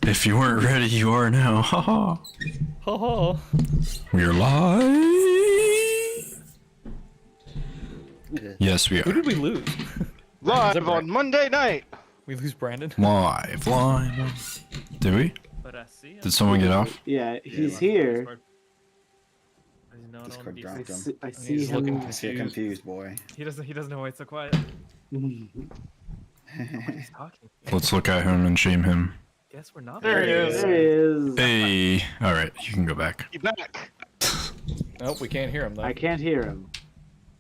If you weren't ready, you are now. Ha ha. Ha ha. We're live. Yes, we Who are. did we lose? Live on Monday night. We lose Brandon. Live. Did we? Did someone get off? Yeah, he's here. Discord I dropped him. I see He's looking him. confused. Confused, boy. He doesn't know why it's so quiet. He's talking. Let's look at him and shame him. Guess we're not. There he is. There he is. Hey. All right, you can go back. He's back. Nope, we can't hear him though. I can't hear him.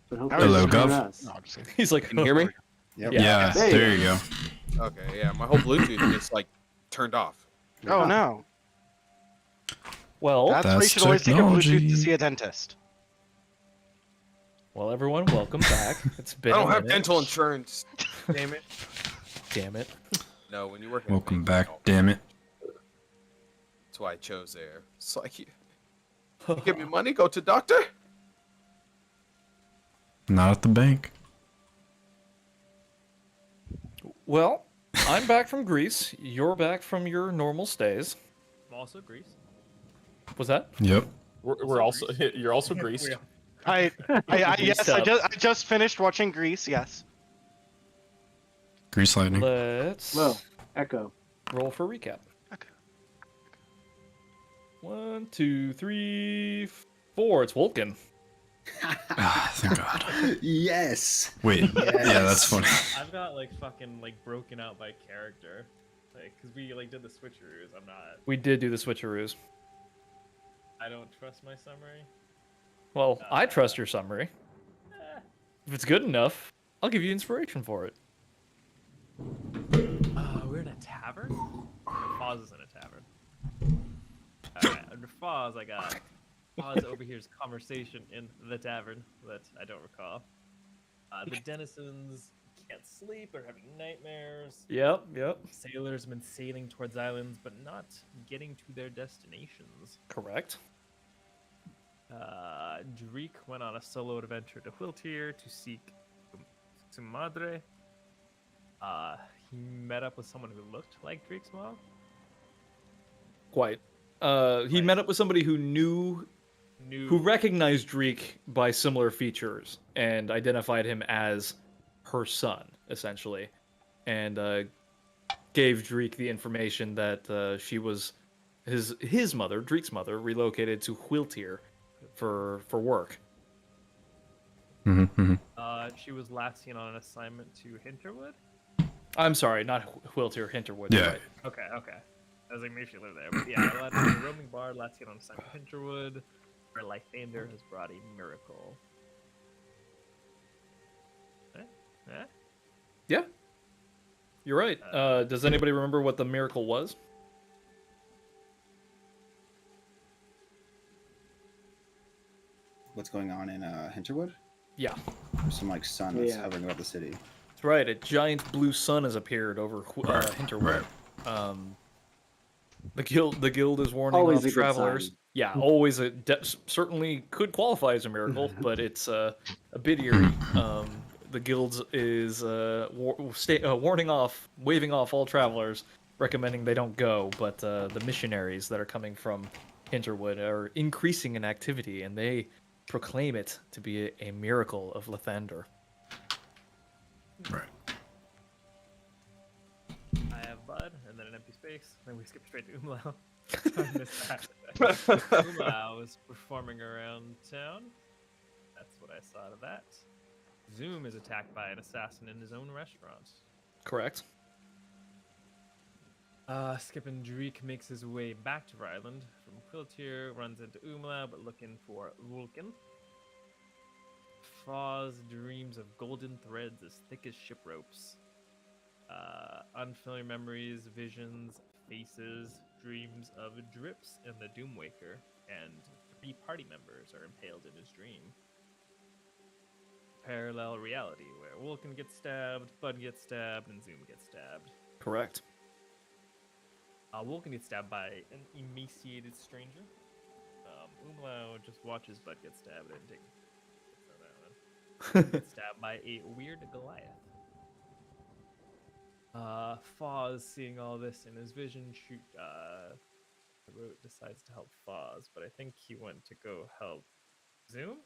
But hopefully Hello, he can hear Gov. us. No, I'm just kidding. He's like, Can you hear me? Yep. Yeah, There there you you go. Okay, yeah, my whole Bluetooth is like turned off. Oh no. Well, That's why you That's should always take a Bluetooth technology. to see a dentist. well, everyone, welcome back. It's been. I don't a have minute. dental insurance. Damn it. Damn it. No, when you work in Welcome banking, back, damn it. That's why I chose there. It's like, you give me money, go to doctor. Not at the bank. Well, I'm back from Greece. You're back from your normal stays. I'm also Greece. Was that? Yep. We're also you're also greased. I yes, I just finished watching Grease. Yes. Grease lightning. Let's Whoa, echo. roll for recap. Okay. 1, 2, 3, 4. It's Vulcan. Ah, thank God. Yes. Wait. Yeah, that's funny. I've got like fucking like broken out by character, like because we like did the switcheroos. I'm not. We did do the switcheroos. I don't trust my summary. Well, I trust your summary. If it's good enough, I'll give you inspiration for it. We're in a tavern. Foz is in a tavern. Alright, under Foz, I got Foz overhears conversation in the tavern that I don't recall. The denizens can't sleep or having nightmares. Yep. Sailors have been sailing towards islands, but not getting to their destinations. Correct. Dreek went on a solo adventure to Wiltier to seek su madre. He met up with someone who looked like Dreek's mom. Quite. He met up with somebody who recognized Dreek by similar features and identified him as her son, essentially, and gave Dreek the information that she was his mother, Dreek's mother, relocated to Wiltier for work. Mm-hmm. She was last seen on an assignment to Hinterwood. I'm sorry, not Wiltier, Hinterwood. Yeah. Right. Okay. I was like, maybe she lived there. But yeah, a roaming bard, last seen on assignment to Hinterwood, where Lythander has brought a miracle. Eh? Yeah. You're right. Does anybody remember what the miracle was? What's going on in Hinterwood? Yeah. There's some like sun that's Yeah. hovering above the city. That's right. A giant blue sun has appeared over Hinterwood. The guild is warning Always off a good travelers. sign. Yeah, always certainly could qualify as a miracle, but it's a bit eerie. The guild is waving off all travelers, recommending they don't go. But the missionaries that are coming from Hinterwood are increasing in activity, and they proclaim it to be a miracle of Lathander. Right. I have Bud, and then an empty space. Then we skip straight to Umlau. I missed that. Umlau is performing around town. That's what I saw of that. Zoom is attacked by an assassin in his own restaurant. Correct. Skip and Dreek makes his way back to Ryland from Quiltier, runs into Umlau, but looking for Vulcan. Foz dreams of golden threads as thick as ship ropes. Unfamiliar memories, visions, faces, dreams of Drips and the Doomwaker, and 3 party members are impaled in his dream. Parallel reality, where Vulcan gets stabbed, Bud gets stabbed, and Zoom gets stabbed. Correct. Vulcan gets stabbed by an emaciated stranger. Umlau just watches Bud get stabbed and takes that one. Gets stabbed by a weird Goliath. Foz, seeing all this in his vision, decides to help Foz, but I think he went to go help Zoom.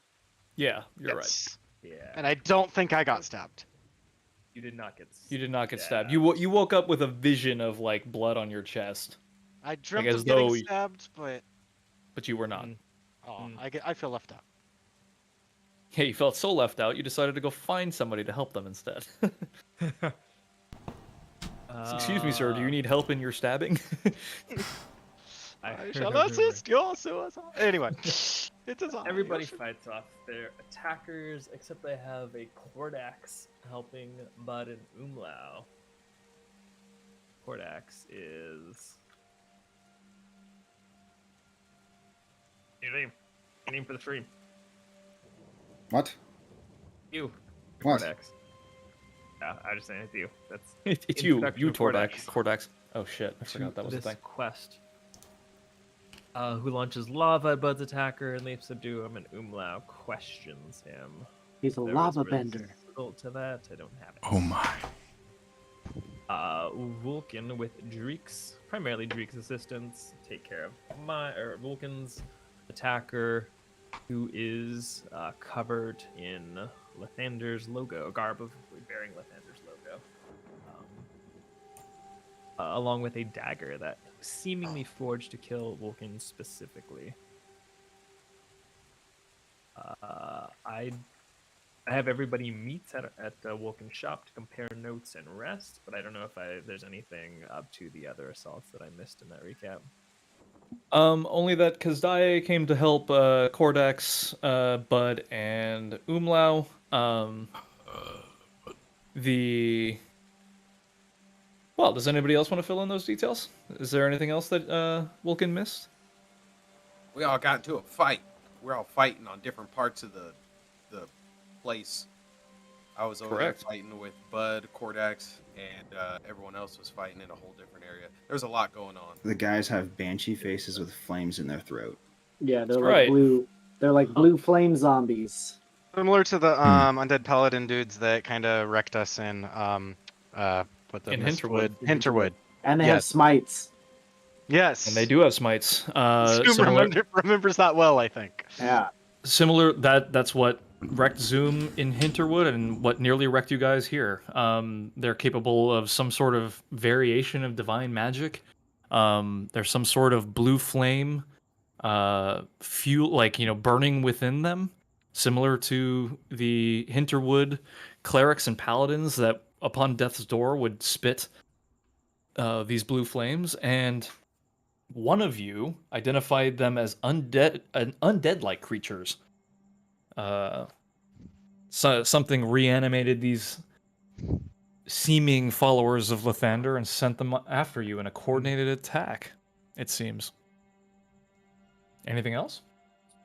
Yeah, you're right. Yes. Yeah. And I don't think I got stabbed. You did not get. You did not get stabbed. You woke up with a vision of like blood on your chest, I dreamt as of getting though- stabbed, but you were not. I feel left out. Yeah, you felt so left out. You decided to go find somebody to help them instead. Excuse me, sir. Do you need help in your stabbing? I shall assist your suicide. Anyway, it's Everybody fights off their attackers, except they have a Kordax helping Bud and Umlau. Kordax is. Your name. Your name for the stream. What? You. What? Kordax. Yeah, I just saying it's you. That's It's you, introduction of Tordax. Kordax. Oh shit, I to forgot that was a this thing. quest. Who launches lava at Bud's attacker and they subdue him, and Umlau questions him. He's a There lava was bender. result to that, I don't have it. Oh my. Vulcan with Dreek's, primarily Dreek's assistants, take care of Vulcan's attacker, who is covered in Lathander's logo, a garb of bearing Lathander's logo, along with a dagger that seemingly forged to kill Vulcan specifically. I have everybody meet at Vulcan's shop to compare notes and rest, but I don't know if there's anything up to the other assaults that I missed in that recap. Only that Kazdaye came to help Kordax, Bud, and Umlau. Well, does anybody else want to fill in those details? Is there anything else that Vulcan missed? We all got into a fight. We're all fighting on different parts of the place. I was over there Correct. fighting with Bud, Kordax, and everyone else was fighting in a whole different area. There's a lot going on. The guys have banshee faces with flames in their throat. Yeah, they're That's like right. blue. They're like blue flame zombies. Similar to the undead paladin dudes that kind of wrecked us in what the In Mistwood- Hinterwood. Hinterwood. And they have Yes. smites. Yes. And they do have smites. Zoom remembers that well, I think. Yeah. Similar. That's what wrecked Zoom in Hinterwood and what nearly wrecked you guys here. They're capable of some sort of variation of divine magic. There's some sort of blue flame, fuel, like, burning within them, similar to the Hinterwood clerics and paladins that, upon death's door, would spit these blue flames. And one of you identified them as undead-like creatures. So something reanimated these seeming followers of Lathander and sent them after you in a coordinated attack, it seems. Anything else?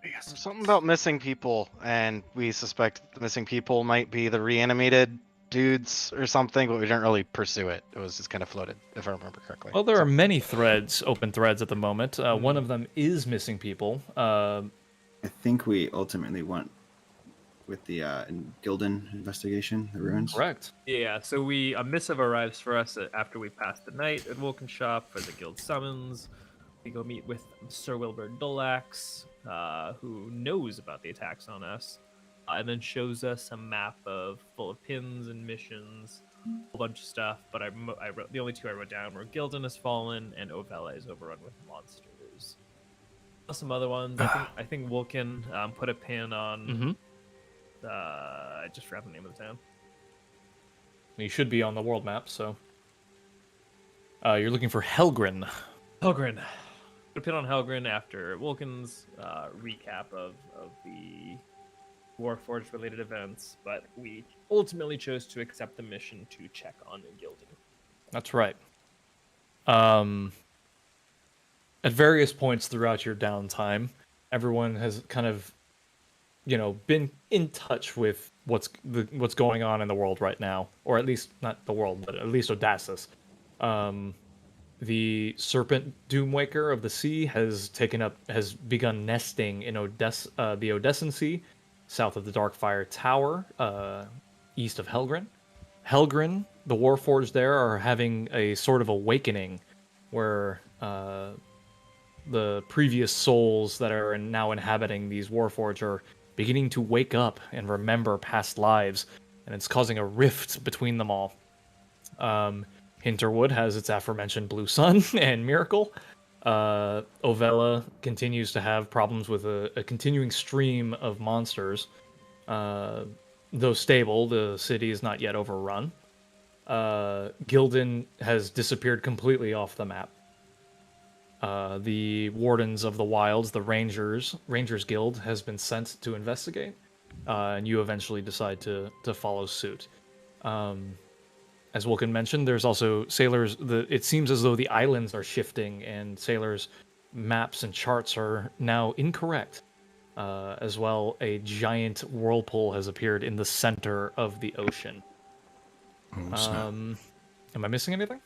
There's something about missing people, and we suspect the missing people might be the reanimated dudes or something, but we didn't really pursue it. It was just kind of floated, if I remember correctly. Well, there are many open threads at the moment. One of them is missing people. I think we ultimately went with the Gildan investigation, the ruins. Correct. Yeah, so a missive arrives for us after we pass the night at Vulcan Shop for the guild summons. We go meet with Sir Wilbur Dulax, who knows about the attacks on us, and then shows us a map full of pins and missions, a whole bunch of stuff. But I wrote the only two I wrote down were Gildan has fallen and Ovella is overrun with monsters. Some other ones. I think Vulcan put a pin on. Mm-hmm. I just forgot the name of the town. You should be on the world map, so. You're looking for Helgrin. Helgrin. Put a pin on Helgrin after Vulcan's recap of the Warforged related events, but we ultimately chose to accept the mission to check on Gildan. That's right. At various points throughout your downtime, everyone has kind of, been in touch with what's going on in the world right now, or at least not the world, but at least Odasses. The serpent Doomwaker of the Sea has begun nesting in the Odessan Sea, south of the Darkfire Tower, east of Helgrin. Helgrin, the Warforged there, are having a sort of awakening where the previous souls that are now inhabiting these Warforged are beginning to wake up and remember past lives, and it's causing a rift between them all. Hinterwood has its aforementioned Blue Sun and Miracle. Ovella continues to have problems with a continuing stream of monsters. Though stable, the city is not yet overrun. Gildan has disappeared completely off the map. The Wardens of the Wilds, the Rangers Guild, has been sent to investigate, and you eventually decide to follow suit. As Wilkin mentioned, there's also sailors. It seems as though the islands are shifting, and sailors' maps and charts are now incorrect. As well, a giant whirlpool has appeared in the center of the ocean. Oh, snap. Am I missing anything?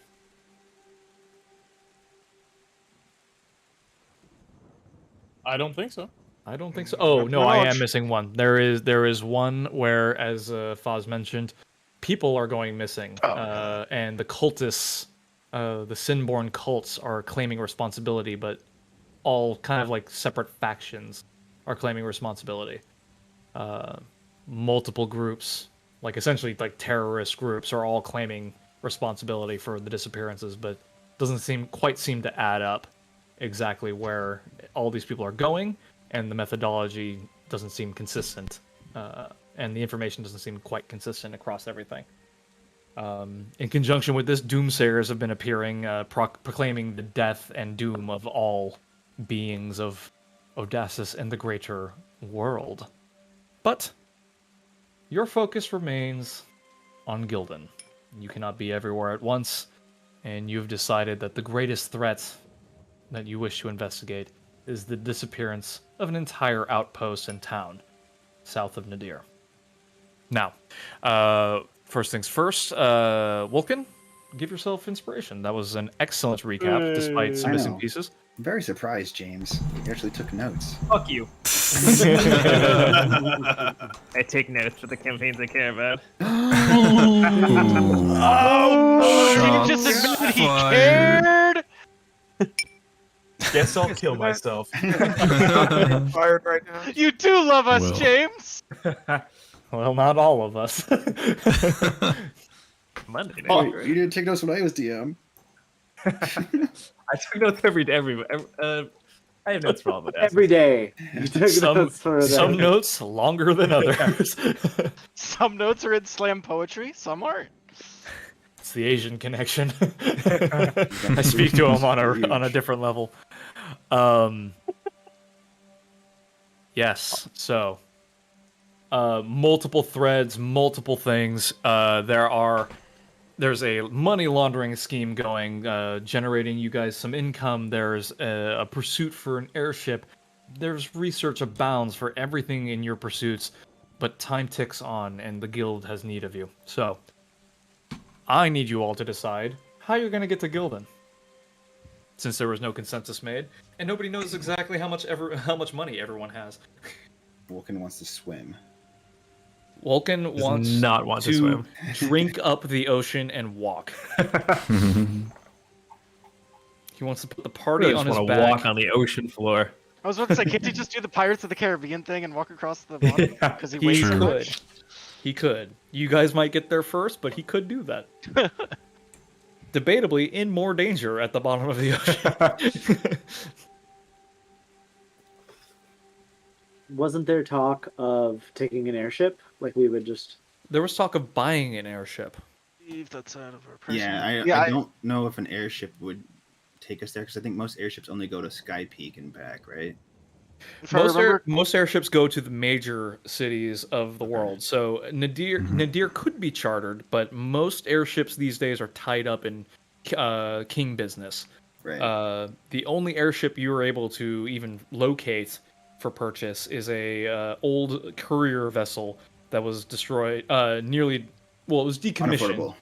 I don't think so. I don't think so. Oh no, I am missing one. There is one where, as Foz mentioned, people are going missing, and the cultists, the Sinborn cults, are claiming responsibility, but all kind of like separate factions are claiming responsibility. Multiple groups, like essentially like terrorist groups, are all claiming responsibility for the disappearances, but doesn't quite seem to add up exactly where all these people are going, and the methodology doesn't seem consistent, and the information doesn't seem quite consistent across everything. In conjunction with this, doomsayers have been appearing, proclaiming the death and doom of all beings of Odasses and the greater world. But your focus remains on Gildan. You cannot be everywhere at once, and you've decided that the greatest threat that you wish to investigate is the disappearance of an entire outpost and town south of Nadir. Now, first things first, Wilkin, give yourself inspiration. That was an excellent recap, despite some missing pieces. I'm very surprised, James. You actually took notes. Fuck you. I take notes for the campaigns I care about. Oh, he just admitted he cared. Guess I'll kill myself. Fired right now. You do love us, Well. James. Well, not all of us. Monday night. Oh, you didn't take notes when I was DM. I took notes every day. I have notes for all of it. Every day. You took notes for Some them. notes longer than others. Some notes are in slam poetry, some aren't. It's the Asian connection. I speak to him on a different level. Yes. So, multiple threads, multiple things. There's a money laundering scheme going, generating you guys some income. There's a pursuit for an airship. There's research abounds for everything in your pursuits, but time ticks on, and the guild has need of you. So, I need you all to decide how you're going to get to Gildan, since there was no consensus made, and nobody knows exactly how much money everyone has. Vulcan wants to swim. Vulcan wants not want to swim. drink up the ocean and walk. He wants to put the party I on just his want to back. walk on the ocean floor. I was about to say, can't you just do the Pirates of the Caribbean thing and walk across the water? Because he weighs He so could. much. He could. You guys might get there first, but he could do that. Debatably in more danger at the bottom of the ocean. Wasn't there talk of taking an airship? Like we would just. There was talk of buying an airship. Leave that's out of our person. Yeah, I don't know if an airship would take us there, because I think most airships only go to Sky Peak and back, right? If I remember, Most airships go to the major cities of the world. So Nadir could be chartered, but most airships these days are tied up in king business. Right. The only airship you were able to even locate for purchase is a old courier vessel that was destroyed, it was decommissioned. Unaffordable.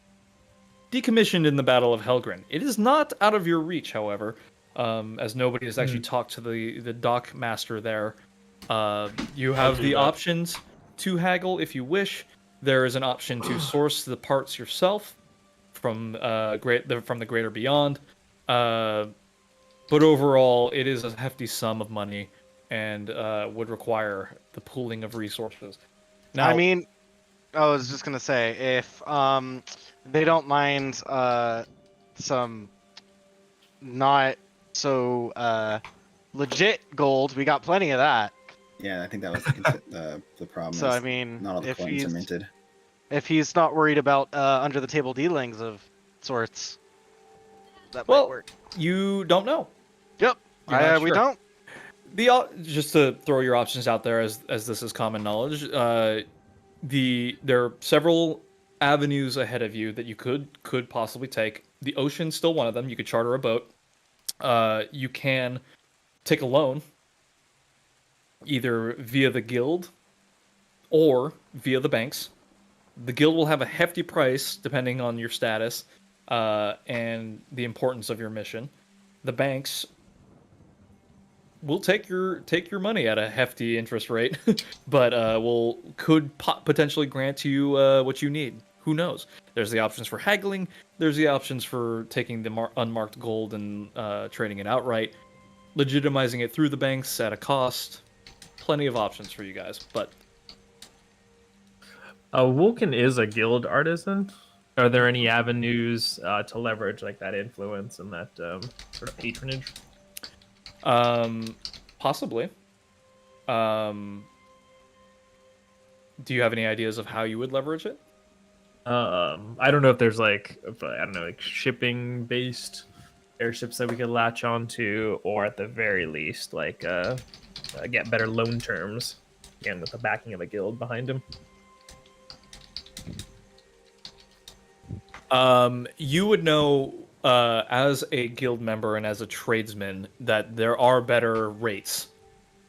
Decommissioned in the Battle of Helgrin. It is not out of your reach, however, as nobody has actually talked to the dock master there. You have the options to haggle if you wish. there is an option to source the parts yourself from from the greater beyond. But overall, it is a hefty sum of money and would require the pooling of resources. Now, I mean, I was just gonna say, if they don't mind some not so legit gold, we got plenty of that. Yeah, I think that was the problem. So is I mean, not all the coins are minted. if he's not worried about under the table dealings of sorts, that might well, work. you don't know. Yep, You're not we sure. don't. Just to throw your options out there, as this is common knowledge, there are several avenues ahead of you that you could possibly take. The ocean's still one of them. You could charter a boat. You can take a loan, either via the guild or via the banks. The guild will have a hefty price depending on your status and the importance of your mission. The banks will take your money at a hefty interest rate, but could potentially grant you what you need. Who knows? There's the options for haggling. There's the options for taking the unmarked gold and trading it outright, legitimizing it through the banks at a cost. Plenty of options for you guys, but Vulcan is a guild artisan. Are there any avenues to leverage like that influence and that sort of patronage? Possibly. Do you have any ideas of how you would leverage it? I don't know if there's like shipping based airships that we could latch onto, or at the very least like get better loan terms, again with the backing of a guild behind him. You would know as a guild member and as a tradesman that there are better rates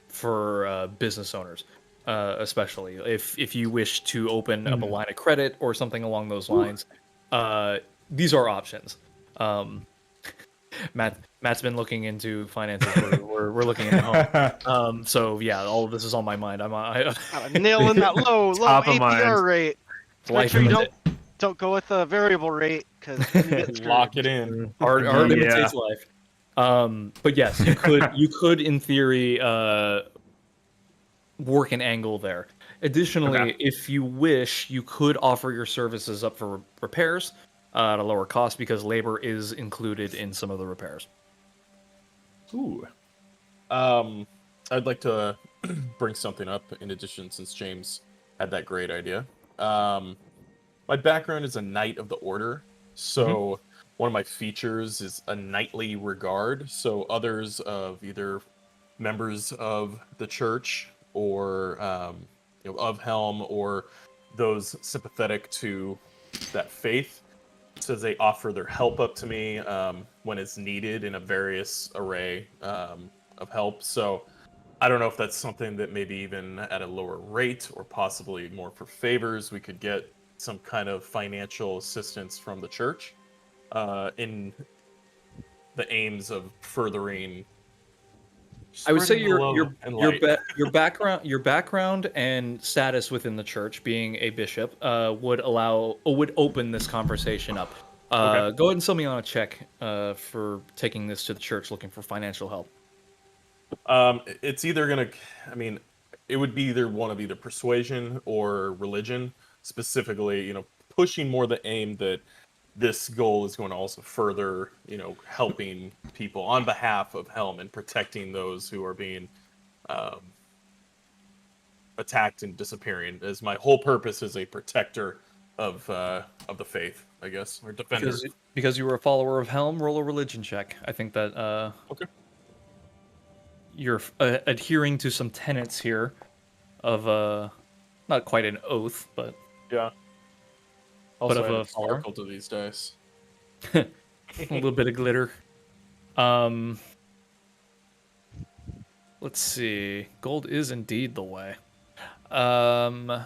for business owners, especially if you wish to open up a line of credit or something along those lines. These are options. Matt's been looking into finances. We're looking into home. So yeah, all of this is on my mind. Nailing that low Top of APR mind. rate. Make sure you don't go with a variable rate because Lock it in. Art imitates life. But yes, you could in theory work an angle there. Additionally, if you wish, you could offer your services up for repairs at a lower cost because labor is included in some of the repairs. Ooh. I'd like to bring something up in addition, since James had that great idea. My background is a Knight of the Order, so one of my features is a knightly regard. So others of either members of the church or of Helm, or those sympathetic to that faith, says they offer their help up to me when it's needed in a various array of help. So I don't know if that's something that maybe even at a lower rate or possibly more for favors, we could get some kind of financial assistance from the church in the aims of furthering. I would say your your background and status within the church, being a bishop, would open this conversation up. Go ahead and sell me on a check for taking this to the church, looking for financial help. It's either it would be one of either persuasion or religion. Specifically, pushing more the aim that this goal is going to also further, helping people on behalf of Helm and protecting those who are being attacked and disappearing. As my whole purpose is a protector of the faith, I guess, or defender. Because you were a follower of Helm, roll a religion check. I think that you're adhering to some tenets here of not quite an oath, but yeah. Also, but of a sparkle to these dice. A little bit of glitter. Let's see. Gold is indeed the way. I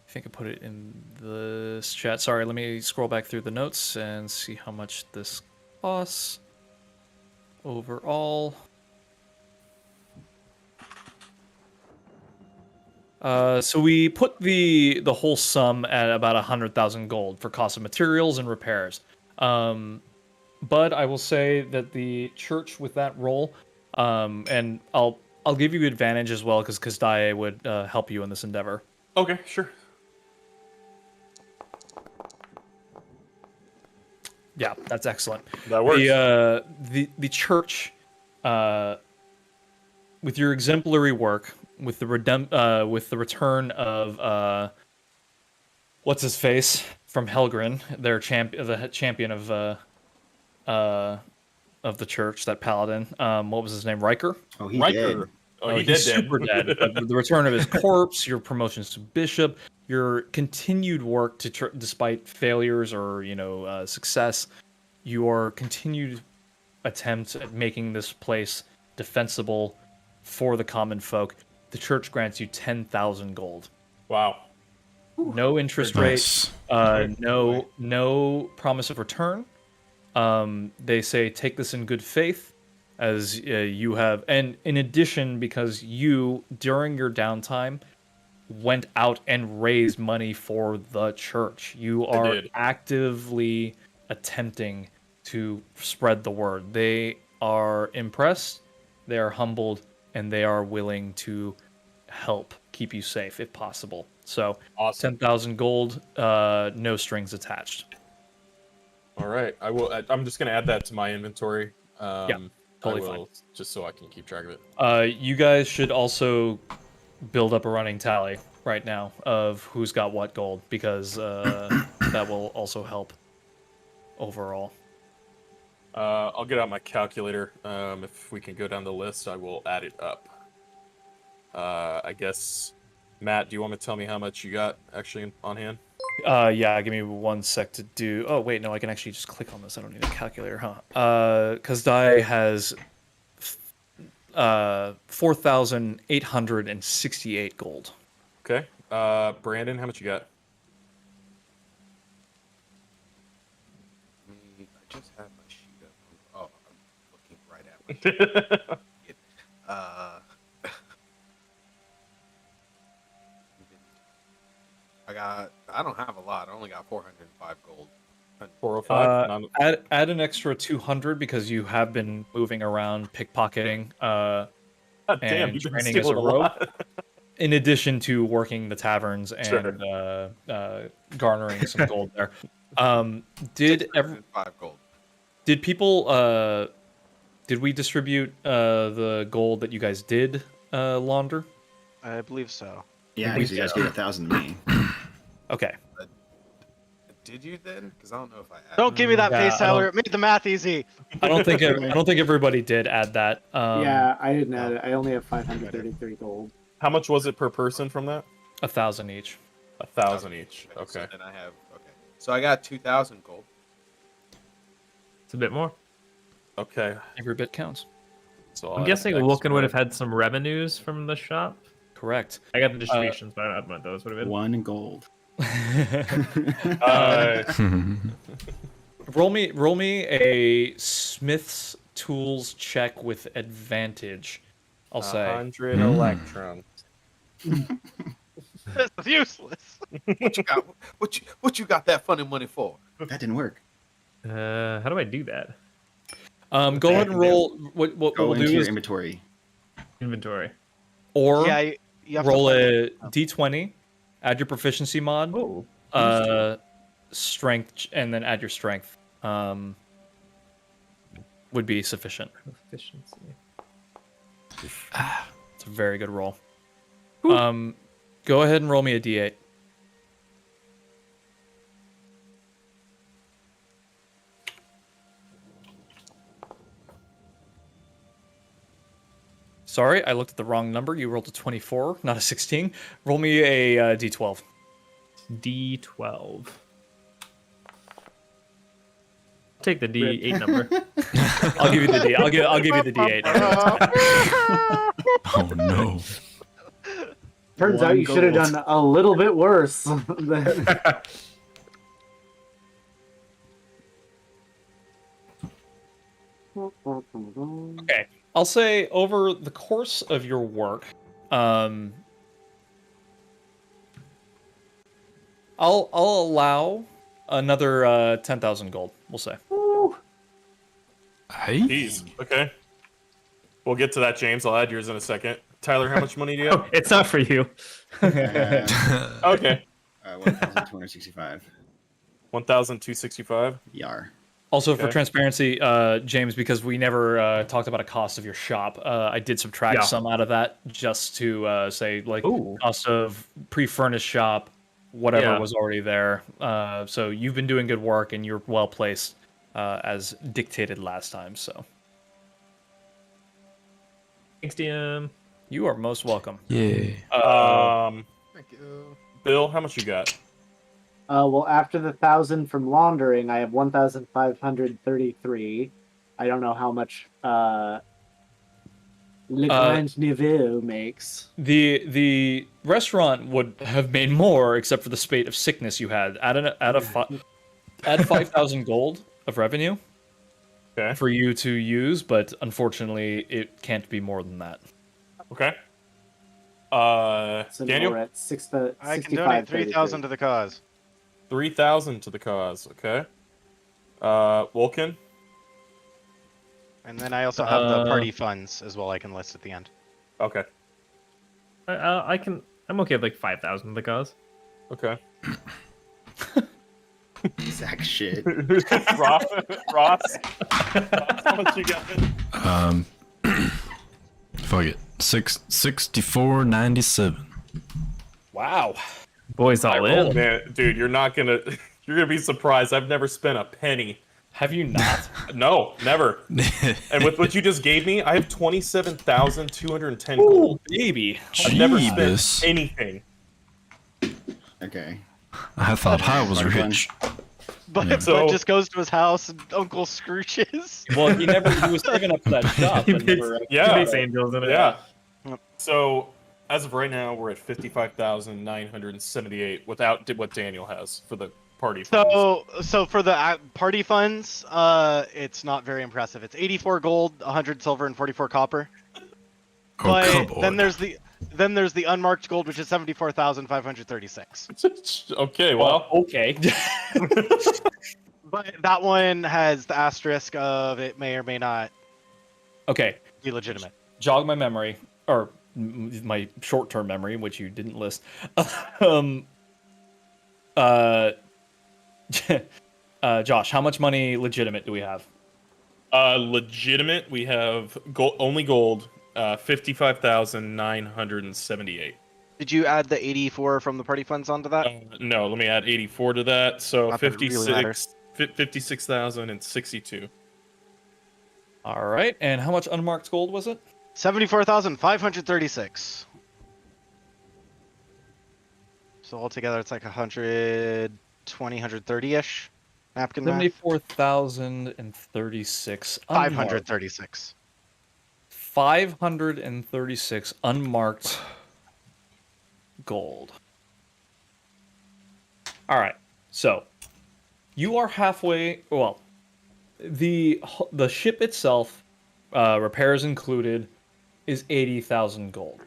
think I put it in this chat. Sorry, let me scroll back through the notes and see how much this costs overall. So we put the whole sum at about 100,000 gold for cost of materials and repairs. But I will say that the church with that roll, and I'll give you advantage as well because Kazdaye would help you in this endeavor. Okay, sure. Yeah, that's excellent. That works. The church, with your exemplary work, with the return of what's his face from Helgrin, their champion of the church, that paladin. What was his name? Riker. Oh, he Riker. did. Oh, He's super dead. But the return of his corpse, your promotions to bishop, your continued work to despite failures or success, your continued attempt at making this place defensible for the common folk. The church grants you 10,000 gold. Wow. No interest rate. Nice. No promise of return. They say take this in good faith, as you have, and in addition, because you during your downtime went out and raised money for the church. You are actively attempting to spread the word. They are impressed, they are humbled, and they are willing to help keep you safe if possible. So, awesome. 10,000 gold, no strings attached. All right, I will. I'm just gonna add that to my inventory. Yeah, totally fine. Just so I can keep track of it. You guys should also build up a running tally right now of who's got what gold, because that will also help overall. I'll get out my calculator. If we can go down the list, I will add it up. I guess, Matt, do you want to tell me how much you got actually on hand? Yeah, give me 1 sec to do. Oh wait, no, I can actually just click on this. I don't need a calculator, huh? Kazdaye has 4,868 gold. Okay. Brandon, how much you got? I just had my sheet up. Oh, I'm looking right at my sheet. I don't have a lot. I only got 405 gold. 405. Add an extra 200 because you have been moving around, pickpocketing, damn, and you've been training as a stealing a rogue. lot. In addition to working the taverns and garnering some gold there. Did 5 gold. Did people? Did we distribute the gold that you guys did launder? I believe so. Yeah, because you guys gave 1,000 to me. Okay. Did you then? Because I don't know if I added. Don't give me that Yeah, face, Tyler. It made the math easy. I don't think everybody did add that. Yeah, I didn't add it. I only have 533 gold. How much was it per person from that? 1,000 each. 1,000 each. Okay. So then I have. Okay. So I got 2,000 gold. It's a bit more. Okay. Every bit counts. So I'm guessing Wilkin would have had some revenues from the shop. Correct. I got the distributions, but I don't know what those would have been. 1 gold. Roll me a Smith's Tools check with advantage. I'll say 100 electrons. This is useless. What you got? What you got that funny money for? That didn't work. How do I do that? go ahead and roll. What Go we'll into do your is inventory. Inventory. or Yeah, you have roll to a d20, add your proficiency mod, Oh. strength, and then add your strength. Would be sufficient. Proficiency. It's a very good roll. Go ahead and roll me a d8. Sorry, I looked at the wrong number. You rolled a 24, not a 16. Roll me a d12. D12. Take the D8 number. I'll give you the D. I'll give you the D8. Oh no. Turns out you should have done a little bit worse. Okay, I'll say over the course of your work, I'll allow another 10,000 gold. We'll say. Hey? Jeez. Okay. We'll get to that, James. I'll add yours in a second. Tyler, how much money do you have? It's not for you. I have Okay. 1,265. 1,265. Yar. Also, for Okay. transparency, James, because we never talked about a cost of your shop, I did subtract Yeah. some out of that just to say, like, Ooh. cost of pre-furnished shop, whatever Yeah. was already there. So you've been doing good work, and you're well placed as dictated last time. So Thanks, DM. you are most welcome. Yeah. Thank you. Bill, how much you got? Well, after the 1,000 from laundering, I have 1,533. I don't know how much Le Grand Niveau makes. The restaurant would have made more, except for the spate of sickness you had. Add 5,000 gold of revenue Okay. for you to use, but unfortunately, it can't be more than that. Okay. So now Daniel, we're at I can donate 3,000 to the cause. 3,000 to the cause. Okay. Wolken, And then I also have the party funds as well I can list at the end. okay. I can. I'm okay with like 5,000 the cause. Okay. Exact shit. Ross, how much you got? Fuck it. 64.97. Wow. Boys all in. Man, dude, you're gonna be surprised. I've never spent a penny. Have you not? No, never. And with what you just gave me, I have 27,210 gold. Baby. I've never Jeebus. spent anything. Okay. I thought I was Party rich. But, Yeah. So- but just goes to his house and Uncle Scrooge's. Well, he was saving up for that shop. But never, Yeah. Base angels in it. Yeah. Yep. So as of right now, we're at 55,978 without what Daniel has for the party funds. So for the party funds, it's not very impressive. It's 84 gold, 100 silver, and 44 copper. Oh, But come then on. there's the unmarked gold, which is 74,536. Okay, well, okay. But that one has the asterisk of it may or may not Okay. be legitimate. Jog my memory, or my short-term memory, which you didn't list. um. Josh, how much money legitimate do we have? legitimate, we have only gold, 55,978. Did you add the 84 from the party funds onto that? No, let me add 84 to that. So Not that it really matters. 56,062. All right. And how much unmarked gold was it? 74,536. So altogether, it's like 120, 130-ish. Napkin math. 74,036. 536. 536 unmarked gold. All right. So you are halfway. Well, the ship itself, repairs included, is 80,000 gold.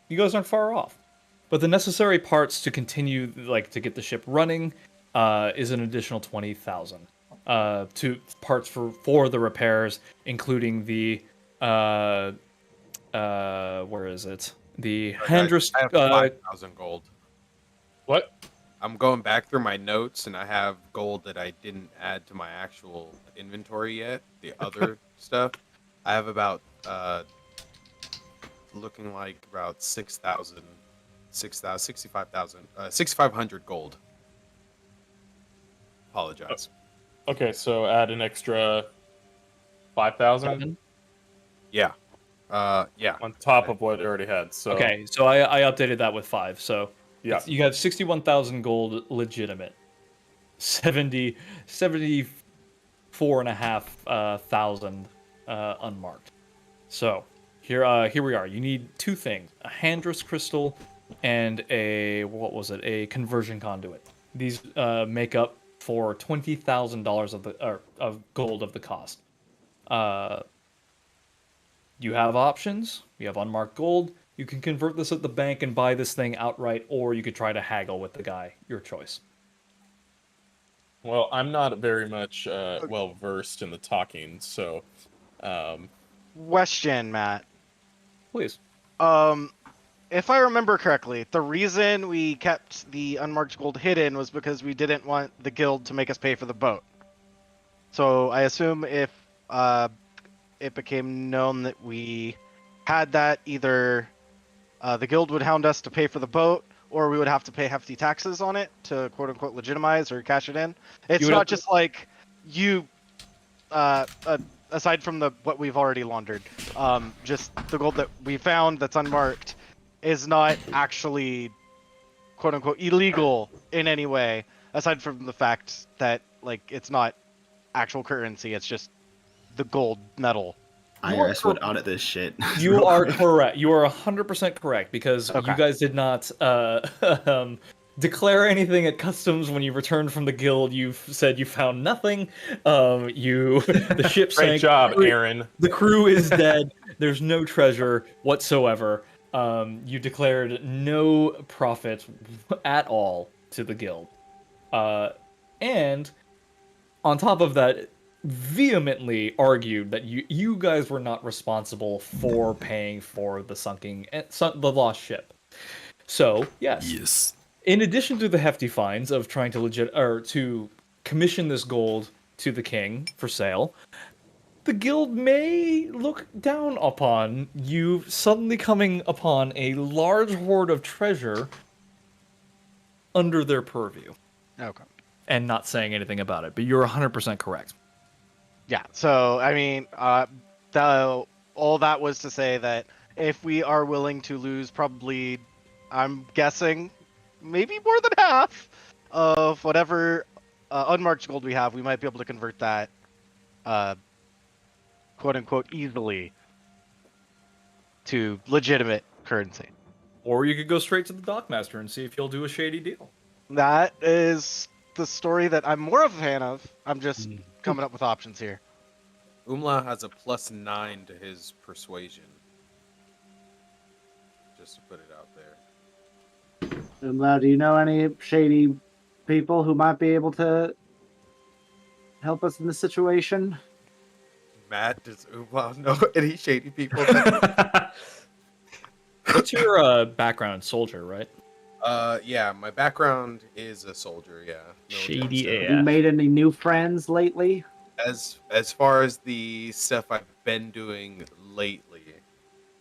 You guys aren't far off. But the necessary parts to continue, like to get the ship running, is an additional 20,000. To parts for the repairs, including the where is it? The handrest. I have 5,000 gold. What? I'm going back through my notes, and I have gold that I didn't add to my actual inventory yet. The other stuff, I have about looking like about 6,500 gold. Apologize. Okay, so add an extra 5,000 Yeah. Yeah. on top of what it already had. So Okay, so I updated that with 5. So yeah, you have 61,000 gold legitimate, 74.5 thousand unmarked. So here we are. You need two things: a handress crystal and a a conversion conduit. These make up for $20,000 of gold of the cost. You have options. You have unmarked gold. You can convert this at the bank and buy this thing outright, or you could try to haggle with the guy. Your choice. Well, I'm not very much well versed in the talking, so Question, Matt. Please. If I remember correctly, the reason we kept the unmarked gold hidden was because we didn't want the guild to make us pay for the boat. So I assume if it became known that we had that, either the guild would hound us to pay for the boat, or we would have to pay hefty taxes on it to quote unquote legitimize or cash it in. It's would not have to- just like you, aside from what we've already laundered, just the gold that we found that's unmarked is not actually quote unquote illegal in any way, aside from the fact that like it's not actual currency, it's just the gold metal. IRS would audit this shit. You are correct. You are 100% correct, because Okay. you guys did not declare anything at customs when you returned from the guild. You said you found nothing. The ship sank. great job, Aaron. The crew is dead. There's no treasure whatsoever. You declared no profit at all to the guild. And on top of that, vehemently argued that you guys were not responsible for paying for the lost ship. So, Yes. in addition to the hefty fines of trying to commission this gold to the king for sale, the guild may look down upon you suddenly coming upon a large hoard of treasure under their purview Okay. and not saying anything about it. But you're 100% correct. Yeah. So I mean, all that was to say that if we are willing to lose, probably, I'm guessing, maybe more than half of whatever unmarked gold we have, we might be able to convert that, quote unquote, easily to legitimate currency. Or you could go straight to the dockmaster and see if he'll do a shady deal. That is the story that I'm more of a fan of. I'm just coming up with options here. Umla has a +9 to his persuasion. Just to put it out there. Umlau, do you know any shady people who might be able to help us in this situation? Matt, does Umla know any shady people? What's your background? Soldier, right? Yeah, my background is a soldier, yeah. Shady military AF. Have you made any new friends lately? stuff. As far as the stuff I've been doing lately,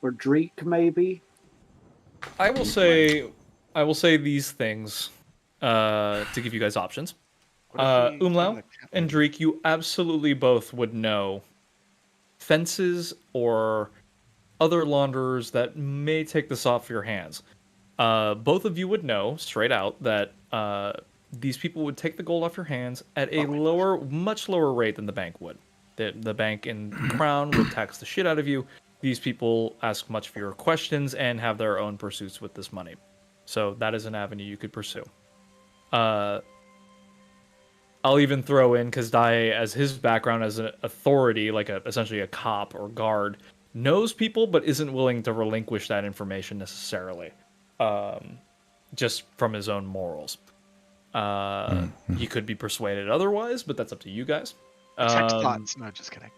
Or Dreek, maybe? I will say these things to give you guys options. Umlau and Dreek, you absolutely both would know fences or other launderers that may take this off your hands. Both of you would know straight out that these people would take the gold off your hands at a much lower rate than the bank would. The bank in Crown would tax the shit out of you. These people ask much fewer questions and have their own pursuits with this money. So that is an avenue you could pursue. I'll even throw in, because Dai, as his background as an authority, like essentially a cop or guard, knows people but isn't willing to relinquish that information necessarily, just from his own morals. He could be persuaded otherwise, but that's up to you guys. Check spots. No, just kidding.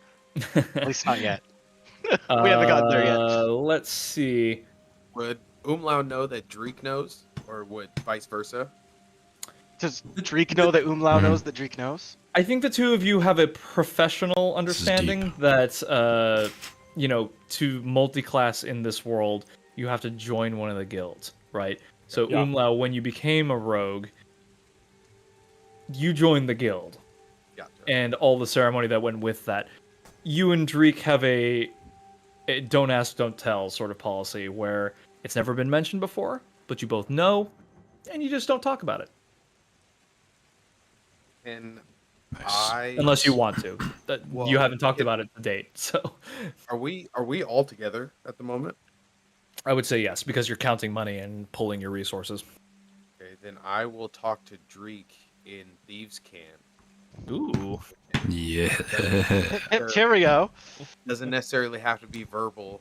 At least not yet. We haven't gotten there yet. Let's see. would Umlau know that Dreek knows, or would vice versa? Does Dreek know that Umlau knows that Dreek knows? I think the two of you have a professional understanding that, to multi-class in this world, you have to join one of the guilds, right? So Yeah. Umlau, when you became a rogue, you joined the guild, Gotcha. and all the ceremony that went with that. You and Dreek have a don't ask, don't tell sort of policy where it's never been mentioned before, but you both know, and you just don't talk about it. And Nice. Unless you want to. Well, You haven't talked it- about it to date, so are we all together at the moment? I would say yes, because you're counting money and pulling your resources. Okay, then I will talk to Dreek in Thieves' Camp. Ooh. Yeah. Here we go. Doesn't necessarily have to be verbal.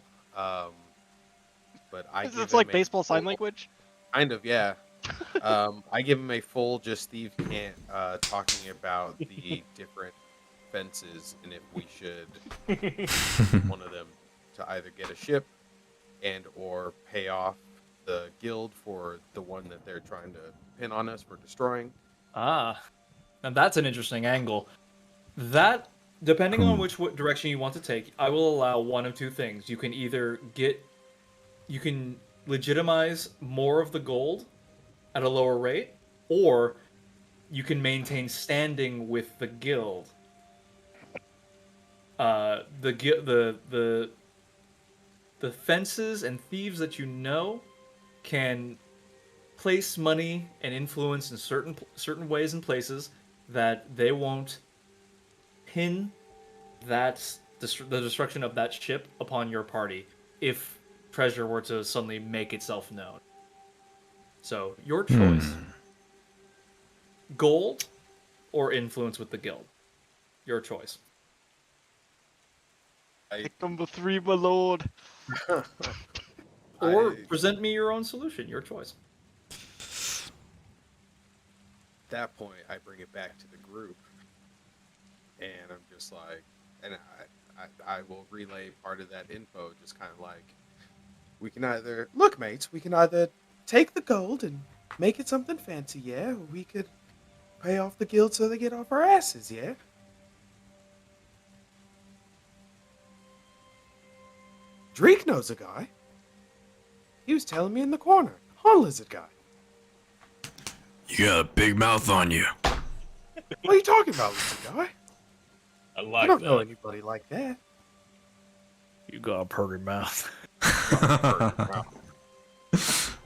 but I give It's him like a baseball sign full- language. Kind of, yeah. I give him a full just Steve can't talking about the different fences and if we should one of them to either get a ship and or pay off the guild for the one that they're trying to pin on us for destroying. Ah, and that's an interesting angle. That, depending on which direction you want to take, I will allow one of two things. You can either you can legitimize more of the gold at a lower rate, or you can maintain standing with the guild. The fences and thieves that you know can place money and influence in certain ways and places that they won't pin the destruction of that ship upon your party if treasure were to suddenly make itself known. So your choice: gold or influence with the guild. Your choice. Pick number 3, my lord. Or present me your own solution. Your choice. At that point, I bring it back to the group, and I'm just like, and I will relay part of that info, just kind of like, we can either look, mates, we can either take the gold and make it something fancy, yeah, or we could pay off the guild so they get off our asses, yeah. Drake knows a guy. He was telling me in the corner, Horn Lizard guy. You got a big mouth on you. What are you talking about, Lizard guy? I I like don't that. know anybody like that. You got a pretty mouth.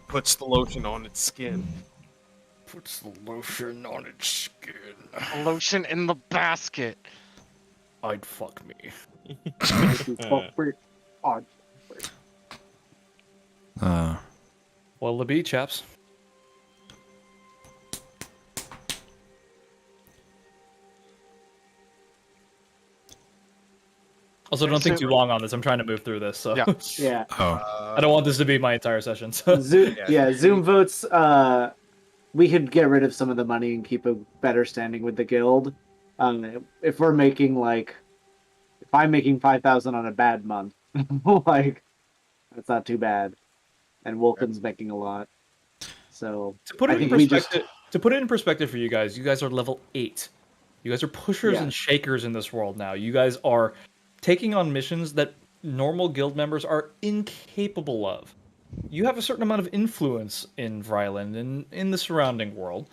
Puts the lotion on its skin. Puts the lotion on its skin. Lotion in the basket. I'd fuck me. Well, the bee chaps. Also, don't think too long on this. I'm trying to move through this, so Yeah. Yeah. Oh. I don't want this to be my entire session. So. Zoom votes. We could get rid of some of the money and keep a better standing with the guild. If we're making if I'm making 5,000 on a bad month, like that's not too bad, and Wolken's making a lot. So To put I it in think we just perspective, for you guys are level 8. You guys are pushers and shakers in this world now. You guys are taking on missions that normal guild members are incapable of. You have a certain amount of influence in Vryland and in the surrounding world.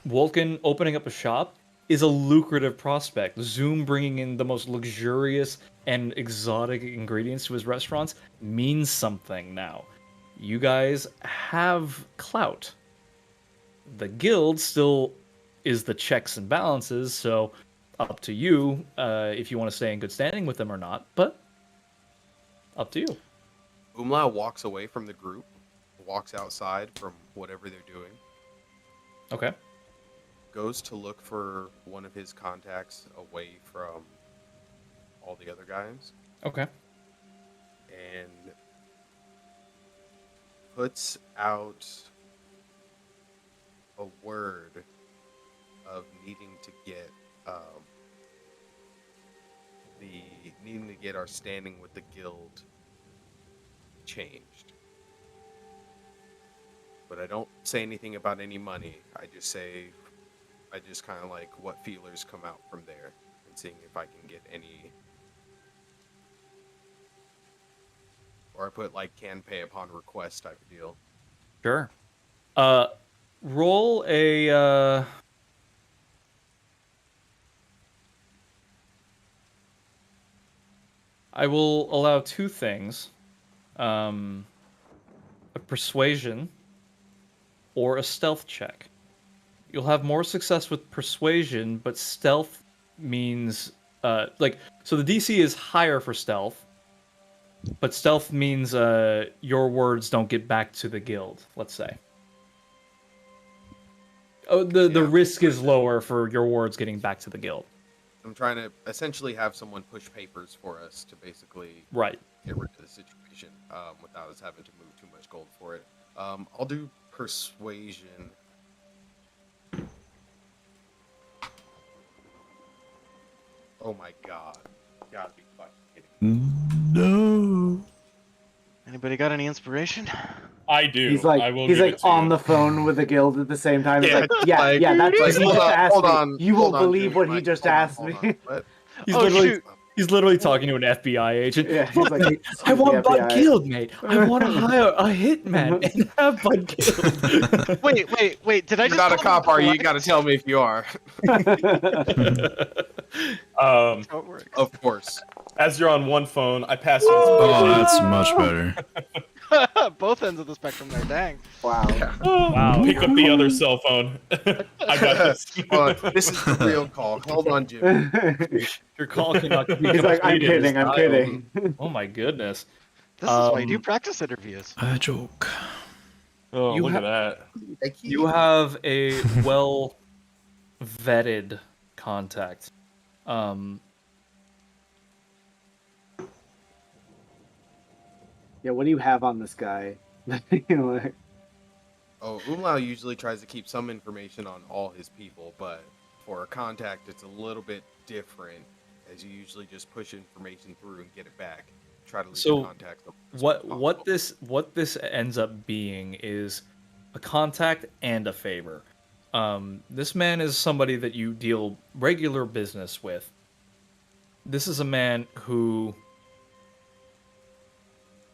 Wolken opening up a shop is a lucrative prospect. Zoom bringing in the most luxurious and exotic ingredients to his restaurants means something now. You guys have clout. The guild still is the checks and balances, so up to you if you want to stay in good standing with them or not, but up to you. Umla walks away from the group, walks outside from whatever they're doing, Okay. goes to look for one of his contacts away from all the other guys, Okay. and puts out a word of needing to get our standing with the guild changed. But I don't say anything about any money. I just kind of like what feelers come out from there and seeing if I can get any. Or I put like can pay upon request type of deal. Sure. Roll a I will allow two things. A persuasion or a stealth check. You'll have more success with persuasion, but stealth means so the DC is higher for stealth, but stealth means your words don't get back to the guild, let's say. Oh, the risk is lower for your words getting back to the guild. I'm trying to essentially have someone push papers for us to basically Right. get rid of the situation. information without us having to move too much gold for it. I'll do persuasion. Oh my god. You gotta be fucking kidding me. No. Anybody got any inspiration? I do. He's like I will give it to on you. the phone with the guild at the same time. He's Yeah, like, yeah, like- yeah, that's what like, he hold just on, asked hold me. on, You hold won't on, believe dude. what he Like, just hold on, asked hold me. on. What? He's Oh, literally shoot. he's literally talking to an FBI agent. Yeah, he's like, Look, I "Excuse want me, Bud FBI." killed, mate. I want to hire a hitman and have Bud killed. Wait, did I You're just not a call cop, them are you? You collect? gotta tell me if you are. Um, How it works. Of course. as you're on one phone, I pass you Oh, inspiration. that's much better. Both ends of the spectrum there, dang. Wow. Wow. Pick up the other cell phone. I got this. This is the real call. Hold on, Jimmy. Your call cannot be He's like, I'm completed. kidding, I'm Style. kidding. Oh my goodness. This is why you do Um, practice interviews. A joke. Oh, You look ha- at that. You have a well vetted contact. Yeah, what do you have on this guy? You know, like, Oh, Umlau usually tries to keep some information on all his people, but for a contact, it's a little bit different, as you usually just push information through and get it back. Try to leave So, the contact open as what much as what this ends up being is a contact and a favor. This man is somebody that you deal regular business with. This is a man who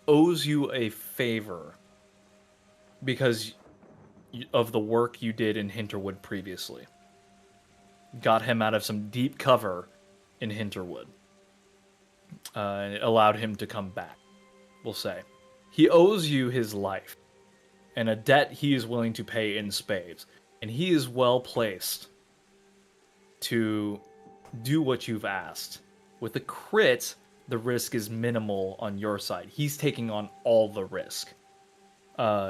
owes you a favor because of the work you did in Hinterwood previously. Got him out of some deep cover in Hinterwood. And it allowed him to come back, we'll say. He owes you his life, and a debt he is willing to pay in spades. And he is well placed to do what you've asked. With a crit, the risk is minimal on your side. He's taking on all the risk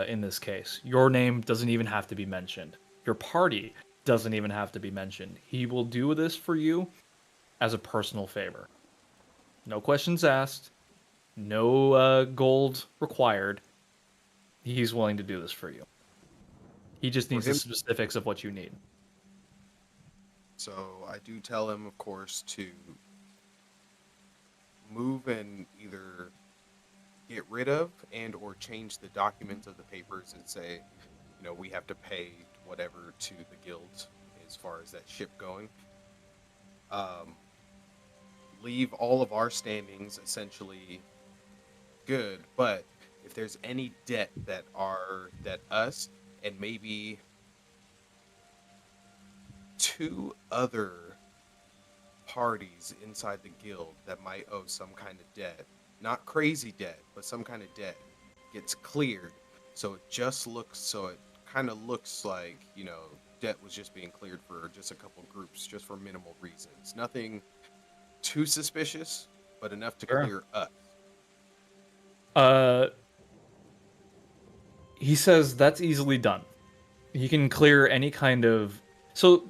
in this case. Your name doesn't even have to be mentioned. Your party doesn't even have to be mentioned. He will do this for you as a personal favor. No questions asked. No gold required. He's willing to do this for you. He just needs the him- specifics of what you need. So I do tell him, of course, to move and either get rid of and or change the documents of the papers and say, you know, we have to pay whatever to the guilds as far as that ship going. Leave all of our standings essentially good, but if there's any debt that us and maybe two other parties inside the guild that might owe some kind of debt, not crazy debt, but some kind of debt, gets cleared, so it kind of looks like, you know, debt was just being cleared for just a couple groups, just for minimal reasons. Nothing too suspicious, but enough to Sure. clear us. He says that's easily done. He can clear any kind of. So,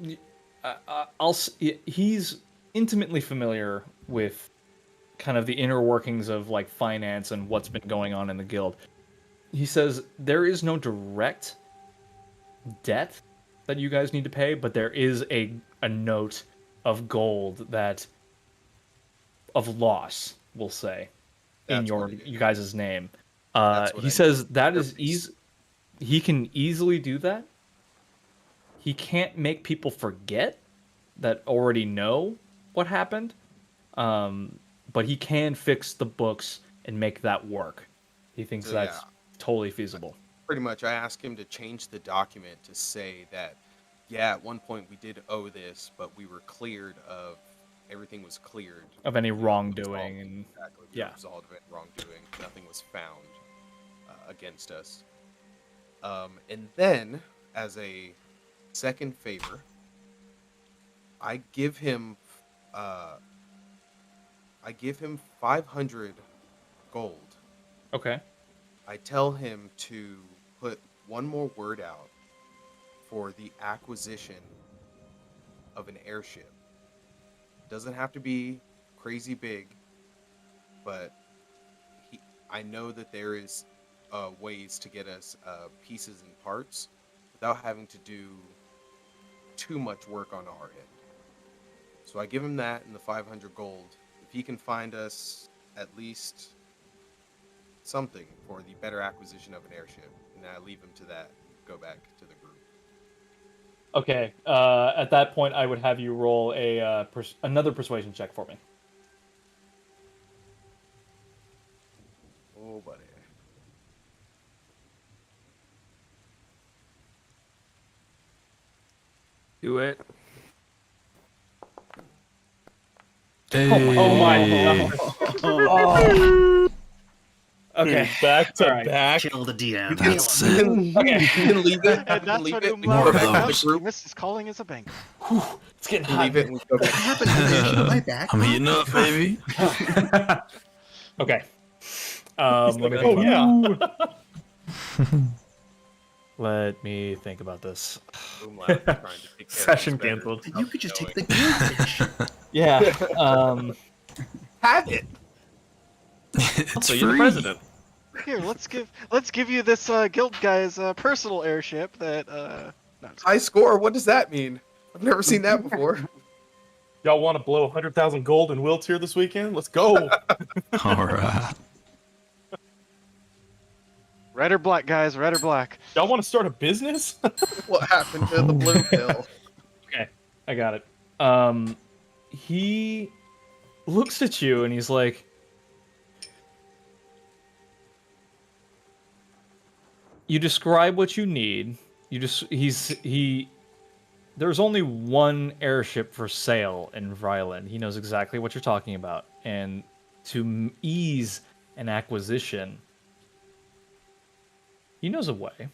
he's intimately familiar with kind of the inner workings of like finance and what's been going on in the guild. He says there is no direct debt that you guys need to pay, but there is a note of gold of loss, we'll say, in That's what it is. you guys' name. That's what He I says need. that is Purpose. easy. He can easily do that. He can't make people forget that already know what happened, but he can fix the books and make that work. He thinks So, that's yeah. totally feasible. Pretty much, I asked him to change the document to say that, yeah, at one point we did owe this, but we were cleared of, everything was cleared. Of any We were wrongdoing absolved. and Exactly. We yeah. were absolved of any wrongdoing. Nothing was found against us. And then, as a second favor, I give him 500 gold. Okay. I tell him to put one more word out for the acquisition of an airship. Doesn't have to be crazy big, but I know that there is ways to get us pieces and parts without having to do too much work on our end. So I give him that and the 500 gold. If he can find us at least something for the better acquisition of an airship, and I leave him to that, go back to the group. Okay. At that point, I would have you roll another persuasion check for me. Oh, buddy. Do it. Hey. Oh my god. Okay. Back to Alright. back. Kill the DM. That's You it. can, Okay. you can leave it. And that's leave what it. We More go of back to those. the group. This is calling as a banker. It's getting We hot. leave it and we go What back. happened to the my back? I'm heating up, baby. Okay. Let me think Oh about yeah. Let me think about this. Boom Loud trying to take care of Session this better. canceled. You could just take Going. the goldfish. Yeah. Have it. It's So you're the free. president. Here, let's give you this guild guy's personal airship that no, I'm just High score. What does that mean? I've never seen that before. Y'all want to blow 100,000 gold in Wilt here this weekend? Let's go. All right. red or black, guys, red or black. Y'all want to start a business? What happened to the blue pill? Okay, I got it. He looks at you and he's like, "You describe what you need. There's only one airship for sale in Vryland. He knows exactly what you're talking about, and to ease an acquisition, he knows a way."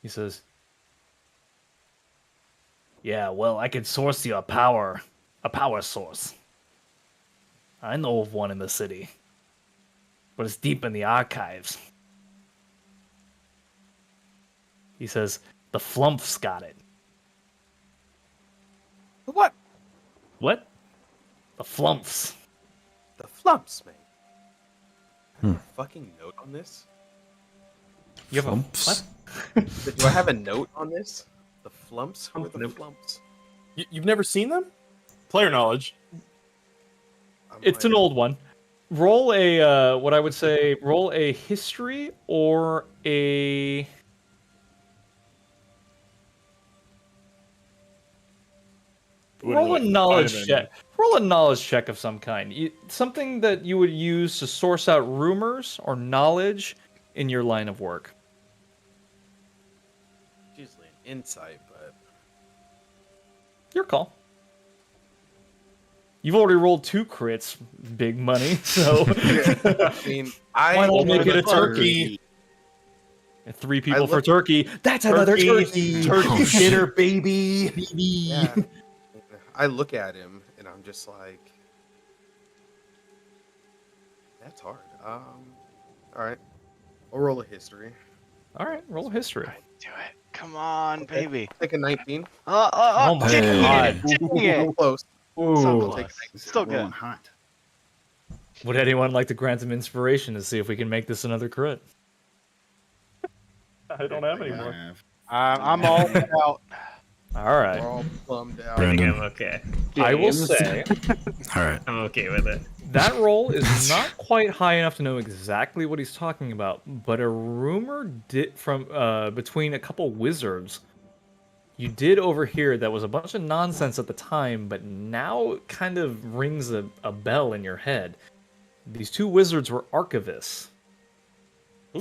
He says, "Yeah, well, I could source you a power source. I know of one in the city, but it's deep in the archives." He says, "The Flumph's got it." What? What? The Flumphs. The flumps, man. A fucking note on this? You have Flumps? what? Do I have a note on this? The flumps? Who are the Nope. flumps? You've never seen them? Player knowledge. It's an old one. Roll a what I would say. Roll a history or a. Roll a knowledge check. Roll a knowledge check of some kind. Something that you would use to source out rumors or knowledge in your line of work. It's usually an insight, but Your call. You've already rolled 2 crits, big money. So I mean, Why not make it a turkey? 3 people look- for turkey. That's another turkey. Turkey Oh, shit. dinner, baby. yeah. I look at him and I'm just like, that's hard. All right, I'll roll a history. All right, roll a history. Do it. Come on, baby. Take a 19. Oh my dang God. it, dang it. Close. So Ooh. close. Still Rolling good. hot. Would anyone like to grant some inspiration to see if we can make this another crit? I don't have any I more. have- I'm all out. All We're right. all plumbed out. I think Brandon. I'm okay. I will James. say All right. I'm okay with it. that roll is not quite high enough to know exactly what he's talking about, but a rumor did from between a couple wizards. You did overhear that was a bunch of nonsense at the time, but now it kind of rings a bell in your head. These 2 wizards were archivists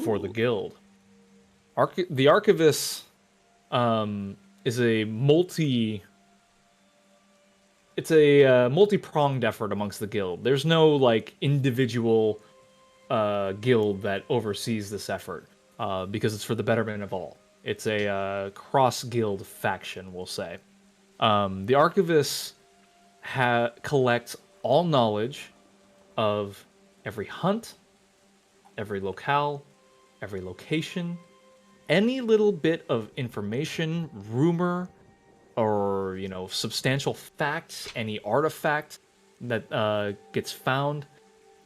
for the guild. The archivist is a multi-pronged effort amongst the guild. There's no like individual guild that oversees this effort because it's for the betterment of all. It's a cross-guild faction, we'll say. The archivist collects all knowledge of every hunt, every locale, every location, any little bit of information, rumor, or substantial facts, any artifact that gets found.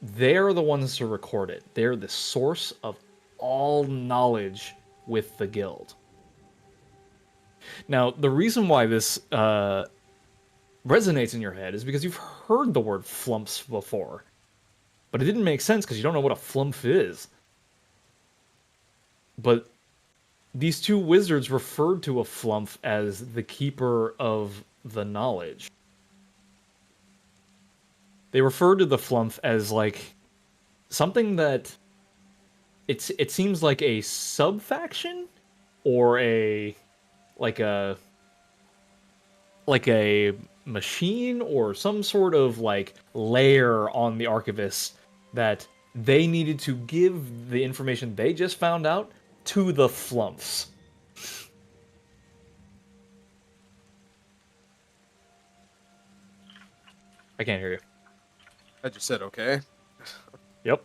they're the ones to record it. They're the source of all knowledge with the guild. Now, the reason why this resonates in your head is because you've heard the word flumps before, but it didn't make sense because you don't know what a flump is. But these two wizards referred to a flump as the keeper of the knowledge. They referred to the flump as like something that it seems like a sub-faction or a machine or some sort of like layer on the archivist that they needed to give the information they just found out to the flumps. I can't hear you. I just said okay. Yep.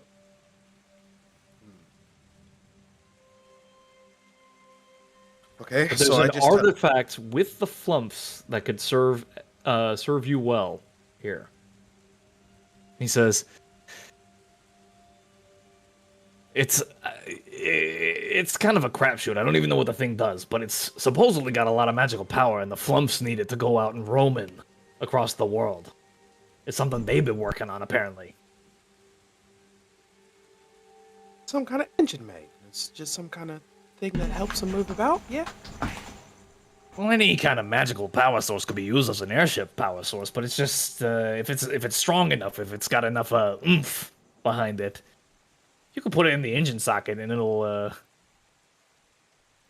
Okay, But there's so I an just artifact with the flumps that could serve you well here. He says, it's kind of a crapshoot. I don't even know what the thing does, but it's supposedly got a lot of magical power, and the flumps need it to go out and roam in across the world. It's something they've been working on, apparently. some kind of engine made. It's just some kind of thing that helps them move about. Yeah. Well, any kind of magical power source could be used as an airship power source, but it's just if it's strong enough, if it's got enough oomph behind it, you can put it in the engine socket and it'll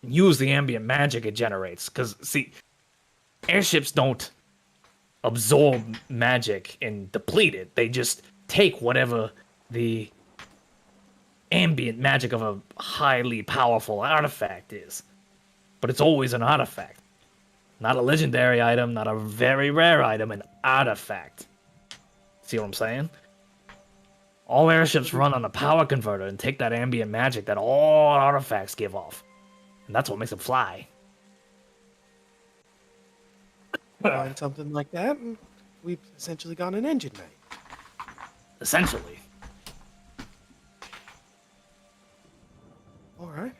use the ambient magic it generates. Because see, airships don't absorb magic and deplete it; they just take whatever the ambient magic of a highly powerful artifact is. But it's always an artifact. Not a legendary item, not a very rare item, an artifact. See what I'm saying? All airships run on a power converter and take that ambient magic that all artifacts give off. And that's what makes them fly. Find something like that, and we've essentially got an engine made. Essentially. All right.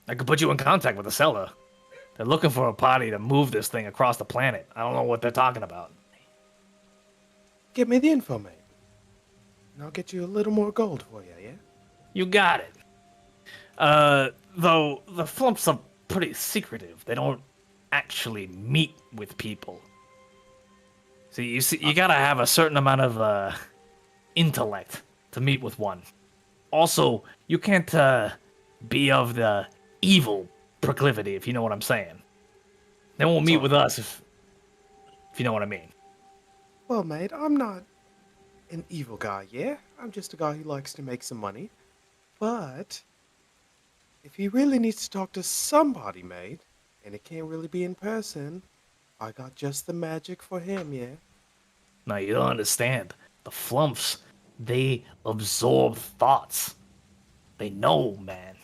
I could put you in contact with the seller. They're looking for a party to move this thing across the planet. I don't know what they're talking about. Get me the info, mate. And I'll get you a little more gold for you, yeah? You got it. Though the flumps are pretty secretive. They don't actually meet with people. See, you gotta have a certain amount of intellect to meet with one. Also, you can't be of the evil proclivity, if you know what I'm saying. They won't meet with us if you know what I mean. Well, mate, I'm not an evil guy, yeah? I'm just a guy who likes to make some money. But if he really needs to talk to somebody, mate, and it can't really be in person, I got just the magic for him, yeah? Now, you don't understand. The flumps, they absorb thoughts. They know, man.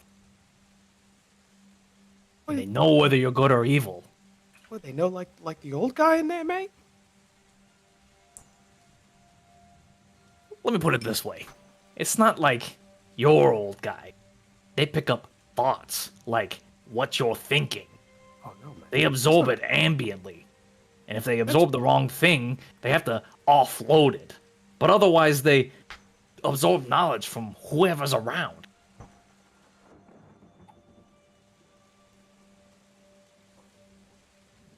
And they know whether you're good or evil. What, they know like the old guy in there, mate? Let me put it this way. It's not like your old guy. They pick up thoughts, like what you're thinking. Oh, no, man. They absorb it ambiently. And if they absorb the wrong thing, they have to offload it. But otherwise, they absorb knowledge from whoever's around.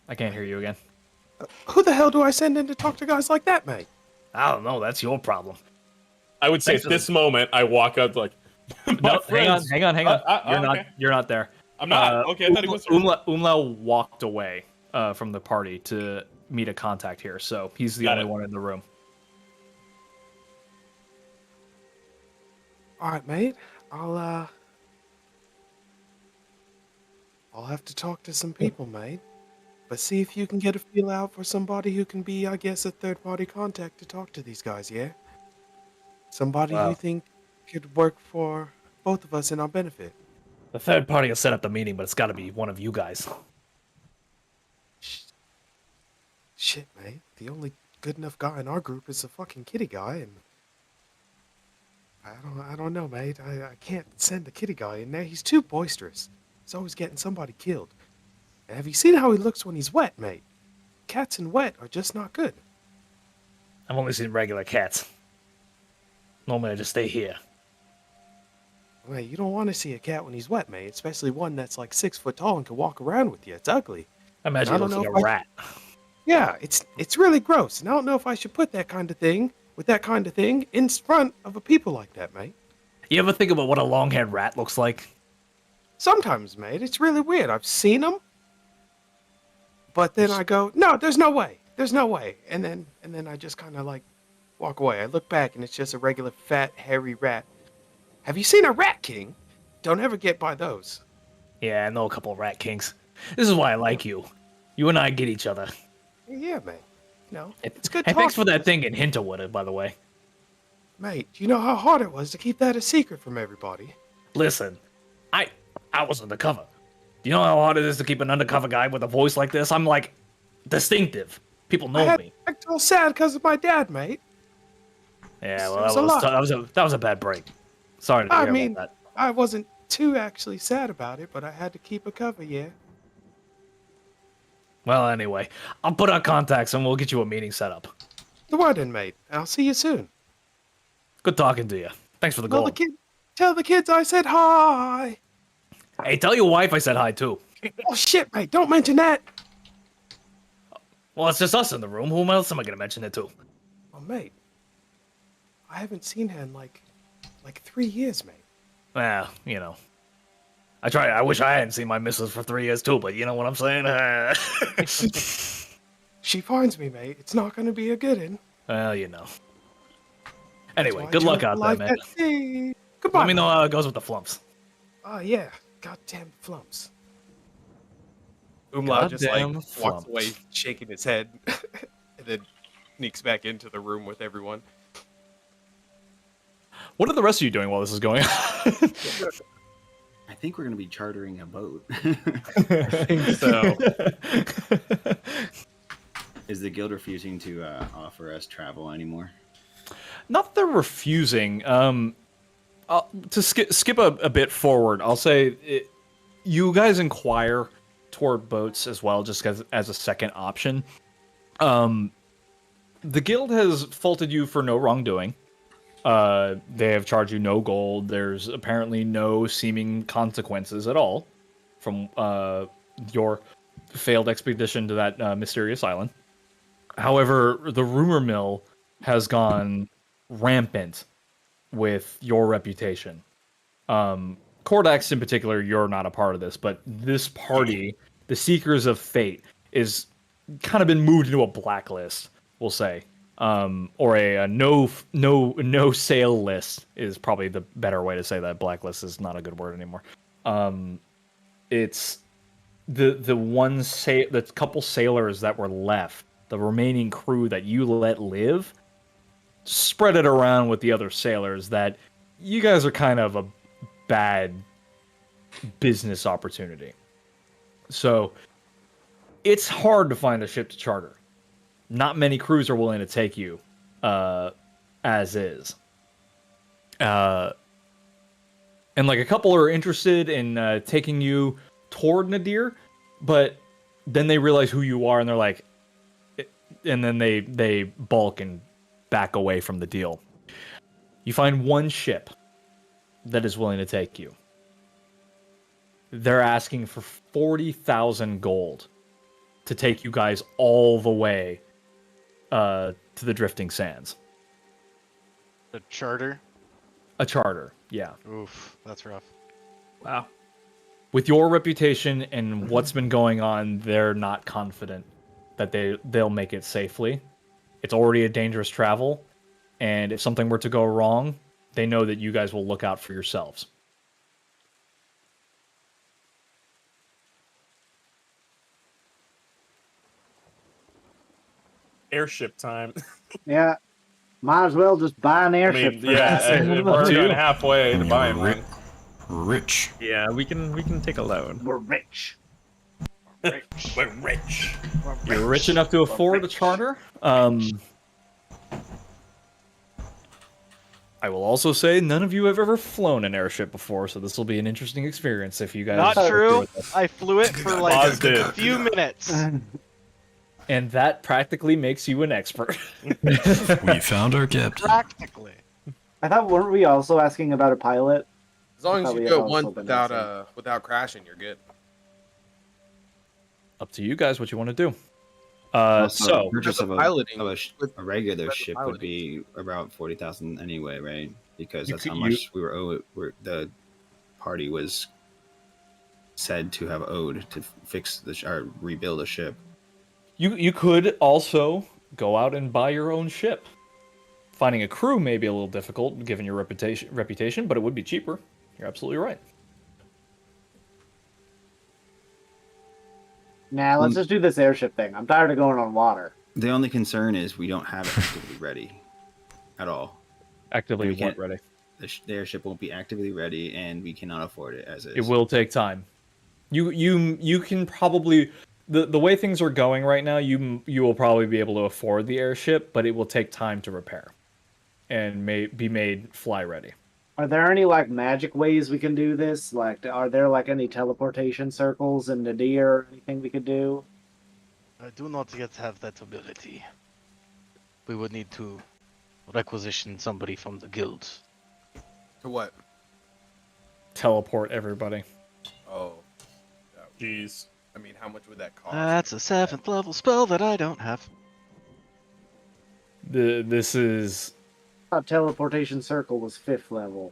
I can't hear you again. Who the hell do I send in to talk to guys like that, mate? I don't know. That's your problem. I would say Thanks at this moment, I walk up like, No, friends. hang on. Okay. You're not there. I'm not. Okay, I thought he was. Umla walked away from the party to meet a contact here, so he's the Got only it. one in the room. All right, mate. I'll have to talk to some people, mate. But see if you can get a feel out for somebody who can be, I guess, a third-party contact to talk to these guys, yeah? Somebody Wow. you think could work for both of us in our benefit. The third party will set up the meeting, but it's got to be one of you guys. Shit, mate. The only good enough guy in our group is a fucking kitty guy, and I don't know, mate. I can't send the kitty guy in there. He's too boisterous. He's always getting somebody killed. And have you seen how he looks when he's wet, mate? Cats and wet are just not good. I've only seen regular cats. Normally I just stay here. Mate, you don't want to see a cat when he's wet, mate. Especially one that's like 6 foot tall and can walk around with you. It's ugly. I imagine I it don't looks like know a if rat. Yeah, it's really gross. And I don't know if I should put that kind of thing with that kind of thing in front of a people like that, mate. You ever think about what a long-haired rat looks like? Sometimes, mate, it's really weird. I've seen them, but then I go, no, there's no way. There's no way. And then I just kind of like walk away. I look back and it's just a regular fat, hairy rat. Have you seen a rat king? Don't ever get by those. Yeah, I know a couple of rat kings. This is why I like you. You and I get each other. Yeah, mate. No, it's good Hey, thanks talking for that to thing in Hinterwood, by the way. Mate, do you know how hard it was to keep that a secret from everybody? Listen, I was undercover. Do you know how hard it is to keep an undercover guy with a voice like this? I'm like distinctive. People know me. I act all sad because of my dad, mate. Yeah, It well, was a lot. that was a bad break. Sorry to I hear mean, about that. I wasn't too actually sad about it, but I had to keep a cover, yeah. Well, anyway, I'll put our contacts and we'll get you a meeting set up. The word in, mate. I'll see you soon. Good talking to you. Thanks for the gold. Tell the kids I said hi. Hey, tell your wife I said hi too. Oh shit, mate! Don't mention that. Well, it's just us in the room. Who else am I gonna mention it to? Oh, mate. I haven't seen her in like 3 years, mate. Well, you know. I wish I hadn't seen my missus for 3 years too, but you know what I'm saying? She finds me, mate. It's not gonna be a good one. Well, you know. Anyway, So I good luck chose out the there, life man. at sea. Goodbye. Let me know how it goes with the flumps. Oh yeah, goddamn flumps. Umlaut just like Goddamn walks flumps. away, shaking his head, and then sneaks back into the room with everyone. What are the rest of you doing while this is going on? I think we're going to be chartering a boat. I think so. Is the guild refusing to offer us travel anymore? Not that they're refusing. To skip a bit forward, I'll say you guys inquire toward boats as well, just as a second option. The guild has faulted you for no wrongdoing. They have charged you no gold. There's apparently no seeming consequences at all from your failed expedition to that mysterious island. However, the rumor mill has gone rampant with your reputation. Cordax in particular, you're not a part of this, but this party, the Seekers of Fate, is kind of been moved into a blacklist, we'll say. Or a no sale list is probably the better way to say that. Blacklist is not a good word anymore. It's the couple sailors that were left, the remaining crew that you let live, spread it around with the other sailors that you guys are kind of a bad business opportunity. So it's hard to find a ship to charter. Not many crews are willing to take you as is. And like a couple are interested in taking you toward Nadir, but then they realize who you are and they're like, and then they balk and back away from the deal. You find one ship that is willing to take you. They're asking for 40,000 gold to take you guys all the way to the Drifting Sands. The charter? A charter, yeah. Oof, that's rough. Wow. With your reputation and what's been going on, they're not confident that they'll make it safely. It's already a dangerous travel, and if something were to go wrong, they know that you guys will look out for yourselves. Airship time. Yeah. Might as well just buy an I airship. mean, for yeah, that. we're already halfway to buying one. Rich. Yeah, we can take a loan. We're rich. We're rich. You're rich enough to afford a charter. I will also say none of you have ever flown an airship before, so this will be an interesting experience if you guys. Not are true. with us. I flew it for like Oz did. a few minutes. And that practically makes you an expert. We found our captain. Practically. I thought weren't we also asking about a pilot? As long as thought we you had do it also once been without missing. without crashing, you're good. Up to you guys what you want to do. Also, So purchase With of the piloting, a regular with the ship would be about 40,000 anyway, right? Because You that's could- how much we were owed. The party was said to have owed to fix or rebuild a ship. you could also go out and buy your own ship. Finding a crew may be a little difficult given your reputation, but it would be cheaper. You're absolutely right. Nah, let's just do this airship thing. I'm tired of going on water. The only concern is we don't have it actively ready at all. Actively We weren't can't- ready. The airship won't be actively ready, and we cannot afford it as is. It will take time. You can probably the way things are going right now. You will probably be able to afford the airship, but it will take time to repair, and may be made fly ready. Are there any like magic ways we can do this? Like, are there like any teleportation circles in Nadir or anything we could do? I do not yet have that ability. We would need to requisition somebody from the guilds. To what? Teleport everybody. Oh, Jeez. I mean, how much would that cost? That's a 7th level spell that I don't have. This is I thought teleportation circle was 5th level.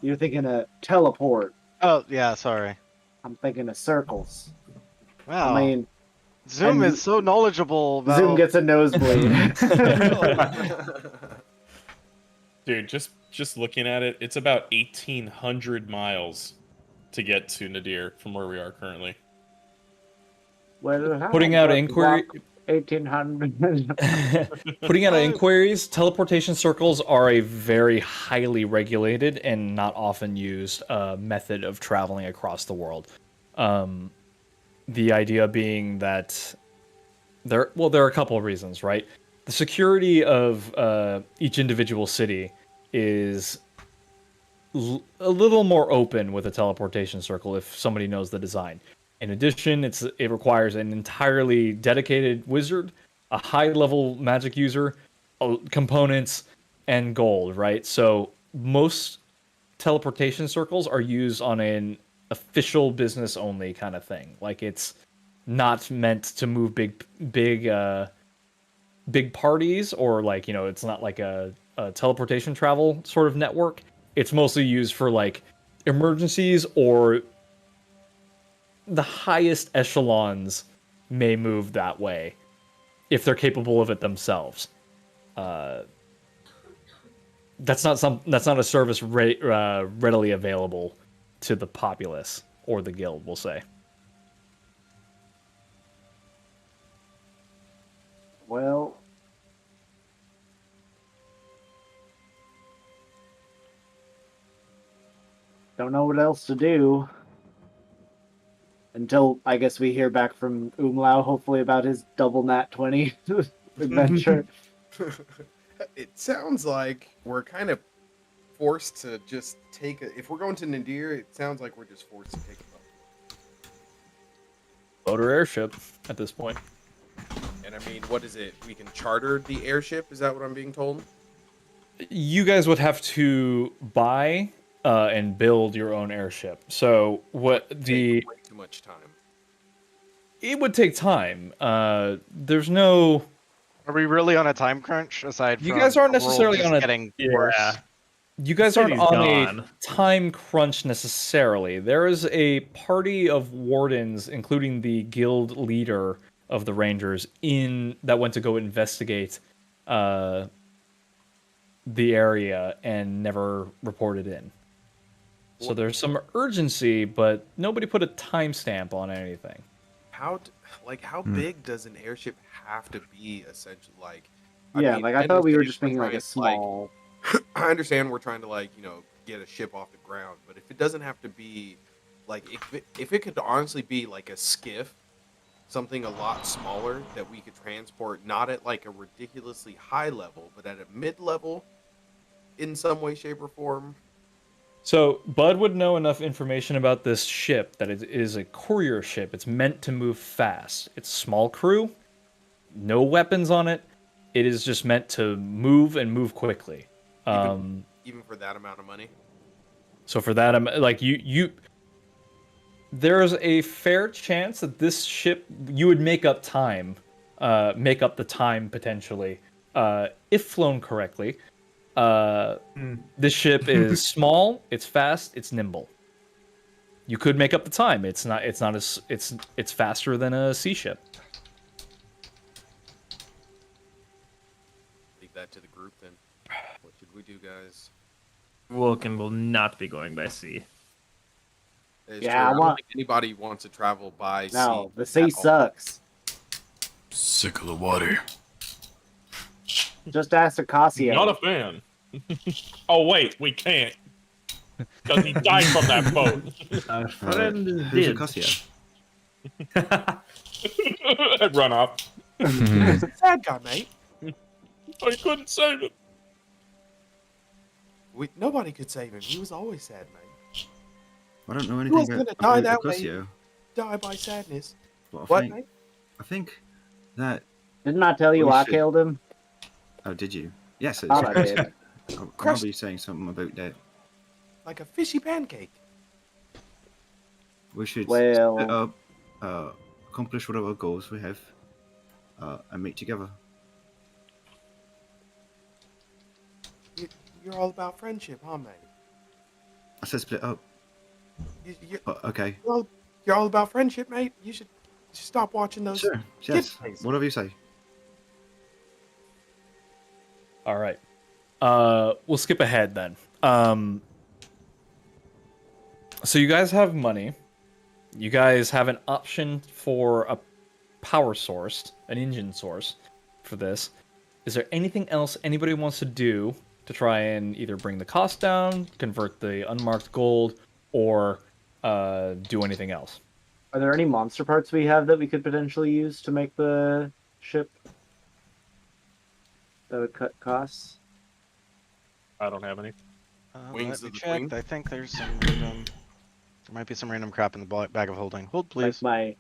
You're thinking of teleport. Oh, yeah, sorry. I'm thinking of circles. Wow. I mean, Zoom and is so knowledgeable about... Zoom gets a nosebleed. Dude, just looking at it, it's about 1,800 miles to get to Nadir from where we are currently. putting out inquiry. 1800. Putting out inquiries, teleportation circles are a very highly regulated and not often used method of traveling across the world. The idea being that there are a couple of reasons, right? The security of each individual city is a little more open with a teleportation circle if somebody knows the design. In addition, it requires an entirely dedicated wizard, a high-level magic user, components, and gold, right? So most teleportation circles are used on an official business-only kind of thing. Like it's not meant to move big parties, or like, you know, it's not like a teleportation travel sort of network. It's mostly used for like emergencies, or the highest echelons may move that way if they're capable of it themselves. That's not a service readily available to the populace or the guild, we'll say. Well, don't know what else to do until I guess we hear back from Umlau, hopefully about his double nat 20 adventure. It sounds like we're kind of forced to just take if we're going to Nadir, it sounds like we're just forced to take a boat. Boat or airship at this point. And I mean, what is it? We can charter the airship? Is that what I'm being told? You guys would have to buy and build your own airship. So what the Take way too much time. it would take time. There's no. Are we really on a time crunch aside from You guys aren't the world necessarily just on a. getting worse? You guys aren't City's on gone. a time crunch necessarily. There is a party of wardens, including the guild leader of the Rangers, that went to go investigate the area and never reported in. So there's some urgency, but nobody put a timestamp on anything. How big does an airship have to be? Essentially, like Yeah, mean, like I thought we were just understand thinking we're like a trying to, small. I understand we're trying to get a ship off the ground, but if it doesn't have to be like if it could honestly be like a skiff, something a lot smaller that we could transport, not at like a ridiculously high level, but at a mid level in some way, shape, or form. So Bud would know enough information about this ship that it is a courier ship. It's meant to move fast. It's small crew, no weapons on it. It is just meant to move and move quickly. Even for that amount of money. So for that, like there is a fair chance that this ship you would make up the time potentially, if flown correctly. This ship is small, it's fast, it's nimble. You could make up the time. It's faster than a sea ship. Leave that to the group then. What should we do, guys? Vulcan will not be going by sea. It's Yeah, true. I don't think anybody wants to travel by sea. No, the sea at all. sucks. Sick of the water. Just ask Ocasio. Not a fan. Oh wait, we can't. Because he died from that boat. Our friend is Who's dead. Ocasio? I'd run off. He's a sad guy, mate. I couldn't save him. Nobody could save him. He was always sad, mate. I don't know He anything was about, gonna die about that way. Ocasio. Die by sadness. But What, mate? I think that. Didn't I tell you We I should- killed him? Oh, did you? Yes, it's Thought I did. I remember you saying something about that. Like a fishy pancake. We should Well- split up, accomplish whatever goals we have, and meet together. You're all about friendship, huh, mate? I said split up. Okay. You're all about friendship, mate. You should stop watching those. Sure. Yes. plays. Whatever you say. All right. We'll skip ahead then. So you guys have money. You guys have an option for a power source, an engine source for this. Is there anything else anybody wants to do to try and either bring the cost down, convert the unmarked gold, or do anything else? Are there any monster parts we have that we could potentially use to make the ship that would cut costs? I don't have any. Wings Let me of the check. Queen? I think there's some random. There might be some random crap in the bag of holding. Hold, please. Like my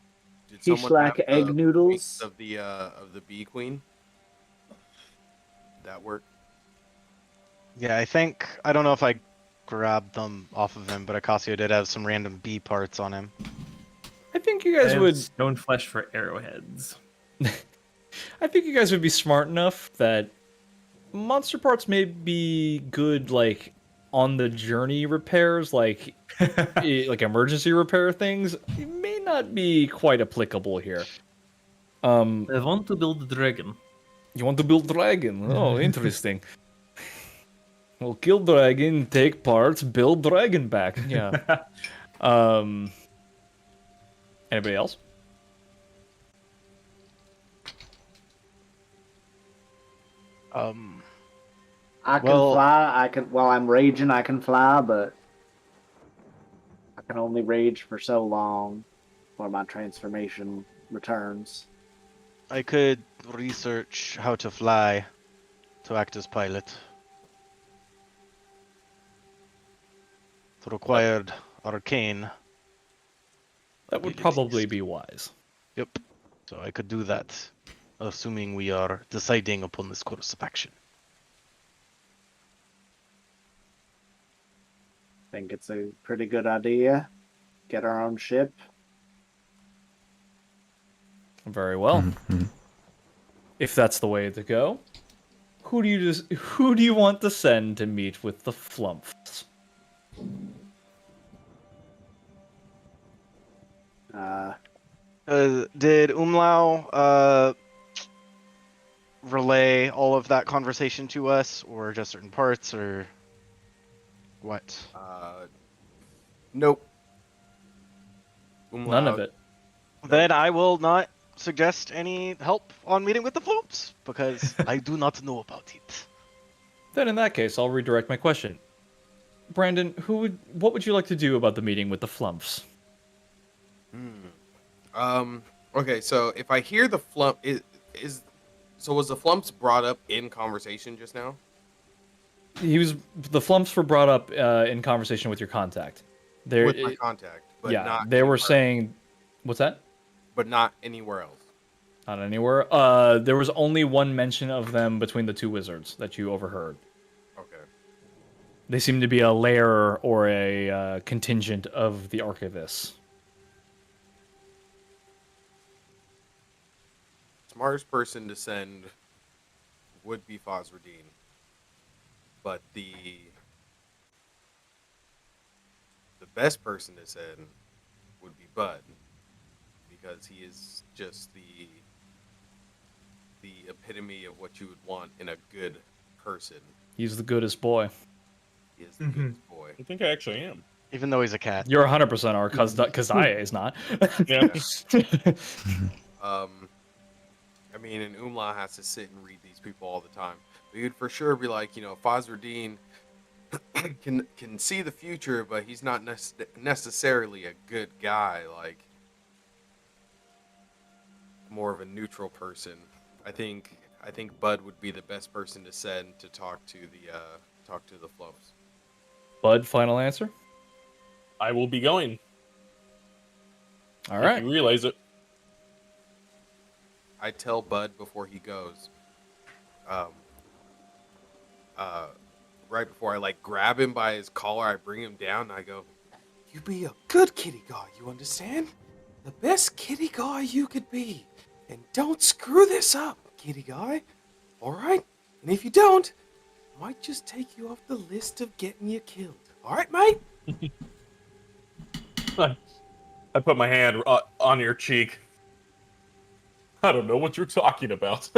Did someone Quiche-lac have egg the noodles? wings of the bee queen? Did that work? Yeah, I think I don't know if I grabbed them off of him, but Ocasio did have some random bee parts on him. I think you guys would. Stone flesh for arrowheads. I think you guys would be smart enough that monster parts may be good, like on the journey repairs, like like emergency repair things. It may not be quite applicable here. I want to build a dragon. You want to build dragon? Oh, interesting. Well, kill dragon, take parts, build dragon back. Yeah. Anybody else? I can Well- fly. I can. While I'm raging, I can fly, but I can only rage for so long before my transformation returns. I could research how to fly to act as pilot. It required arcane. That would Abilities. probably be wise. Yep. So I could do that, assuming we are deciding upon this course of action. Think it's a pretty good idea. Get our own ship. Very well. If that's the way to go, who do you want to send to meet with the Flumps? Did Umlau relay all of that conversation to us, or just certain parts, or what? Nope. None of it. Then I will not suggest any help on meeting with the Floops, because I do not know about it. Then in that case, I'll redirect my question. Brandon, what would you like to do about the meeting with the Flumps? Okay, so if I hear the flump, so was the flumps brought up in conversation just now? The flumps were brought up in conversation with your contact. With my contact, but yeah, not they were anywhere saying, what's that? but not anywhere else. Not anywhere. There was only one mention of them between the two wizards that you overheard. Okay. They seem to be a layer or a contingent of the Archivist. Smartest person to send would be Fosradine, but the best person to send would be Bud, because he is just the epitome of what you would want in a good person. He's the goodest boy. He is the goodest boy. I think I actually am. Even though he's a cat. You're 100% are, because Kazaya is not. Yeah. I mean, and Umla has to sit and read these people all the time. But you'd for sure be like, Fosradine can see the future, but he's not necessarily a good guy. Like, more of a neutral person. I think Bud would be the best person to send to talk to the flumps. Bud, final answer? I will be going. All right. You realize it. I tell Bud before he goes, right before I grab him by his collar, I bring him down and I go, "You be a good kitty guy, you understand? The best kitty guy you could be. And don't screw this up, kitty guy. Alright? And if you don't, I might just take you off the list of getting you killed. Alright, mate?" I put my hand on your cheek. I don't know what you're talking about,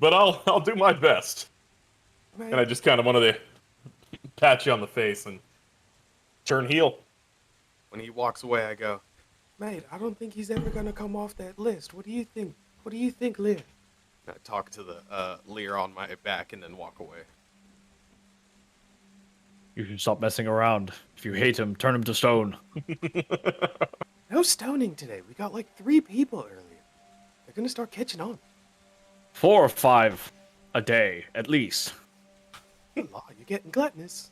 but I'll do my best. Mate. And I just kind of wanted to pat you on the face and turn heel. When he walks away, I go, "Mate, I don't think he's ever gonna come off that list. What do you think? What do you think, Lear?" I talk to the Lear on my back and then walk away. You should stop messing around. If you hate him, turn him to stone. No stoning today. We got 3 people earlier. They're gonna start catching on. 4 or 5 a day, at least. Law, you're getting gluttonous.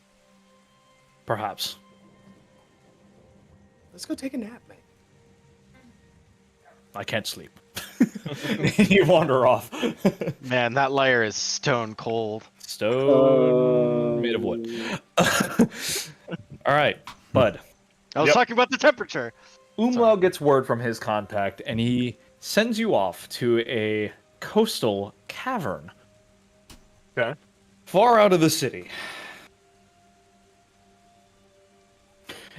Perhaps. Let's go take a nap, mate. I can't sleep. You wander off. Man, that layer is stone cold. Stone made of wood. All right, Bud. I was talking about the temperature. Umlau gets word from his contact, and he sends you off to a coastal cavern. Okay. Far out of the city.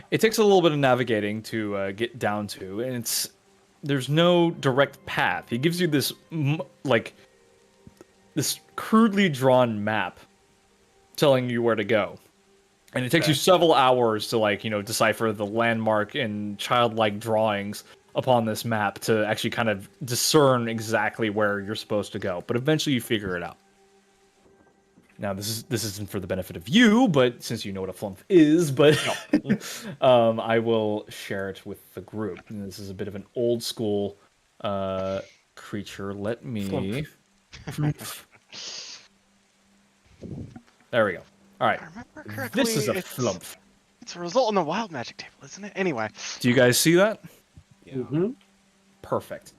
It takes a little bit of navigating to get down to, and there's no direct path. He gives you this this crudely drawn map telling you where to go. And it takes you several hours to decipher the landmark and childlike drawings upon this map to actually kind of discern exactly where you're supposed to go. But eventually you figure it out. Now this isn't for the benefit of you, but since you know what a flump is, but I will share it with the group. And this is a bit of an old school creature. Let me. There we go. All right. If I remember correctly, This is a flump. It's a result in the wild magic table, isn't it? Anyway. Do you guys see that? Yeah. Mm-hmm. Perfect.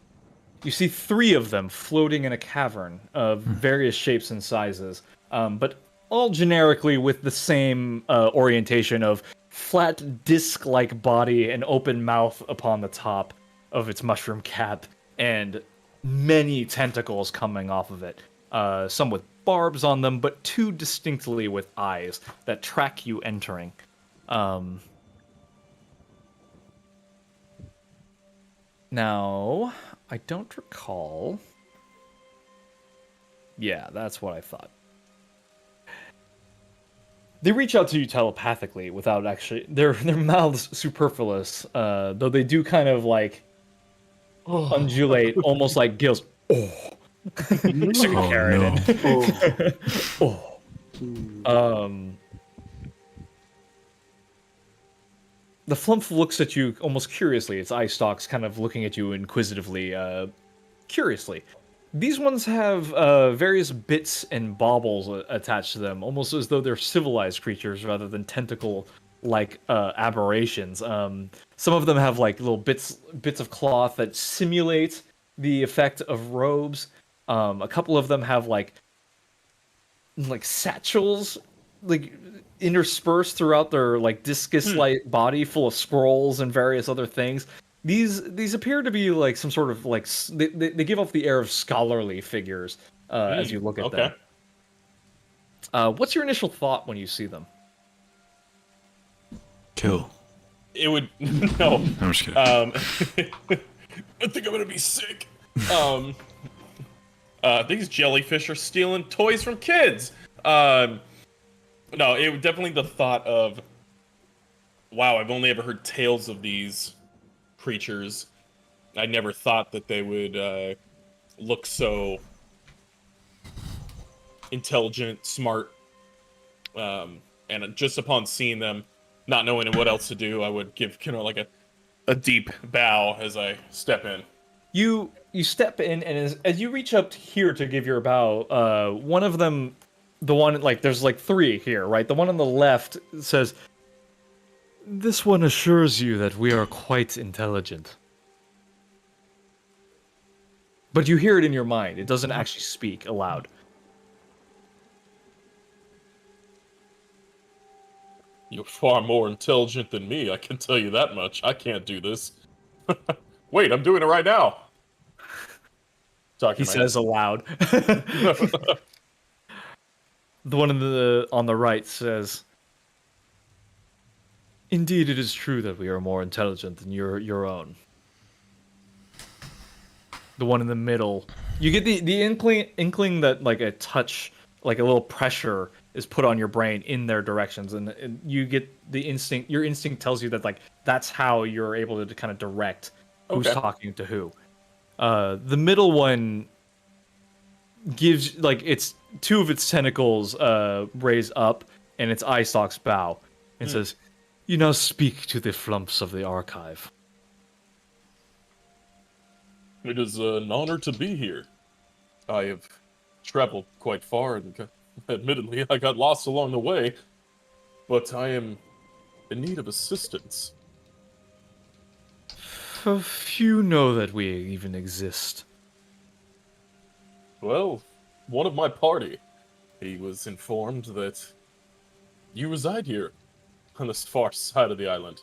You see 3 of them floating in a cavern of various shapes and sizes, but all generically with the same orientation of flat disc-like body and open mouth upon the top of its mushroom cap, and many tentacles coming off of it. Some with barbs on them, but 2 distinctly with eyes that track you entering. Now, I don't recall. Yeah, that's what I thought. They reach out to you telepathically without actually their mouths superfluous, though they do kind of undulate, almost like gills. Oh. Stick a carrot in. Oh. The flump looks at you almost curiously. Its eye stalks kind of looking at you inquisitively, curiously. These ones have various bits and baubles attached to them, almost as though they're civilized creatures rather than tentacle-like aberrations. Some of them have like little bits of cloth that simulate the effect of robes. A couple of them have like satchels, like interspersed throughout their like discus-like body, full of scrolls and various other things. These appear to be like some sort of like they give off the air of scholarly figures as you look at them. What's your initial thought when you see them? Kill. It would no. I'm just kidding. I think I'm gonna be sick. These jellyfish are stealing toys from kids. No, it definitely the thought of, wow, I've only ever heard tales of these creatures. I never thought that they would look so intelligent, smart. And just upon seeing them, not knowing what else to do, I would give like a deep bow as I step in. You step in, and as you reach up here to give your bow, one of them, the one there's like three here, right? The one on the left says, "This one assures you that we are quite intelligent." But you hear it in your mind. It doesn't actually speak aloud. You're far more intelligent than me, I can tell you that much. I can't do this. Wait, I'm doing it right now. He says aloud. The one on the right says, "Indeed, it is true that we are more intelligent than your own." The one in the middle, you get the inkling that like a touch, like a little pressure is put on your brain in their directions, and you get the instinct. Your instinct tells you that like that's how you're able to kind of direct who's talking to who. The middle one gives like it's two of its tentacles raise up, and its eye stalks bow, and says, "You now speak to the flumps of the archive." It is an honor to be here. I have traveled quite far, and admittedly, I got lost along the way, but I am in need of assistance. Few know that we even exist. Well, one of my party, he was informed that you reside here, on this far side of the island.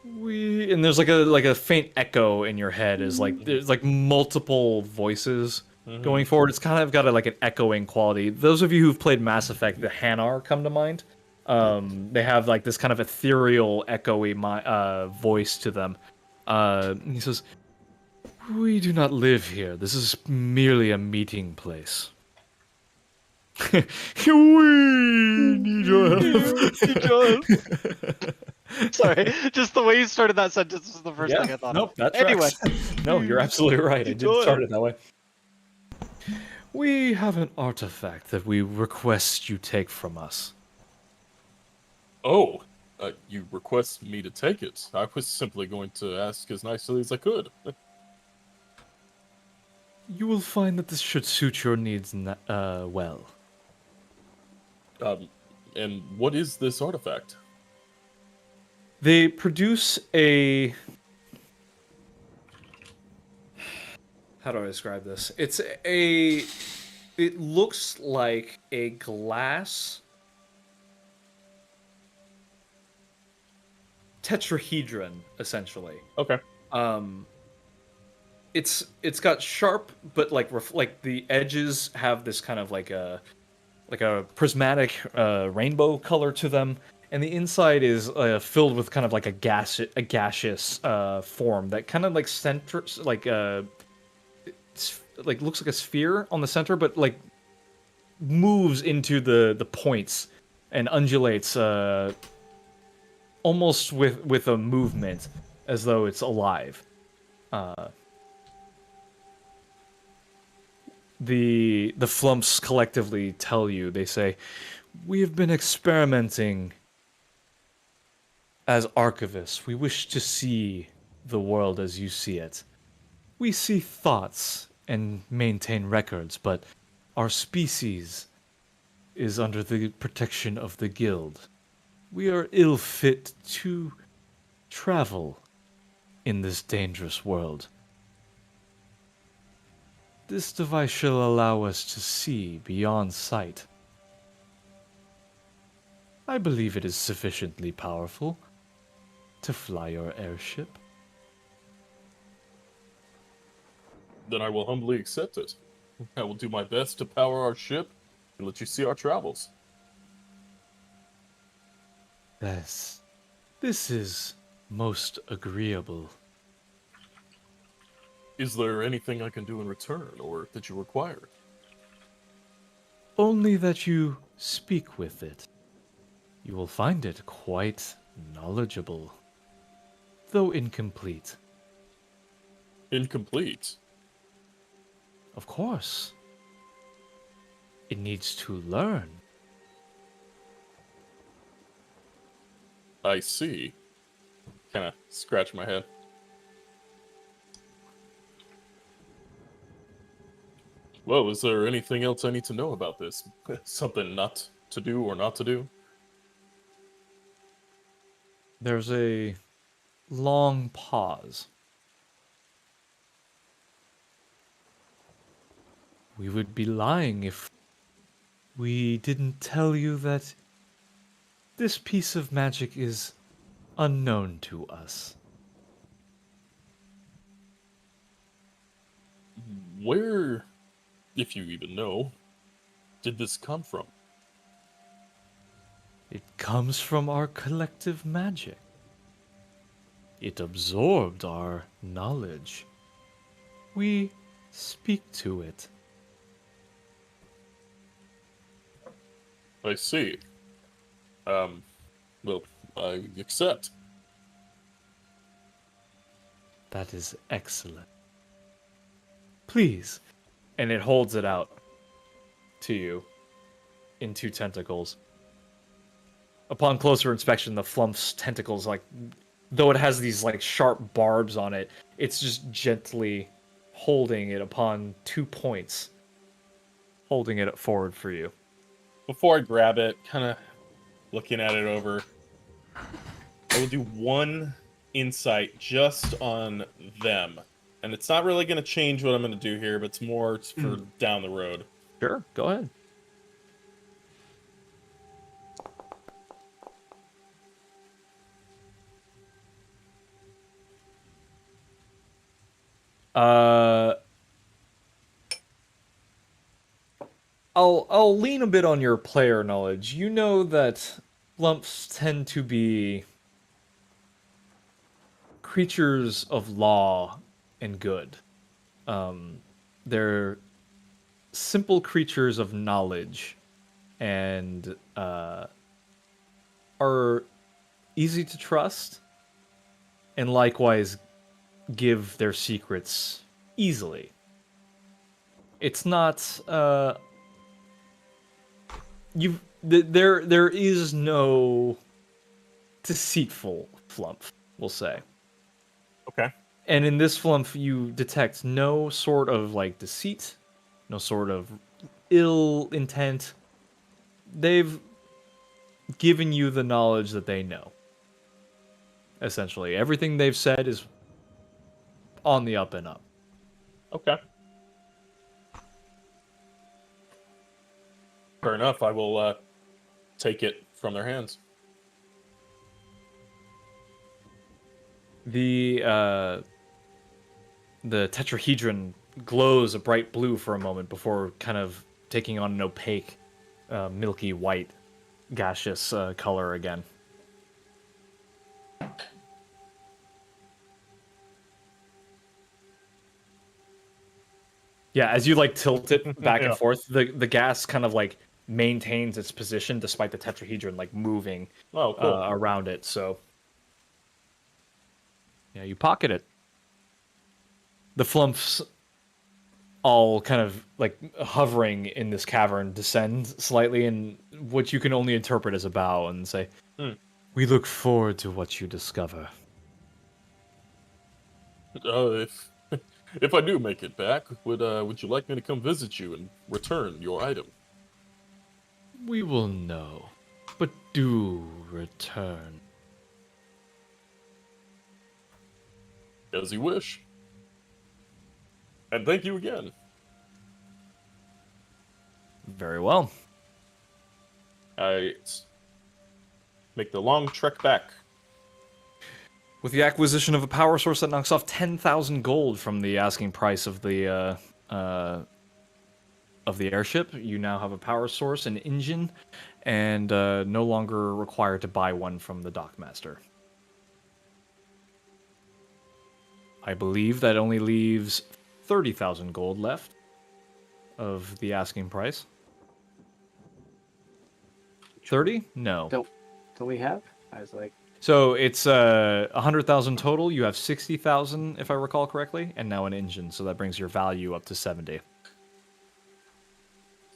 And there's like a faint echo in your head as like there's like multiple voices going forward. It's kind of got like an echoing quality. Those of you who've played Mass Effect, the Hanar come to mind. They have like this kind of ethereal, echoey voice to them. He says, "We do not live here. This is merely a meeting place." We need your help. Sorry, just the way you started that sentence was the first thing I thought of. That's Anyway. No, you're absolutely right. I did start it that way. "We have an artifact that we request you take from us." Oh, you request me to take it? I was simply going to ask as nicely as I could. You will find that this should suit your needs well. And what is this artifact? They produce a... How do I describe this? It looks like a glass tetrahedron, essentially. Okay. It's got sharp, but like the edges have this kind of like a prismatic rainbow color to them, and the inside is filled with kind of like a gaseous form that kind of like centers like looks like a sphere on the center, but like moves into the points and undulates almost with a movement as though it's alive. The flumps collectively tell you, they say, "We have been experimenting As archivists, we wish to see the world as you see it. We see thoughts and maintain records, but our species is under the protection of the guild. We are ill fit to travel in this dangerous world. This device shall allow us to see beyond sight. I believe it is sufficiently powerful to fly your airship. Then I will humbly accept it. I will do my best to power our ship and let you see our travels. Yes, this is most agreeable. Is there anything I can do in return, or that you require? Only that you speak with it. You will find it quite knowledgeable, though incomplete. Incomplete? Of course. It needs to learn. I see. Kind of scratch my head. Well, is there anything else I need to know about this? Something not to do or not to do? There's a long pause. We would be lying if we didn't tell you that this piece of magic is unknown to us. Where, if you even know, did this come from? It comes from our collective magic. It absorbed our knowledge. We speak to it. I see. Well, I accept. That is excellent. Please. And it holds it out to you in two tentacles. Upon closer inspection, the Flump's tentacles, like, though it has these, like, sharp barbs on it, it's just gently holding it upon 2 points. Holding it forward for you. Before I grab it, kind of looking at it over, I will do one insight just on them. And it's not really going to change what I'm going to do here, but it's more for down the road. Sure, go ahead. I'll lean a bit on your player knowledge. You know that lumps tend to be creatures of law and good. They're simple creatures of knowledge and are easy to trust, and likewise give their secrets easily. It's not there is no deceitful flump, we'll say. Okay. And in this flump, you detect no sort of like deceit, no sort of ill intent. They've given you the knowledge that they know. Essentially, everything they've said is on the up and up. Okay. Fair enough. I will take it from their hands. The tetrahedron glows a bright blue for a moment before kind of taking on an opaque, milky white, gaseous color again. Yeah, as you like tilt it back and forth, the gas kind of like maintains its position despite the tetrahedron like moving around it. So yeah, you pocket it. The flumps, all kind of like hovering in this cavern, descend slightly in what you can only interpret as a bow and say, We look forward to what you discover. If if I do make it back, would you like me to come visit you and return your item? We will know, but do return. As you wish. And thank you again. Very well. I make the long trek back. With the acquisition of a power source that knocks off 10,000 gold from the asking price of the airship, you now have a power source, an engine, and no longer required to buy one from the dockmaster. I believe that only leaves 30,000 gold left of the asking price. 30? No. Don't we have? I was like, So it's 100,000 total. You have 60,000, if I recall correctly, and now an engine. So that brings your value up to 70.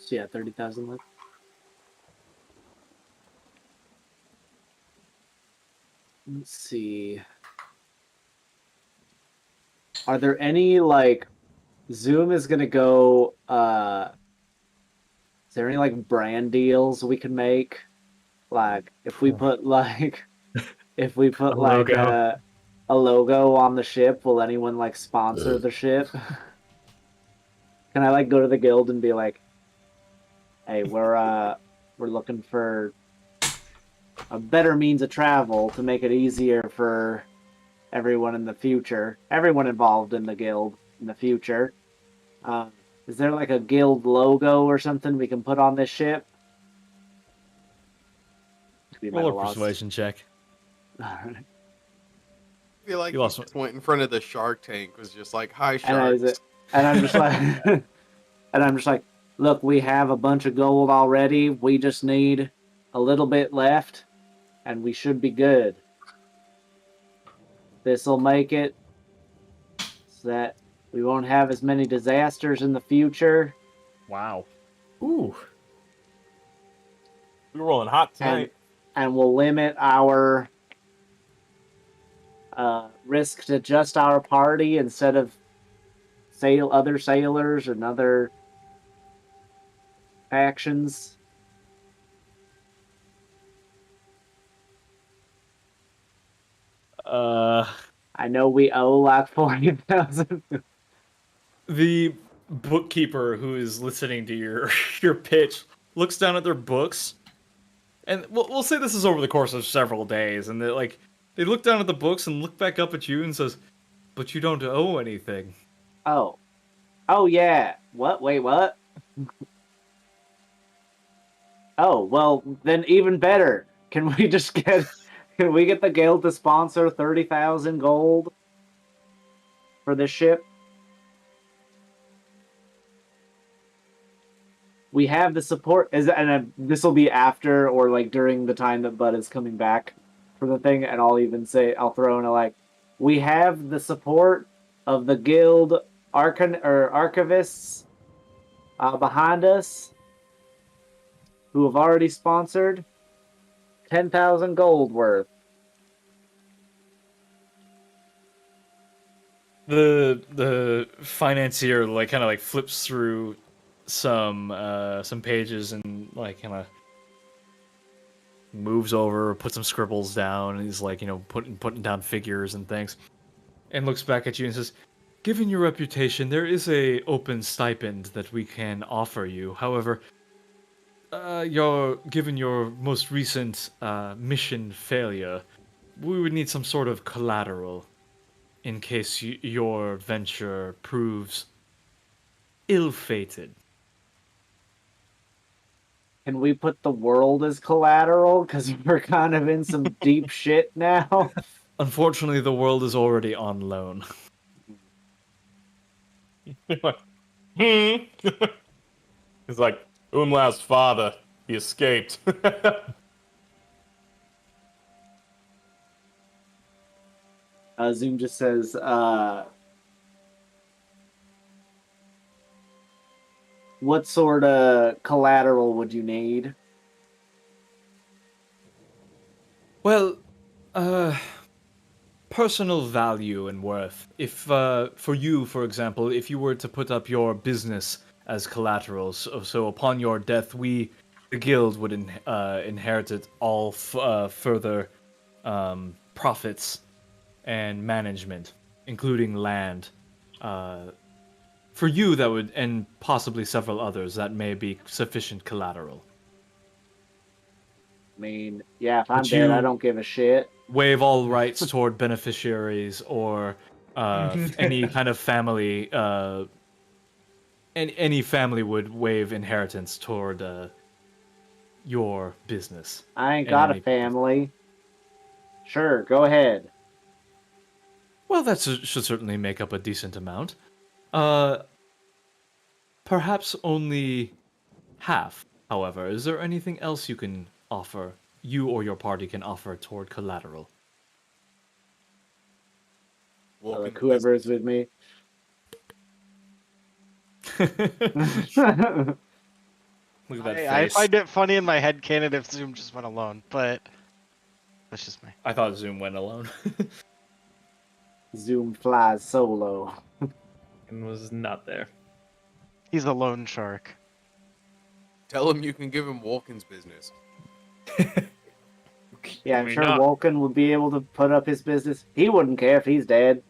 so yeah, 30,000 left. Let's see. Are there any like Zoom is gonna go is there any like brand deals we can make? Like if we put like if we put A like logo. a logo on the ship, will anyone like sponsor the ship? Can I like go to the guild and be like, hey, we're looking for a better means of travel to make it easier for everyone in the future, everyone involved in the guild in the future. Is there like a guild logo or something we can put on this ship? We might Roll have a lost. persuasion check. I feel like You he lost just went in front of the Shark Tank, was just like, "Hi, And I sharks." was, and I'm just like, and I'm just like, look, we have a bunch of gold already. We just need a little bit left, and we should be good. This'll make it so that we won't have as many disasters in the future. Wow. Ooh. We're rolling hot tonight. And we'll limit our risk to just our party instead of other sailors and other factions. I know we owe like 40,000. The bookkeeper who is listening to your your pitch looks down at their books, and we'll say this is over the course of several days, and they look down at the books and look back up at you and says, "But you don't owe anything." Oh. Oh, yeah. What? Wait, what? Oh, well, then even better. Can we just get... Can we get the guild to sponsor 30,000 gold for this ship? We have the support, and this will be after or like during the time that Bud is coming back for the thing, and I'll throw in a like, we have the support of the guild archivists behind us who have already sponsored 10,000 gold worth. The financier kind of flips through some pages and kind of moves over, puts some scribbles down, and he's putting down figures and things, and looks back at you and says, "Given your reputation, there is a open stipend that we can offer you. However, given your most recent mission failure, we would need some sort of collateral in case your venture proves ill-fated." Can we put the world as collateral? Because we're kind of in some deep shit now. Unfortunately, the world is already on loan. He's like, Umla's father. He escaped. Zoom just says, what sort of collateral would you need? Well, personal value and worth. If for you, for example, if you were to put up your business as collateral, so upon your death, the guild, would inherit it all further profits and management, including land. For you, that would, and possibly several others, that may be sufficient collateral. I mean, yeah, if I'm But dead, I you- don't give a shit. Waive all rights toward beneficiaries or any kind of family. Any family would waive inheritance toward your business. I ain't and got a any- family. Sure, go ahead. Well, that should certainly make up a decent amount. Perhaps only half, however. Is there anything else you can offer, you or your party can offer toward collateral? Walking Like the whoever business. is with me. Look at that I face. find it funny in my head canon if Zoom just went alone, but that's just me. I thought Zoom went alone. Zoom flies solo. And was not there. He's a lone shark. Tell him you can give him Wolken's business. Yeah, I I'm mean, sure not- Vulcan would be able to put up his business. He wouldn't care if he's dead.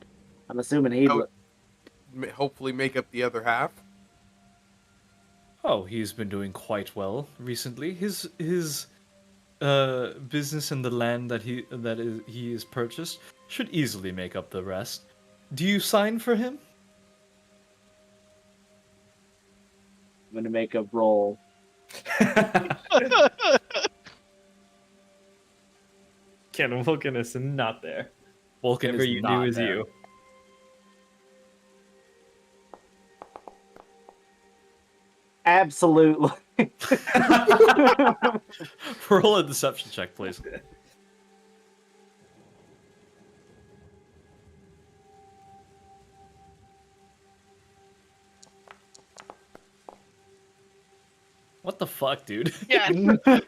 I'm assuming he'd. Oh. Hopefully make up the other half. Oh, he's been doing quite well recently. His business and the land that he has purchased should easily make up the rest. Do you sign for him? I'm gonna make a roll. Ken Vulcan is not there. Vulcan Whatever is you not do is there. you. Absolutely. Roll a deception check, please. What the fuck, dude?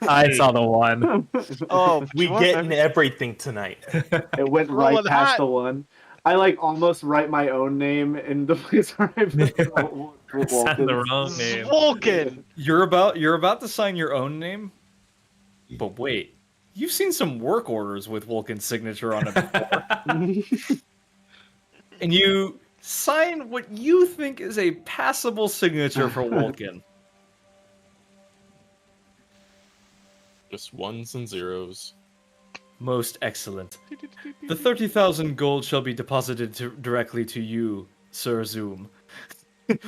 I saw the one. Oh, but We you want getting them- everything tonight. It went Rolling right past hot. the one. I like almost write my own name in the place where I put Signed the Vulcan's. wrong name. Vulcan. You're about to sign your own name? But wait. You've seen some work orders with Vulcan's signature on it before. And you sign what you think is a passable signature for Vulcan. Just ones and zeros. Most excellent. The 30,000 gold shall be deposited directly to you, Sir Zoom.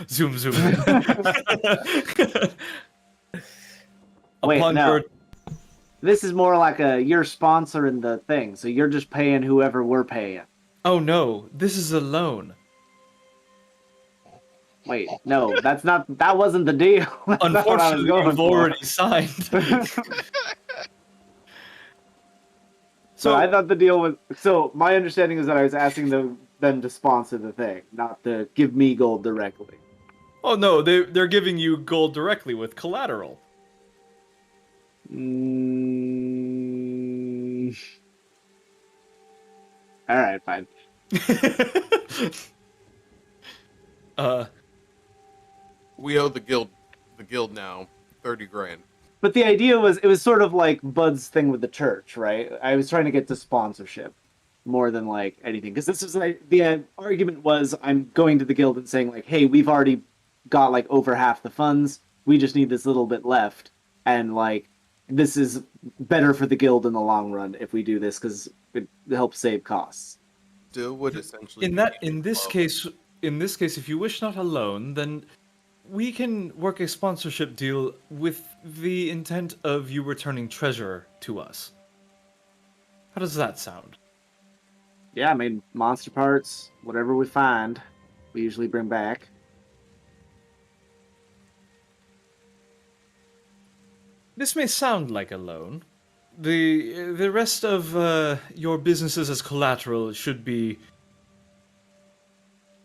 Zoom. Wait, Upon no. your This is more like you're sponsoring the thing, so you're just paying whoever we're paying. Oh no, this is a loan. Wait, no, that wasn't the deal. That's not what I was Unfortunately, going you've for. already signed. So I thought the deal was. So my understanding is that I was asking them to sponsor the thing, not to give me gold directly. Oh no, they're giving you gold directly with collateral. All right, fine. We owe the guild now 30 grand. But the idea was, it was sort of like Bud's thing with the church, right? I was trying to get to sponsorship more than like anything, because this is like the argument was I'm going to the guild and saying like, hey, we've already got like over half the funds. We just need this little bit left, and like this is better for the guild in the long run if we do this because it helps save costs. Still would essentially. In this case, if you wish not a loan, then we can work a sponsorship deal with the intent of you returning treasure to us. How does that sound? Yeah, I mean, monster parts, whatever we find, we usually bring back. This may sound like a loan. The rest of your businesses as collateral should be.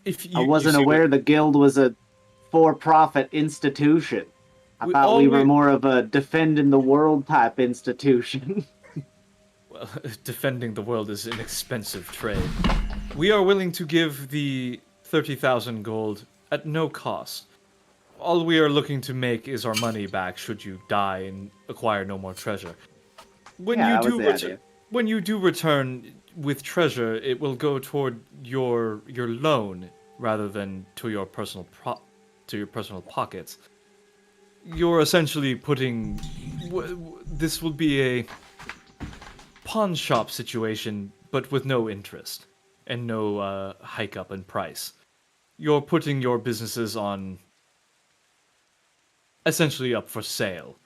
If you, I wasn't you see aware what- the guild was a for-profit institution. I We thought we were always- more of a defending the world type institution. well, defending the world is an expensive trade. We are willing to give the 30,000 gold at no cost. All we are looking to make is our money back should you die and acquire no more treasure. When Yeah, you that was do the idea. when you do return with treasure, it will go toward your loan rather than to your personal pockets. You're essentially putting this will be a pawn shop situation, but with no interest and no hike up in price. You're putting your businesses on essentially up for sale.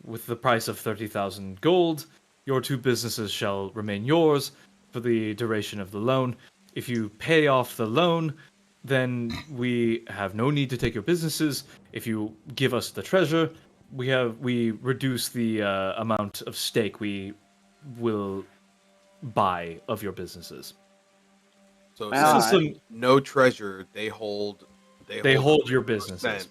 With the price of 30,000 gold, your two businesses shall remain yours for the duration of the loan. If you pay off the loan, then we have no need to take your businesses. If you give us the treasure, we reduce the amount of stake we will buy of your businesses. So Well, essentially, no treasure. They hold your 100%. businesses.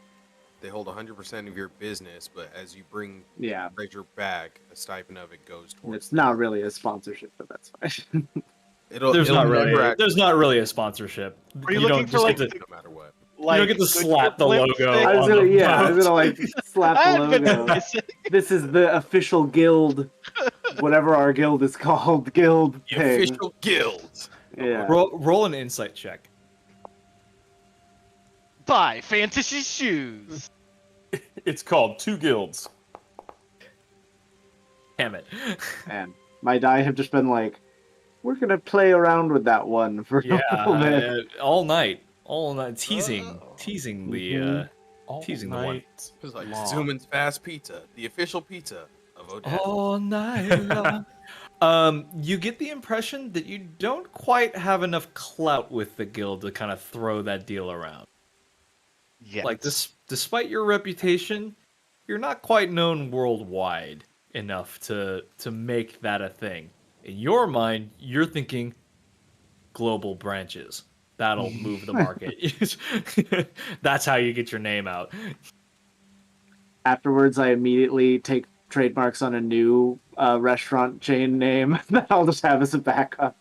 They hold 100% of your business, but as you bring Yeah. treasure back, a stipend of it goes towards. It's not really a sponsorship, but that's fine. There's not really a sponsorship. Are you looking don't for just like get to, no matter what. you don't get to slap the blimp logo. thing? I was on gonna, the yeah, I was boat. gonna like slap the I've been logo. missing. This is the official guild, whatever our guild is called, guild The thing. official guild. Yeah. Roll an insight check. Buy fantasy shoes. It's called Two Guilds. Damn it. And my die have just been like, we're gonna play around with that one for Yeah, a little bit. all night, teasing the All Teasing the one. night It was like long. Zuman's Fast Pizza, the official pizza of Odasses. all night long. You get the impression that you don't quite have enough clout with the guild to kind of throw that deal around. Yeah. Like despite your reputation, you're not quite known worldwide enough to make that a thing. In your mind, you're thinking global branches. That'll move the market. That's how you get your name out. Afterwards, I immediately take trademarks on a new restaurant chain name that I'll just have as a backup.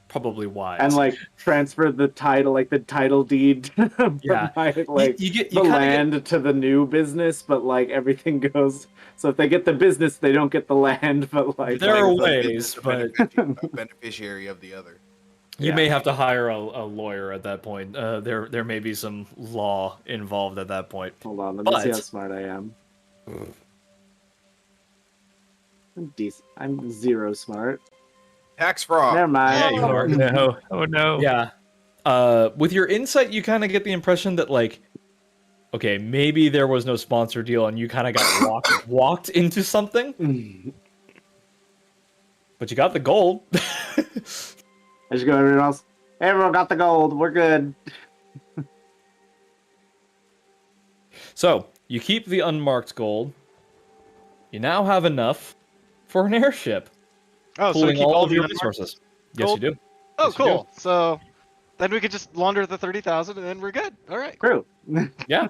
Probably wise. And like transfer the title, like the title deed from Yeah. my, like you the land to the new business, but like everything goes. So if they get the business, they don't get the land, but like There are One ways, is a but beneficiary of the other. you may have to hire a lawyer at that point. There may be some law involved at that point. Hold on, let me see But- how smart I am. I'm decent. I'm zero smart. Tax fraud. Never mind. Yeah, you are. No. Oh no. Yeah. With your insight, you kind of get the impression that like, okay, maybe there was no sponsor deal, and you kind of got walked into something. But you got the gold. I just go everyone else. Everyone got the gold. We're good. So you keep the unmarked gold. You now have enough for an airship, Oh, so we pulling keep all all of the your unmarked resources. Yes, gold? you do. Oh, Yes, you do. cool. So then we could just launder the 30,000 and then we're good. All right. True. Yeah.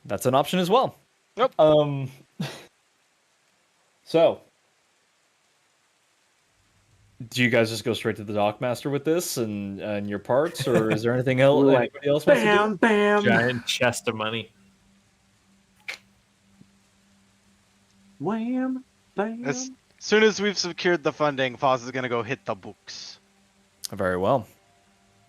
That's an option as well. Yep. So, do you guys just go straight to the dockmaster with this and your parts, or is there anything else We're like, anybody else wants to do? Bam, bam. Giant chest of money. Wham, bam. As soon as we've secured the funding, Foz is going to go hit the books. Very well.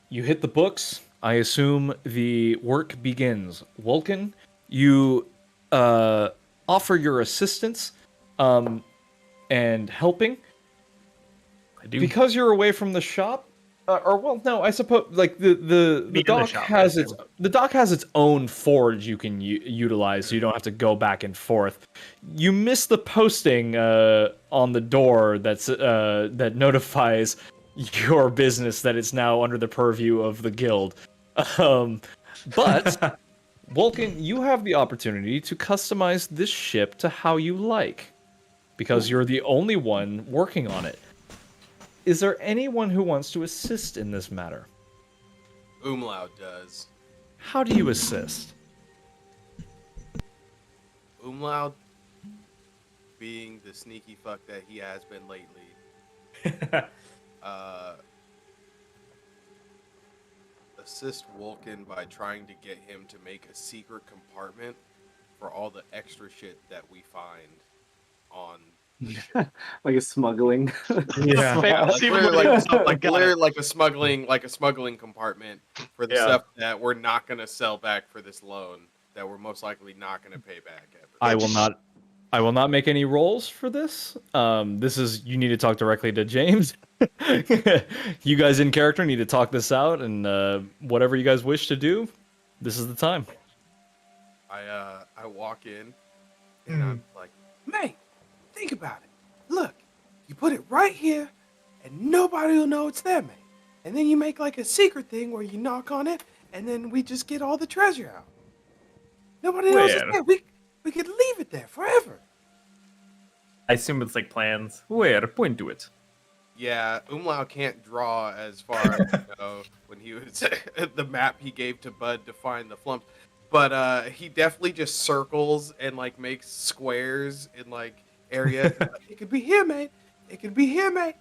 You hit the books. I assume the work begins. Vulcan, you offer your assistance and helping. I do. Because you're away from the shop, or well, no, I suppose like the Be in the dock shop, has right? the dock has its own forge you can utilize, so you don't have to go back and forth. You miss the posting on the door that notifies your business that it's now under the purview of the guild. But Vulcan, you have the opportunity to customize this ship to how you like, because you're the only one working on it. Is there anyone who wants to assist in this matter? Umlaut does. How do you assist? Umlaut being the sneaky fuck that he has been lately, assist Vulcan by trying to get him to make a secret compartment for all the extra shit that we find on. Like a smuggling. Yeah. Fancy Literally money. literally like a smuggling compartment for the stuff that we're not gonna sell back for this loan that we're most likely not gonna pay back ever. I will not make any rolls for this. This is you need to talk directly to James. You guys in character need to talk this out, and whatever you guys wish to do, this is the time. I walk in and I'm like, mate, think about it. Look, you put it right here and nobody will know it's there, mate. And then you make like a secret thing where you knock on it and then we just get all the treasure out. Nobody knows it's there. We could leave it there forever. I assume it's like plans. Where? Point to it. Yeah, Umlau can't draw as far as when he was the map he gave to Bud to find the flumps. But he definitely just circles and like makes squares in like area. It could be here, mate. It could be here, mate.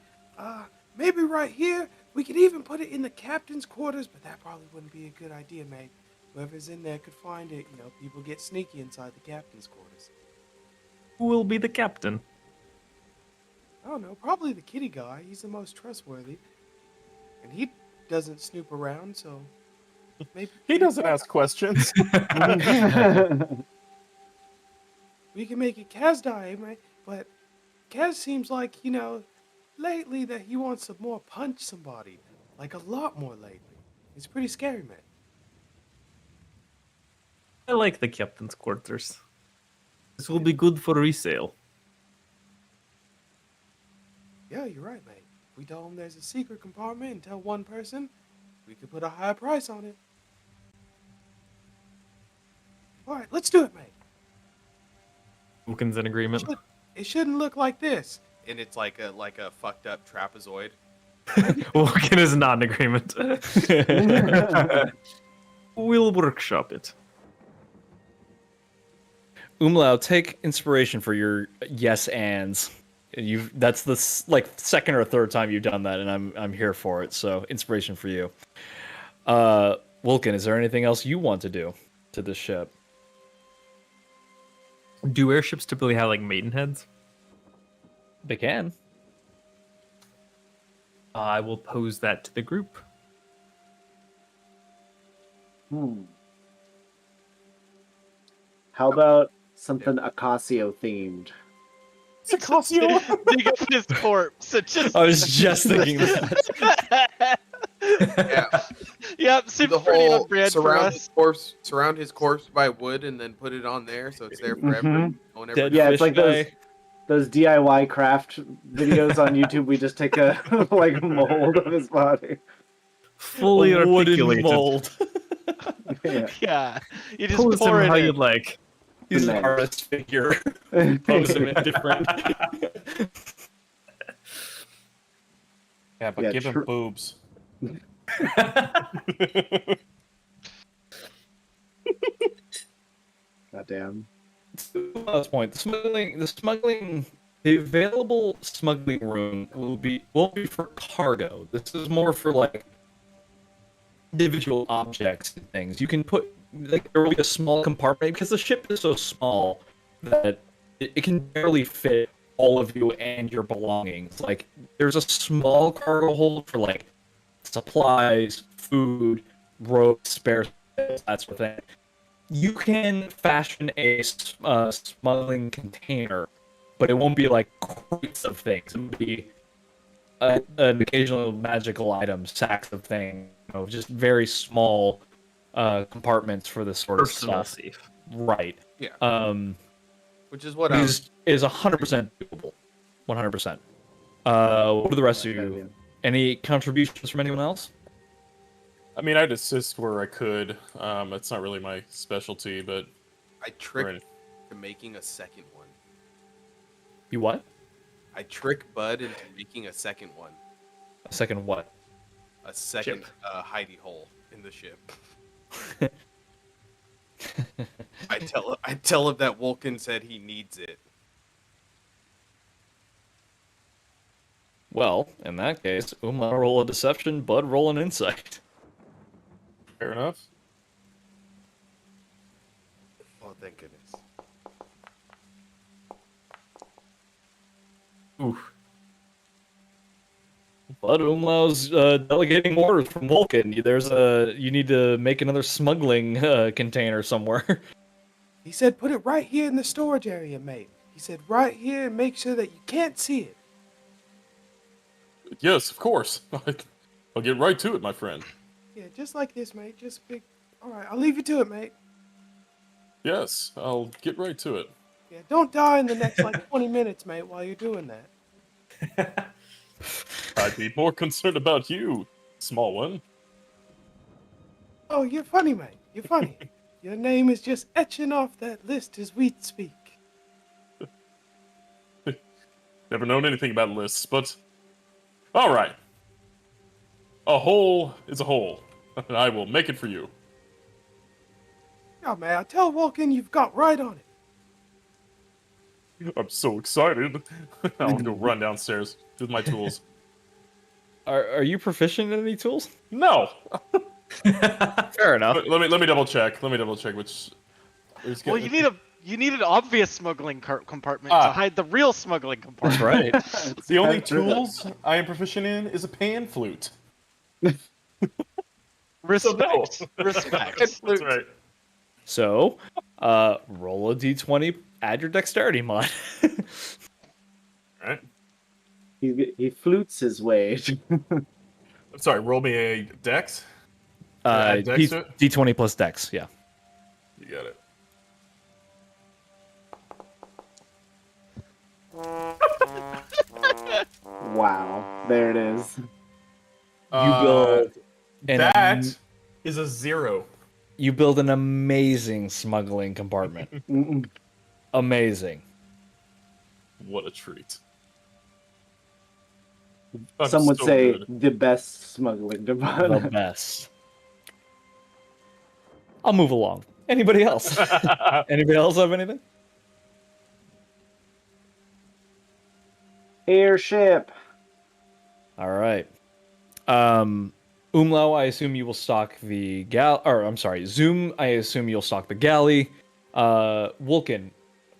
Maybe right here. We could even put it in the captain's quarters, but that probably wouldn't be a good idea, mate. Whoever's in there could find it. You know, people get sneaky inside the captain's quarters. Who will be the captain? I don't know. Probably the kitty guy. He's the most trustworthy, and he doesn't snoop around, so maybe He doesn't ask questions. we can make it Kaz die, mate. But Kaz seems like, lately that he wants to more punch somebody. Like a lot more lately. It's pretty scary, man. I like the captain's quarters. This will be good for resale. Yeah, you're right, mate. If we tell him there's a secret compartment and tell one person, we could put a higher price on it. Alright, let's do it, mate. Vulcan's in agreement. It shouldn't look like this. And it's like a fucked up trapezoid. Vulcan is not in agreement. We'll workshop it. Umlau, take inspiration for your yes ands. That's the second or third time you've done that, and I'm here for it. So inspiration for you. Vulcan, is there anything else you want to do to this ship? Do airships typically have like maidenheads? They can. I will pose that to the group. How about something Acasio themed? Dig up his corpse. I was just thinking that. Yeah. Yep, seems pretty on brand for us. Surround his corpse by wood and then put it on there so it's there forever. Mhm. No one ever Yeah, it's like guy. those DIY craft videos on YouTube. We just take a like mold of his body. Fully A wooden articulated. mold. Yeah. Yeah, you just Pose pour him in how it. you'd like. He's an Nice. artist figure. Pose him in different. Yeah, but Yeah, give him true. boobs. Goddamn. Last point. The available smuggling room won't be for cargo. This is more for like individual objects and things. You can put there will be a small compartment because the ship is so small that it can barely fit all of you and your belongings. Like there's a small cargo hold for like supplies, food, ropes, spare that sort of thing. You can fashion a smuggling container, but it won't be like crates of things. It will be an occasional magical item, sacks of things, just very small compartments for this sort of Personal stuff. safe. Right. Yeah. Which is what I was. Is 100% doable. 100%. What do the rest of you? Any contributions from anyone else? I mean, I'd assist where I could. It's not really my specialty, but I tricked Right. to making a second one. You what? I trick Bud into making a second one. A second what? A second hidey hole in the ship. I tell him that Vulcan said he needs it. Well, in that case, Uma roll a deception, Bud roll an insight. Fair enough. Oh, thank goodness. Oof. Bud Umlau's delegating orders from Vulcan. You need to make another smuggling container somewhere. He said, put it right here in the storage area, mate. He said, right here and make sure that you can't see it. Yes, of course. I'll get right to it, my friend. Yeah, just like this, mate. Just big. All right, I'll leave you to it, mate. Yes, I'll get right to it. Yeah, don't die in the next like 20 minutes, mate, while you're doing that. I'd be more concerned about you, small one. Oh, you're funny, mate. You're funny. Your name is just etching off that list as we speak. Never known anything about lists, but... Alright. A hole is a hole, and I will make it for you. Yeah, man, I tell Vulcan you've got right on it. I'm so excited. I'll go run downstairs with my tools. Are you proficient in any tools? No! Fair enough. Let me double check. Let me double check which... Well, you need an obvious smuggling compartment Ah. to hide the real smuggling compartment. That's right. The only tools I am proficient in is a pan flute. Respect. Respect. That's right. So, roll a d20, add your dexterity mod. Alright. He flutes his way. I'm sorry, roll me a dex. Add dex to it? D20 plus dex, yeah. You got it. Wow, there it is. build an that is a 0. You build an amazing smuggling compartment. Amazing. What a treat. Some would so say good. the best smuggling The department. best. I'll move along. Anybody else? Anybody else have anything? Airship. All right. Umlau, I assume you will stock the Zoom, I assume you'll stock the galley. Vulcan,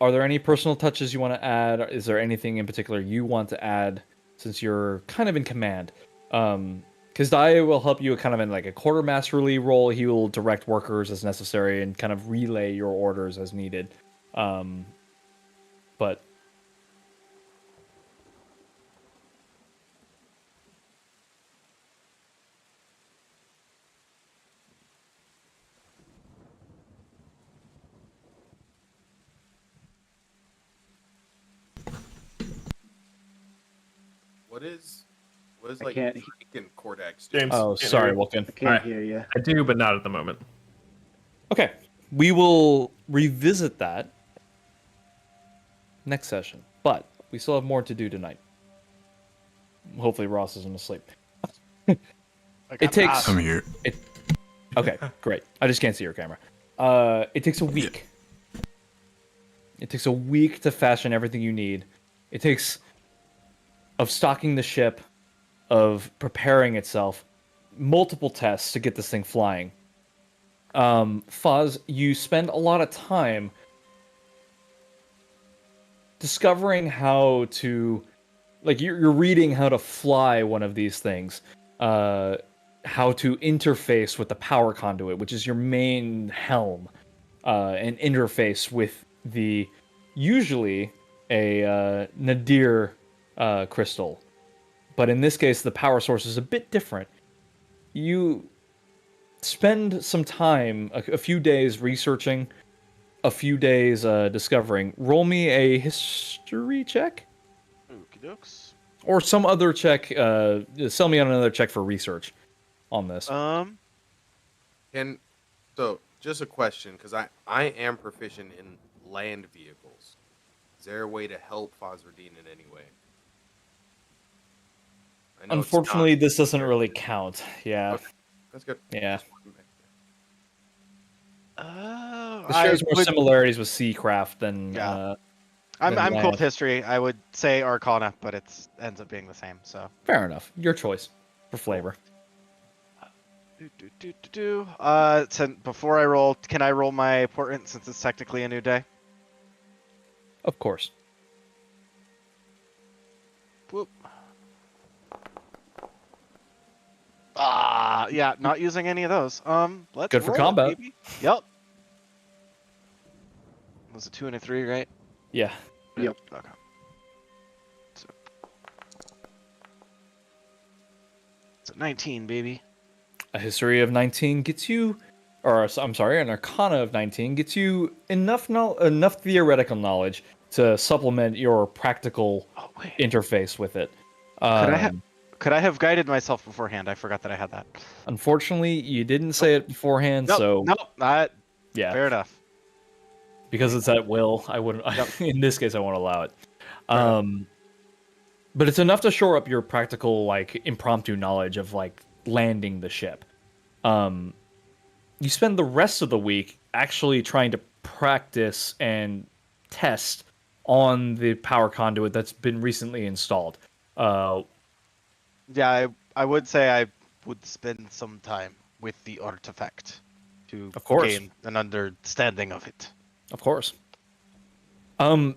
are there any personal touches you want to add? Is there anything in particular you want to add since you're kind of in command? Because Daya will help you kind of in like a quartermasterly role. He will direct workers as necessary and kind of relay your orders as needed. But What is I like can't- freaking Cordax do? James. oh, can't sorry, hear you. Vulcan. I can't hear you. I do, but not at the moment. Okay, we will revisit that next session, but we still have more to do tonight. Hopefully Ross isn't asleep. It takes... I'm here. Okay, great. I just can't see your camera. It takes a week. It takes a week to fashion everything you need. It takes of stocking the ship, of preparing itself, multiple tests to get this thing flying. Foz, you spend a lot of time discovering how to, like, you're reading how to fly one of these things, how to interface with the power conduit, which is your main helm, and interface with the usually a nadir crystal, but in this case the power source is a bit different. You spend some time, a few days researching, a few days discovering. Roll me a history check Okey-dokes. or some other check. Sell me on another check for research on this. And so, just a question, because I am proficient in land vehicles. Is there a way to help Fosradine in any way? I know it's Unfortunately, not- this doesn't really count. Yeah. Okay. That's good. Yeah. Oh, It shares more similarities with Seacraft than Yeah. I'm than cool with land. history. I would say Arcana, but it's ends up being the same. So. Fair enough. Your choice for flavor. So before I roll, can I roll my portent since it's technically a new day? Of course. Whoop. Yeah, not using any of those. Let's Good for roll it, combat. baby. Yep. Was it 2 and a 3, right? Yeah. Yep. Okay. So, it's a 19, baby. A history of 19 gets you, or I'm sorry, an arcana of 19 gets you enough theoretical knowledge to supplement your practical interface with it. Could I have guided myself beforehand? I forgot that I had that. Unfortunately, you didn't say it beforehand, so yeah. Fair enough. Because it's at will, I wouldn't. In this case, I won't allow it. But it's enough to shore up your practical, like, impromptu knowledge of like landing the ship. You spend the rest of the week actually trying to practice and test on the power conduit that's been recently installed. Yeah, I would say I would spend some time with the artifact to Of course. gain an understanding of it. Of course. The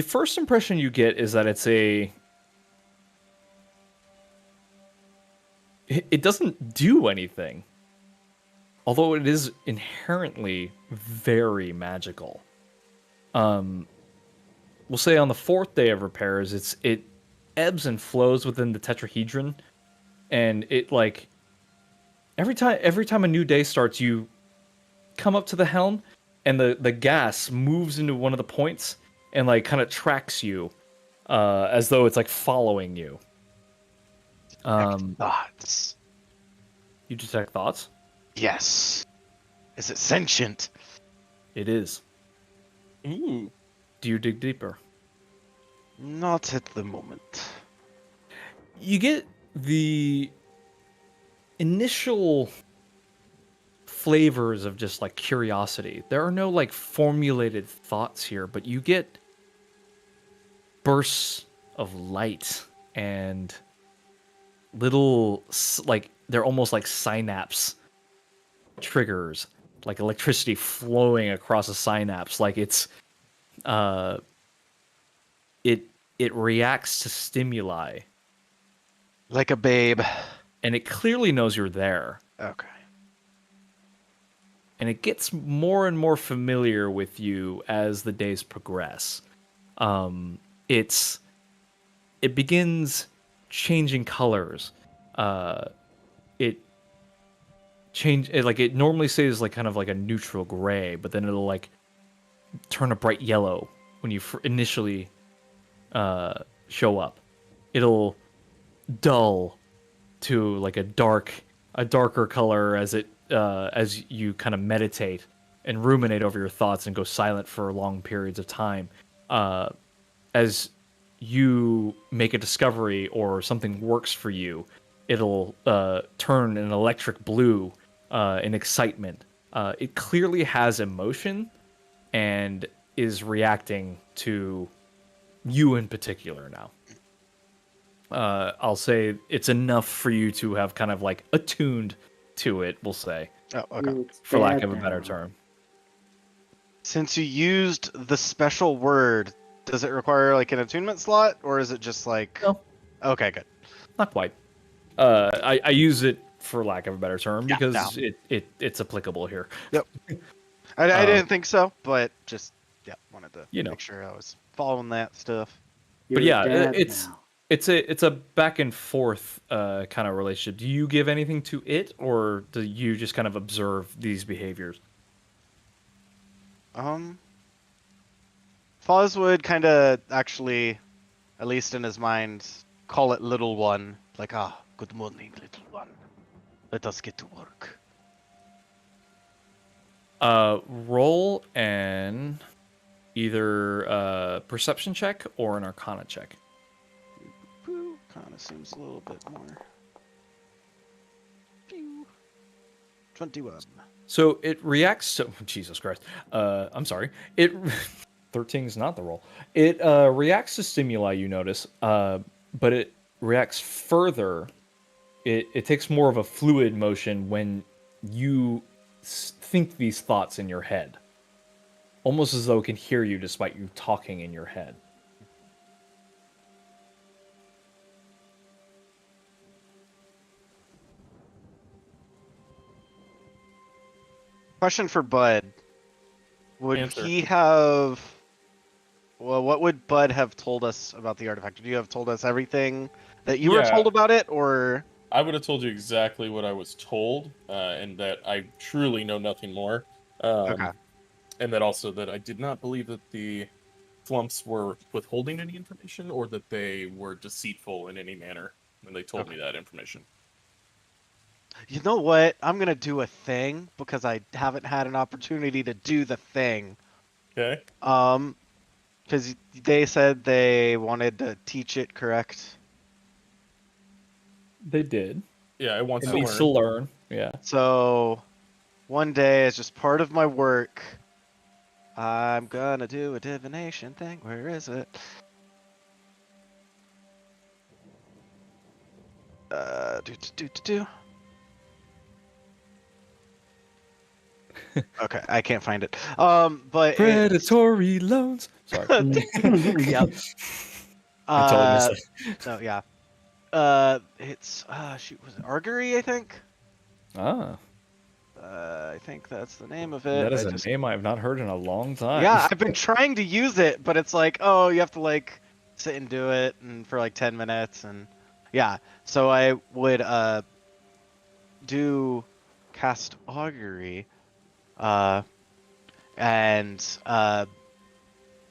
first impression you get is that it doesn't do anything. Although it is inherently very magical. We'll say on the 4th day of repairs, it ebbs and flows within the tetrahedron, and it like every time a new day starts, you come up to the helm, and the gas moves into one of the points and like kind of tracks you, as though it's like following you. Thoughts. You detect thoughts? Yes. Is it sentient? It is. Ooh. Do you dig deeper? Not at the moment. You get the initial flavors of just like curiosity. There are no like formulated thoughts here, but you get bursts of light and little, like, they're almost like synapse triggers, like electricity flowing across a synapse. Like it's it reacts to stimuli like a babe, and it clearly knows you're there. Okay. And it gets more and more familiar with you as the days progress. It begins changing colors. It normally stays like kind of like a neutral gray, but then it'll like turn a bright yellow when you initially show up. It'll dull to like a darker color as you kind of meditate and ruminate over your thoughts and go silent for long periods of time. As you make a discovery or something works for you, it'll turn an electric blue in excitement. It clearly has emotion and is reacting to you in particular now. I'll say it's enough for you to have kind of like attuned to it, we'll say. Oh, okay. For lack of a better term. Since you used the special word, does it require like an attunement slot, or is it just like... No. Okay, good. Not quite. I use it for lack of a better term Yeah, because no. it's applicable here. Yep. I didn't think so, but just wanted to You know. make sure I was following that stuff. But yeah, it's a back and forth kind of relationship. Do you give anything to it, or do you just kind of observe these behaviors? Foz would kind of actually, at least in his mind, call it little one. Like, good morning, little one. Let us get to work. Roll an either a perception check or an arcana check. Kind of seems a little bit more. Pew. 21. So it reacts to Jesus Christ. I'm sorry. It 13 is not the roll. It reacts to stimuli. You notice, but it reacts further. It takes more of a fluid motion when you think these thoughts in your head, almost as though it can hear you despite you talking in your head. Question for Bud. Would Answer. he have... Well, what would Bud have told us about the artifact? Would you have told us everything that you were Yeah. told about it, or... I would have told you exactly what I was told, and that I truly know nothing more. Okay. And that also that I did not believe that the flumps were withholding any information or that they were deceitful in any manner when they told me that information. You know what? I'm gonna do a thing because I haven't had an opportunity to do the thing. Okay. Because they said they wanted to teach it, correct? They did. Yeah, it wants It to needs learn. to learn. Yeah. So, one day, as just part of my work, I'm gonna do a divination thing. Where is it? Do. Okay, I can't find it. But Predatory loans. Sorry. yep. I totally missed it. No, yeah. It's shoot, was it Argery? I think. Ah, I think that's the name of it. that is I a just... name I have not heard in a long time. Yeah, I've been trying to use it, but it's like, oh, you have to like sit and do it, and for like 10 minutes, and yeah. So I would do cast augury, and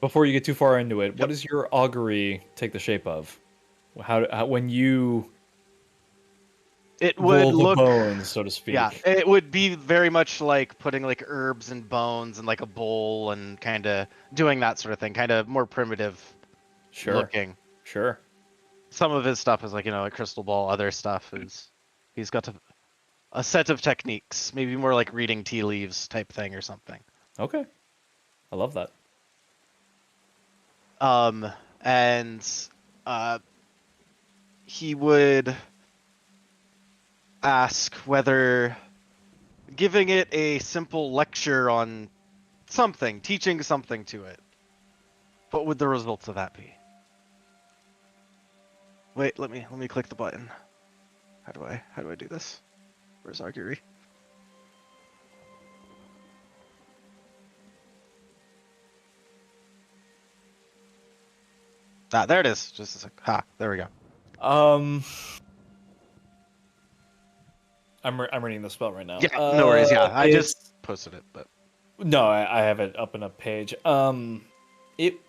Before you get too far into it, what does your augury take the shape of? How when you it would roll the look bones, so to speak? Yeah, it would be very much like putting like herbs and bones in like a bowl and kind of doing that sort of thing, kind of more primitive Sure. looking. Sure. Some of his stuff is like, like crystal ball. Other stuff is he's got a set of techniques, maybe more like reading tea leaves type thing or something. Okay. I love that. And he would ask whether giving it a simple lecture on something, teaching something to it, what would the results of that be? Wait, let me click the button. How do I do this? Where's augury? Ah, there it is. Just a sec. There we go. I'm reading the spell right now. Yeah, no worries. Yeah, I just posted it, but no, I have it up in a page. It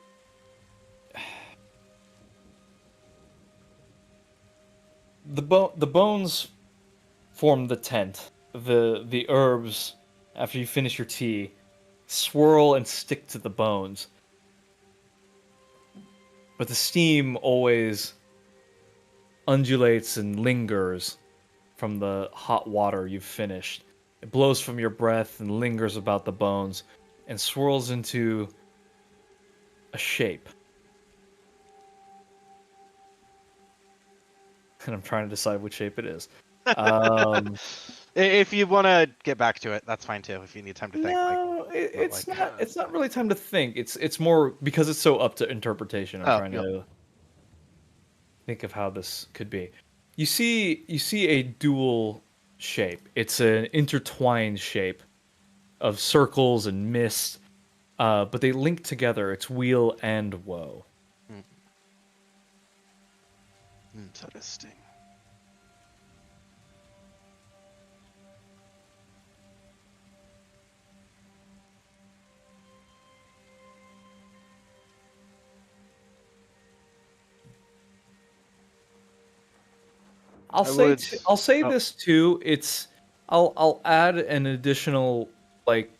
the bones form the tent. The herbs, after you finish your tea, swirl and stick to the bones. But the steam always undulates and lingers from the hot water you've finished. It blows from your breath and lingers about the bones and swirls into a shape. And I'm trying to decide which shape it is. if you want to get back to it, that's fine too. If you need time to think. No, it's not. It's not really time to think. It's more because it's so up to interpretation. I'm trying to think of how this could be. You see a dual shape. It's an intertwined shape of circles and mist, but they link together. It's weal and woe. Interesting. I'll say this too. I'll add an additional, like,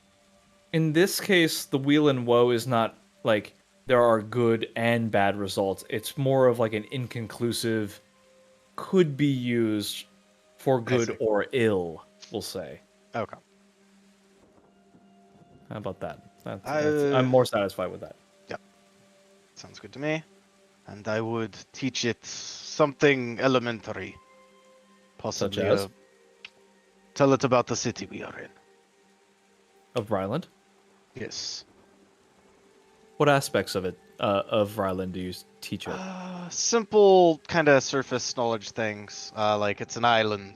in this case, the weal and woe is not like there are good and bad results. It's more of like an inconclusive, could be used for good or ill, we'll say. Okay. How about that? Uh, I'm more satisfied with that. Sounds good to me. And I would teach it something elementary. Possibly Such as? tell it about the city we are in. Of Ryland? Yes. What aspects of it, of Ryland, do you teach it? Simple kind of surface knowledge things. Like it's an island.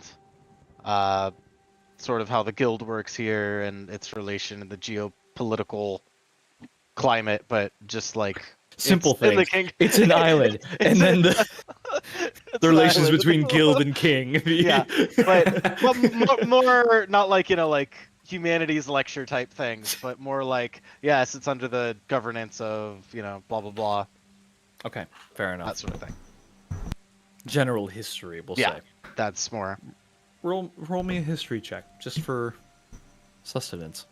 Sort of how the guild works here and its relation in the geopolitical climate, but just like Simple it's in the things. king. It's an island, and then the It's the an relations island. between guild and king. Yeah, but more not like like humanities lecture type things, but more like yes, it's under the governance of blah blah blah, Okay, fair enough. that sort of thing. General history, we'll Yeah. say. That's more. Roll me a history check, just for sustenance.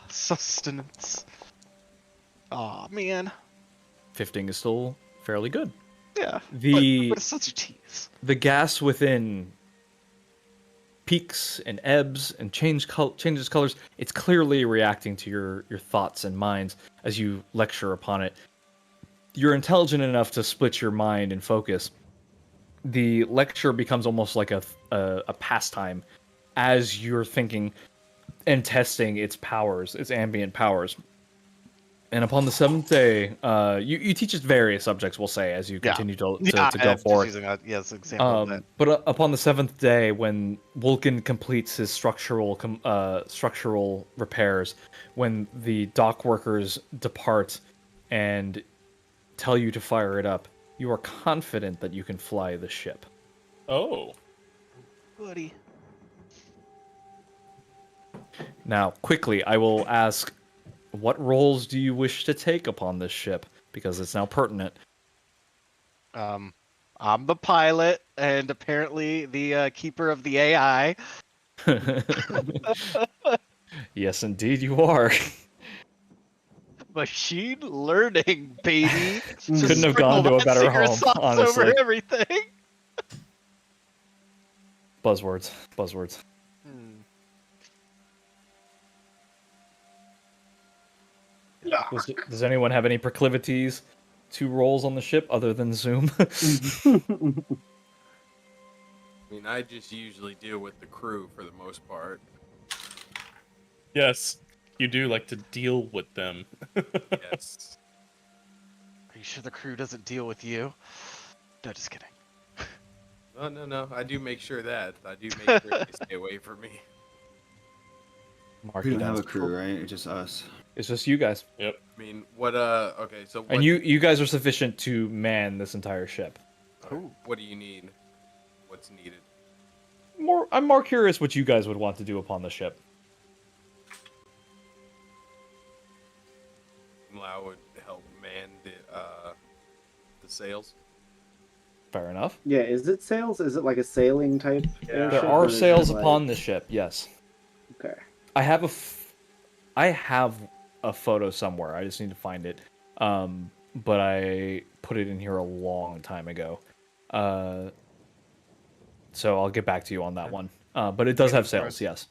Sustenance. Aw, man. 15 is still fairly good. Yeah. The but it's such a tease. the gas within peaks and ebbs and changes colors. It's clearly reacting to your thoughts and minds as you lecture upon it. You're intelligent enough to split your mind and focus. The lecture becomes almost like a pastime as you're thinking and testing its powers, its ambient powers. And upon the 7th day, you teach us various subjects, we'll say, as you continue to go forward. Just using that, example of that. But upon the 7th day, when Vulcan completes his structural repairs, when the dock workers depart and tell you to fire it up, you are confident that you can fly the ship. Oh. Buddy. Now, quickly, I will ask, what roles do you wish to take upon this ship? Because it's now pertinent. I'm the pilot, and apparently the keeper of the AI. Yes, indeed, you are. Machine learning, baby. Couldn't have gone to a better home, honestly. Over everything. Buzzwords. Does anyone have any proclivities to roles on the ship other than Zoom? I mean, I just usually deal with the crew for the most part. Yes, you do like to deal with them. Yes. Are you sure the crew doesn't deal with you? No, just kidding. No. I do make sure that. I do make sure they stay away from me. Mark We it don't have down. a crew, right? It's just us. It's just you guys. Yep. I mean, okay, so what, And you guys are sufficient to man this entire ship. what do you need? What's needed? I'm more curious what you guys would want to do upon the ship. Well, I would help man the sails. Fair enough. Yeah, is it sails? Is it like a sailing type? airship, There or are is it sails like- upon the ship, yes. Okay. I have a photo somewhere. I just need to find it. But I put it in here a long time ago. So I'll get back to you on that one. But it does have sails, yes.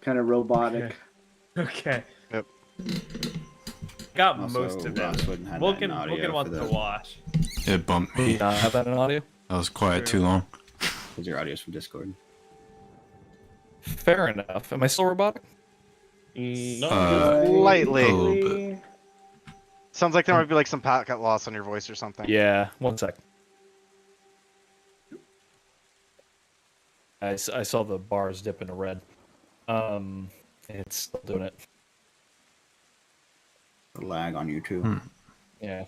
Kind of robotic. Okay. Yep. Got Also, most of Ross it. wouldn't have that Vulcan in audio Vulcan for wants the- to wash. It bumped me. Have that in audio? That was quiet too long. Because your audio's from Discord. Fair enough. Am I still robotic? No, Slightly. A little bit. Sounds like there might be like some packet loss on your voice or something. Yeah, 1 sec. I saw the bars dip into red. It's still doing it. The lag on you too. Yeah.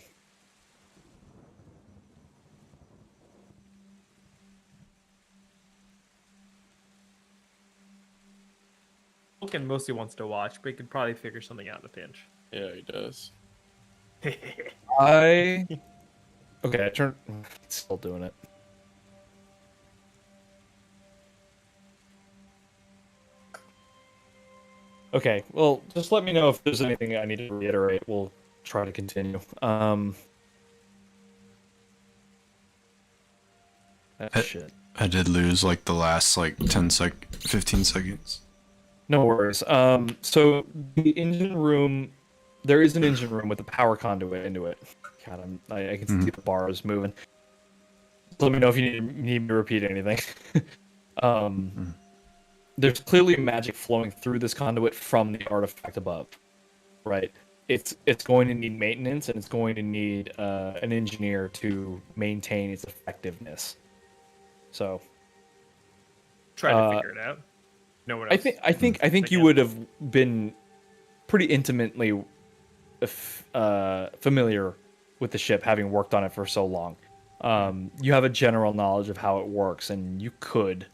Vulcan mostly wants to watch, but he could probably figure something out in a pinch. Yeah, he does. Okay, I turned. It's still doing it. Okay, well, just let me know if there's anything I need to reiterate. We'll try to continue. Shit. I did lose like the last like 15 seconds. No worries. So the engine room, there is an engine room with a power conduit into it. God, I can see the bars moving. Let me know if you need me to repeat anything. There's clearly magic flowing through this conduit from the artifact above, right? It's going to need maintenance, and it's going to need an engineer to maintain its effectiveness. So, Try to figure it out. No one else. I think you would have been pretty intimately familiar with the ship, having worked on it for so long. You have a general knowledge of how it works, and you could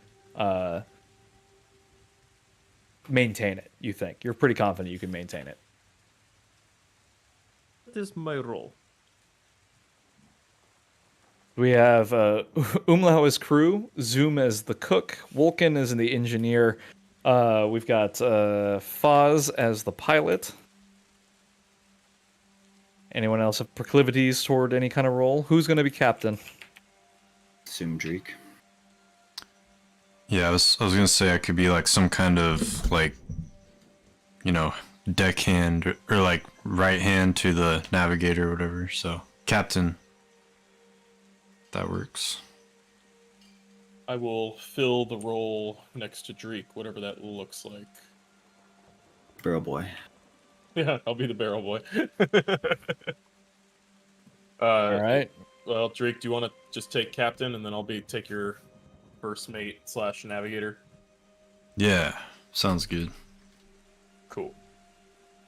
maintain it. You think you're pretty confident you can maintain it. What is my role? We have Umlau as crew, Zoom as the cook, Vulcan as the engineer. We've got Foz as the pilot. Anyone else have proclivities toward any kind of role? Who's going to be captain? Assume Drake. Yeah, I was gonna say I could be like some kind of like, deckhand or like right hand to the navigator or whatever. So captain. That works. I will fill the role next to Drake, whatever that looks like. Barrel boy. Yeah, I'll be the barrel boy. All right. Well, Drake, do you want to just take captain, and then I'll take your first mate / navigator? Yeah, sounds good. Cool.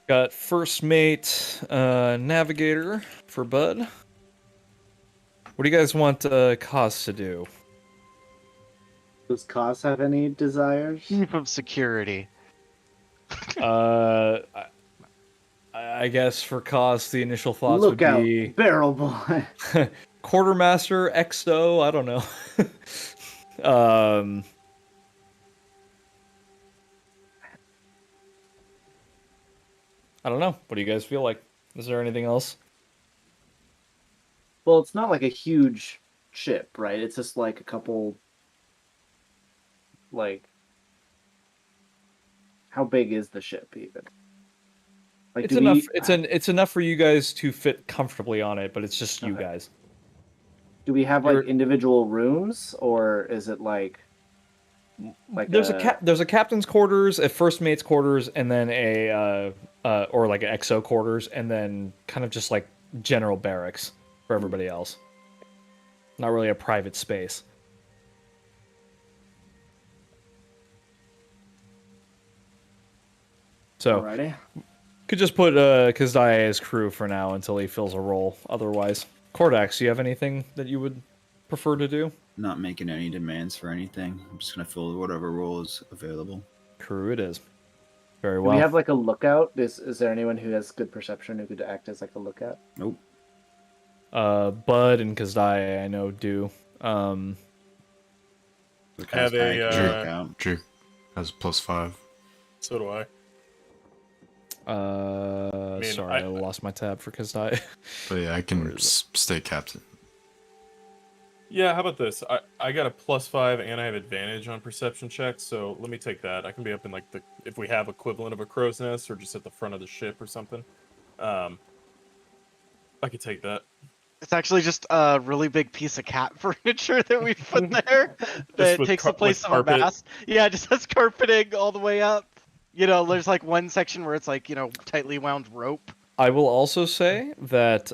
Got first mate, navigator for Bud. What do you guys want Kaz to do? Does Kaz have any desires? Chief of security. I guess for Kaz, the initial thoughts Look would out, be barrel boy. quartermaster, XO. I don't know. I don't know. What do you guys feel like? Is there anything else? Well, it's not like a huge ship, right? It's just like a couple. Like, how big is the ship even? Like, It's enough. It's enough for you guys to fit comfortably on it, but it's just you guys. Do we have like individual rooms, or is it like there's a captain's quarters, a first mate's quarters, and then a or like an XO quarters, and then kind of just like general barracks for everybody else. Not really a private space. So Alrighty. could just put Kazdai as crew for now until he fills a role. Otherwise, Kordax, do you have anything that you would prefer to do? Not making any demands for anything. I'm just gonna fill whatever role is available. Crew it is. Very Do well. we have like a lookout? Is there anyone who has good perception who could act as like a lookout? Nope. Bud and Kazdai, I know, do. Have a Drew has +5. So do I. Sorry, I lost my tab for Kazdai. But yeah, I can stay captain. Yeah, how about this? I got a +5 and I have advantage on perception checks, so let me take that. I can be up in like if we have equivalent of a crow's nest or just at the front of the ship or something. I could take that. It's actually just a really big piece of cat furniture that we put there that with takes the place like of a carpet. mast. Yeah, it just has carpeting all the way up. You know, there's like one section where it's like, tightly wound rope. I will also say that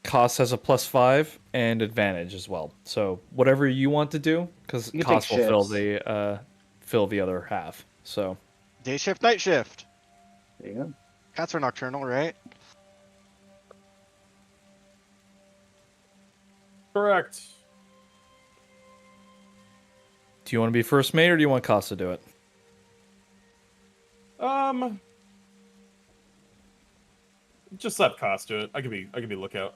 Cost has a +5 and advantage as well. So whatever you want to do, because You can take Cost will shifts. fill the other half. So Day shift, night shift. There you go. Cats are nocturnal, right? Correct. do you want to be first mate or do you want Cost to do it? Just let Cost do it. I could be lookout.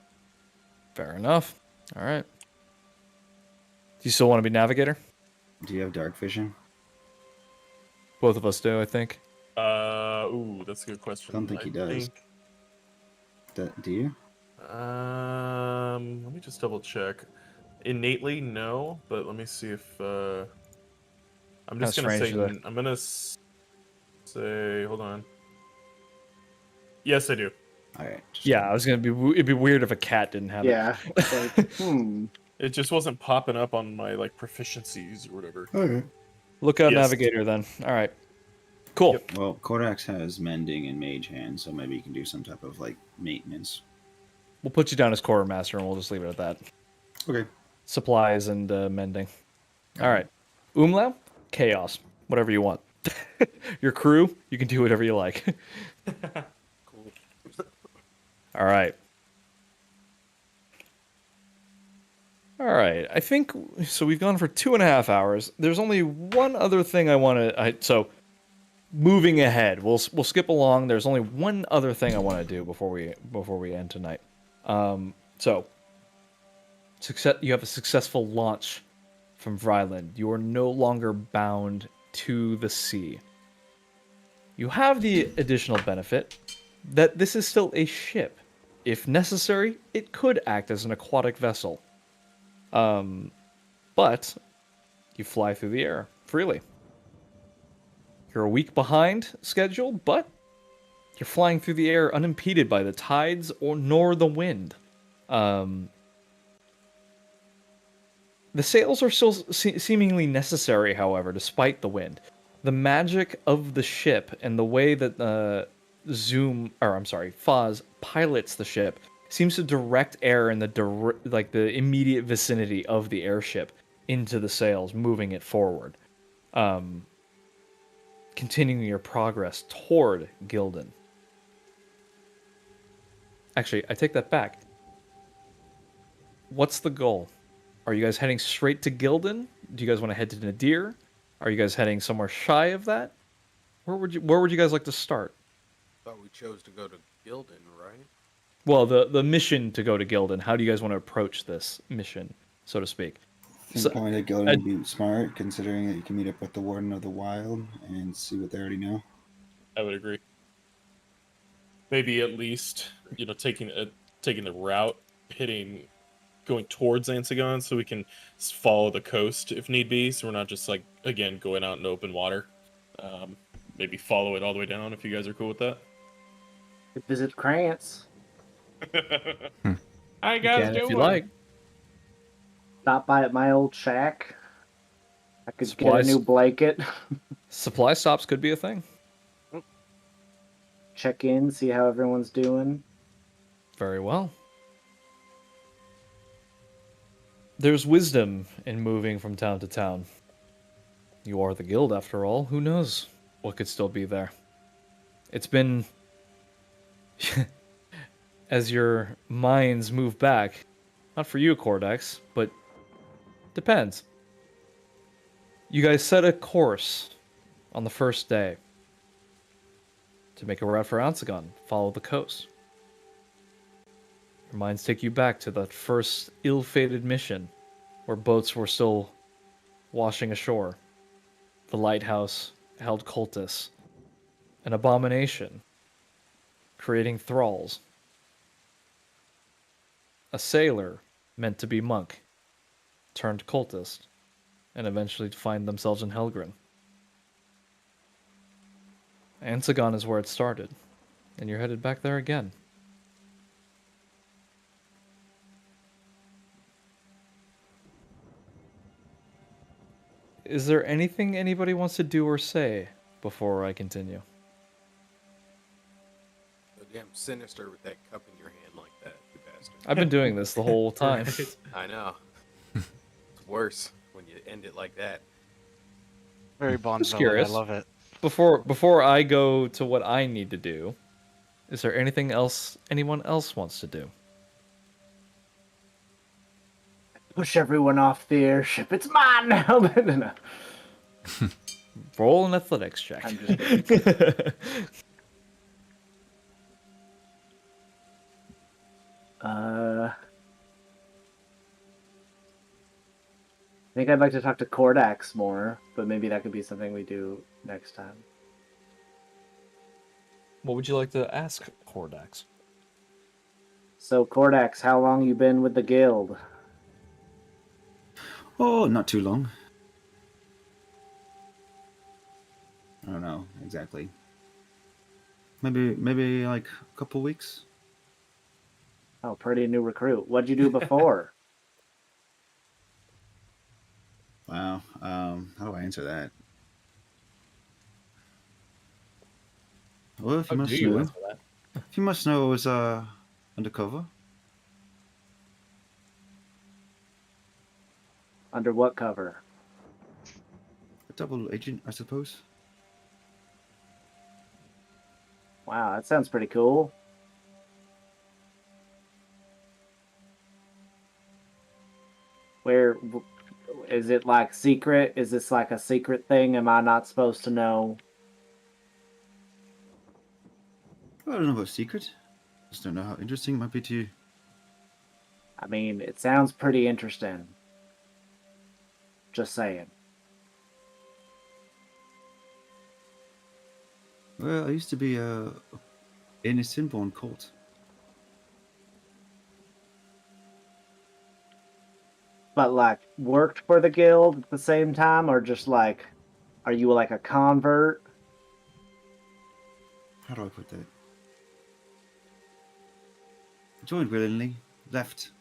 Fair enough. All right. Do you still want to be navigator? Do you have dark vision? Both of us do, I think. Ooh, that's a good question. Don't think he does. Do you? Let me just double check. Innately, no, but let me see if I'm just Kinda gonna say strange that- I'm gonna say hold on. Yes, I do. All right. Yeah, I was gonna be. It'd be weird if a cat didn't have it. Yeah. Like, It just wasn't popping up on my like proficiencies or whatever. Okay. Lookout Yes. navigator then. All right. Cool. Yep. Well, Korax has mending and mage hand, so maybe you can do some type of like maintenance. We'll put you down as quartermaster and we'll just leave it at that. Okay. Supplies and mending. All right. Umlau, chaos. Whatever you want. Your crew, you can do whatever you like. Cool. All right. All right. I think so. We've gone for 2.5 hours. There's only one other thing I want to. So, moving ahead, we'll skip along. There's only one other thing I want to do before we end tonight. So, success. You have a successful launch from Vryland. You are no longer bound to the sea. You have the additional benefit that this is still a ship. If necessary, it could act as an aquatic vessel. But you fly through the air freely. You're a week behind schedule, but you're flying through the air unimpeded by the tides nor the wind. The sails are still seemingly necessary, however, despite the wind. The magic of the ship and the way that Foz pilots the ship seems to direct air in the immediate vicinity of the airship into the sails, moving it forward. Continuing your progress toward Gildan. Actually, I take that back. What's the goal? Are you guys heading straight to Gildan? Do you guys want to head to Nadir? Are you guys heading somewhere shy of that? Where would you guys like to start? Thought we chose to go to Gildan, right? Well, the mission to go to Gildan. How do you guys want to approach this mission, so to speak? I think going to Gildan would be smart, considering that you can meet up with the Warden of the Wild and see what they already know. I would agree. Maybe at least taking the route, going towards Ansagon, so we can follow the coast if need be. So we're not just again going out in open water. Maybe follow it all the way down if you guys are cool with that. visit Krantz. How you guys doing? If you like. Stop by at my old shack. I could Supplies. get a new blanket. Supply stops could be a thing. Check in, see how everyone's doing. Very well. There's wisdom in moving from town to town. You are the guild, after all. Who knows what could still be there? It's been... As your minds move back, not for you, Cordex, but depends. You guys set a course on the first day to make a route for Ansagon, follow the coast. Your minds take you back to that first ill-fated mission where boats were still washing ashore. The lighthouse held cultists, an abomination, creating thralls. A sailor meant to be monk, turned cultist, and eventually find themselves in Helgrin. Ansagon is where it started, and you're headed back there again. Is there anything anybody wants to do or say before I continue? So damn sinister with that cup in your hand like that, you bastard. I've been doing this the whole time. Right. I know. It's worse when you end it like that. Very Bond Just villain. I curious. love it. Before I go to what I need to do, is there anything else anyone else wants to do? Push everyone off the airship. It's mine now. No. Roll an athletics check. I'm just kidding. I think I'd like to talk to Kordax more, but maybe that could be something we do next time. What would you like to ask Kordax? So, Kordax, how long you been with the guild? Oh, not too long. I don't know exactly. Maybe like a couple weeks. Oh, pretty new recruit. What'd you do before? Wow. How do I answer that? Well, if you How must do you know, answer that? if you must know, I was undercover. Under what cover? A double agent, I suppose. Wow, that sounds pretty cool. Where is it like secret? Is this like a secret thing? Am I not supposed to know? I don't know about secret. Just don't know how interesting it might be to you. I mean, it sounds pretty interesting. Just saying. Well, I used to be in a Sinborn cult. But like worked for the guild at the same time, or just like, are you like a convert? How do I put that? Joined willingly, left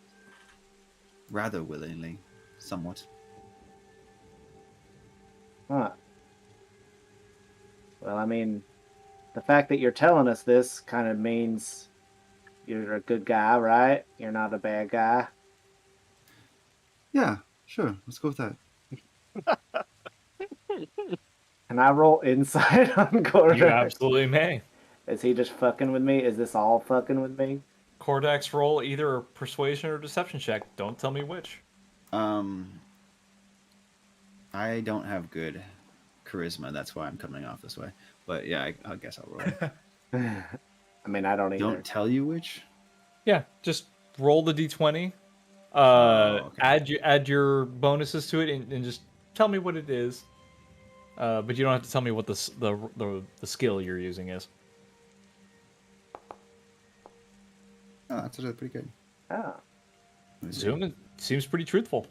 rather willingly, somewhat. Huh. Well, I mean, the fact that you're telling us this kind of means you're a good guy, right? You're not a bad guy. Yeah, sure. Let's go with that. Can I roll insight on Kordax? You absolutely may. Is he just fucking with me? Is this all fucking with me? Kordax, roll either a persuasion or deception check. Don't tell me which. I don't have good charisma. That's why I'm coming off this way. But yeah, I guess I'll roll. I mean, I don't either. Don't tell you which. Yeah, just roll the d20. Okay. Add your bonuses to it and just tell me what it is. But you don't have to tell me what the skill you're using is. Oh, that's actually pretty good. Oh. Let me see. Zoom, it seems pretty truthful.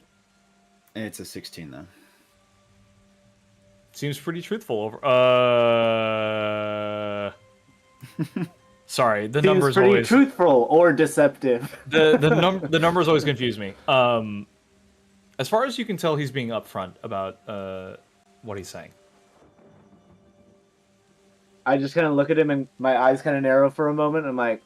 It's a 16 though. Seems pretty truthful. Sorry, the Seems numbers pretty always truthful or deceptive. the numbers always confuse me. As far as you can tell, he's being upfront about what he's saying. I just kind of look at him and my eyes kind of narrow for a moment. I'm like,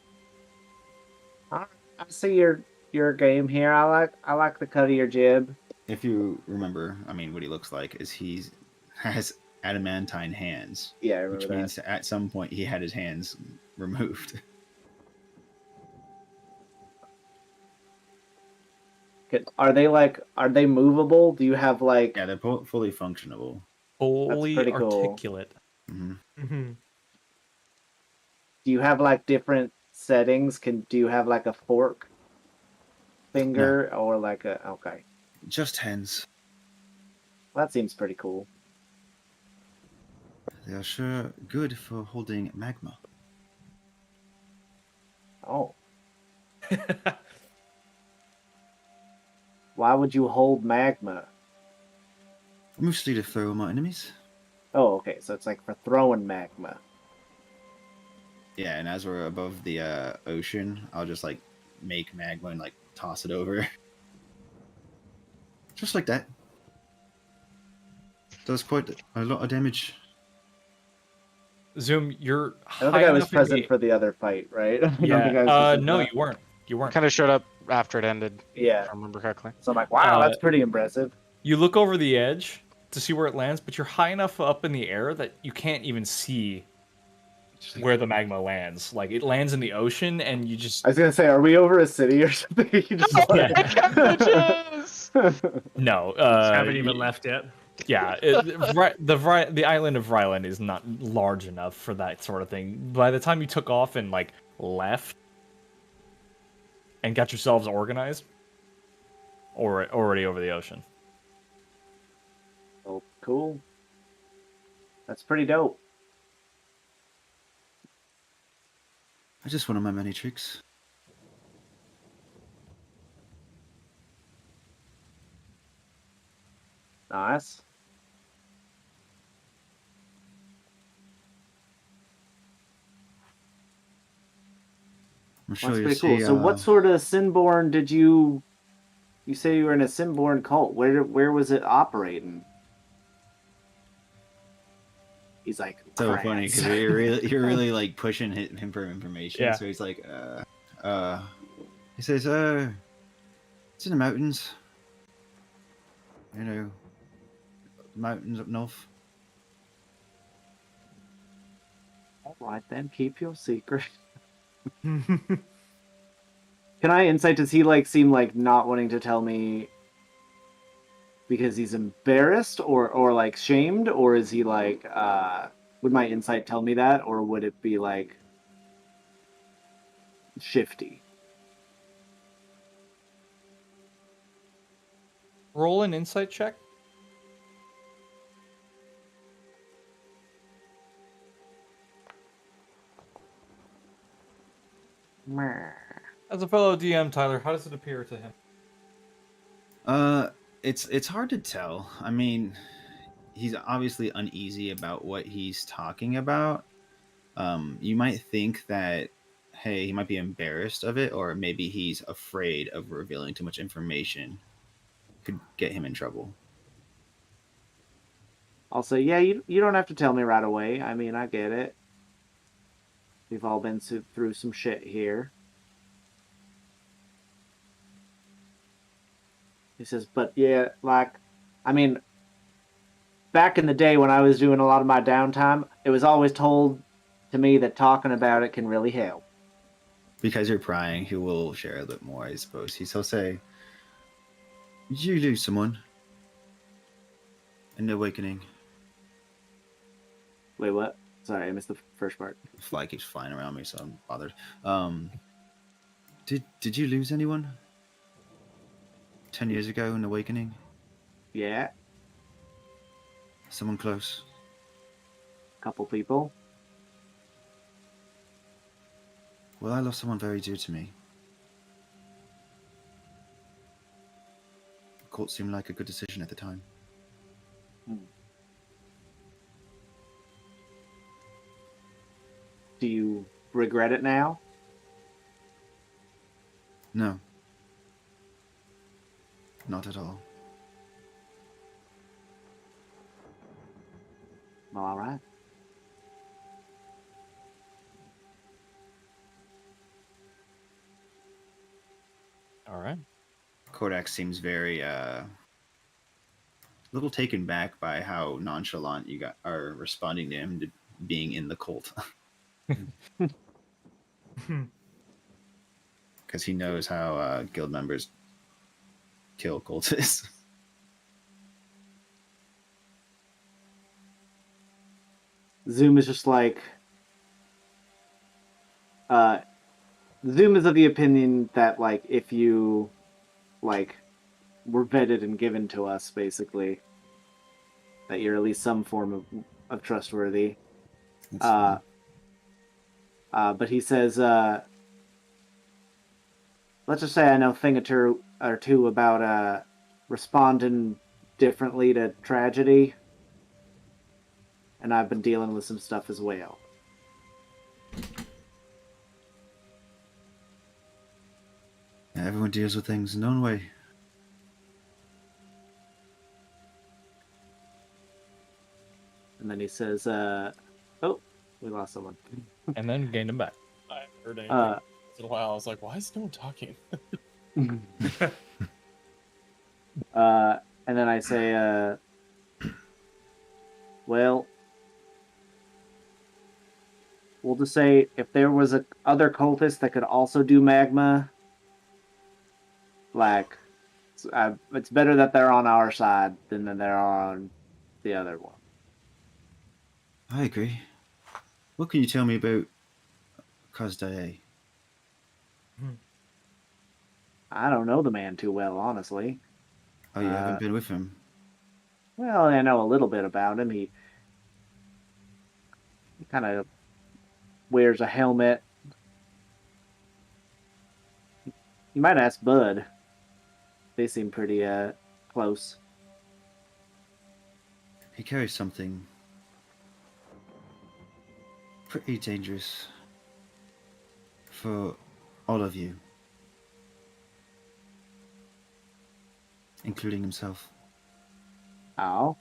I see your game here. I like the cut of your jib. If you remember, I mean, what he looks like is has adamantine hands. Yeah, I remember Which that. means at some point he had his hands removed. Are they movable? Do you have like? Yeah, they're fully functionable. Fully pretty cool. articulate. Hmm. Mm-hmm. Do you have like different settings? Do you have like a fork finger or like a? Okay, Just hands. well, that seems pretty cool. They are sure good for holding magma. Oh. Why would you hold magma? Mostly to throw my enemies. Oh, okay. So it's like for throwing magma. Yeah, and as we're above the ocean, I'll just like make magma and like toss it over. Just like that. does quite a lot of damage. Zoom, you're I don't high think I was enough in present the... for the other fight, right? I don't Yeah. think I was present for No, that. you weren't. You weren't. Kind of showed up after it ended, Yeah. if I remember correctly. So I'm like, wow, Uh, that's pretty impressive. You look over the edge to see where it lands, but you're high enough up in the air that you can't even see where the magma lands. Like, it lands in the ocean, and you just... I was gonna say, are we over a city or something? You just Yeah. Bitches! No. Haven't even left yet. Yeah, the island of Ryland is not large enough for that sort of thing. By the time you took off and, like, left and got yourselves organized, or already over the ocean. Oh, cool. That's pretty dope. Just one of my many tricks. Nice. I'm sure That's you'll pretty cool. see. So what sort of Sinborn did you say you were in a Sinborn cult? Where was it operating? He's like, So funny because you're really like pushing him for information. Yeah. So he's like, he says, it's in the mountains. You know, mountains up north. All right then, keep your secret. Can I insight? Does he like seem like not wanting to tell me because he's embarrassed or like shamed, or is he like would my insight tell me that, or would it be like shifty? Roll an insight check. As a fellow DM, Tyler, how does it appear to him? It's hard to tell. I mean, he's obviously uneasy about what he's talking about. You might think that, hey, he might be embarrassed of it, or maybe he's afraid of revealing too much information. Could get him in trouble. I'll say, yeah, you don't have to tell me right away. I mean, I get it. We've all been through some shit here. He says, but yeah, like, I mean, back in the day when I was doing a lot of my downtime, it was always told to me that talking about it can really help. Because you're prying, he will share a bit more, I suppose. He'll say, did you lose someone in the awakening? Wait, what? Sorry, I missed the first part. The fly keeps flying around me, so I'm bothered. Did you lose anyone 10 years ago in awakening? Yeah, Someone close? couple people. Well, I lost someone very dear to me. The court seemed like a good decision at the time. Do you regret it now? No. Not at all. Well, all right. All right. Kodak seems very a little taken back by how nonchalant you are responding to him to being in the cult. Because he knows how guild members kill cultists. Zoom is just like, Zoom is of the opinion that like if you like were vetted and given to us, basically, that you're at least some form of trustworthy. But he says, let's just say I know a thing or two about responding differently to tragedy, and I've been dealing with some stuff as well. Yeah, everyone deals with things in their own way. And then he says, "Oh, we lost someone." And then gained him back. I haven't heard anything Uh, in a while. I was like, why is no one talking? and then I say, "Well, we'll just say if there was a other cultist that could also do magma, like, it's better that they're on our side than that they're on the other one." I agree. What can you tell me about Kazdae? I don't know the man too well, honestly. Oh, you haven't been with him? Well, I know a little bit about him. He kind of wears a helmet. You might ask Bud. They seem pretty close. He carries something pretty dangerous for all of you, including himself. Oh,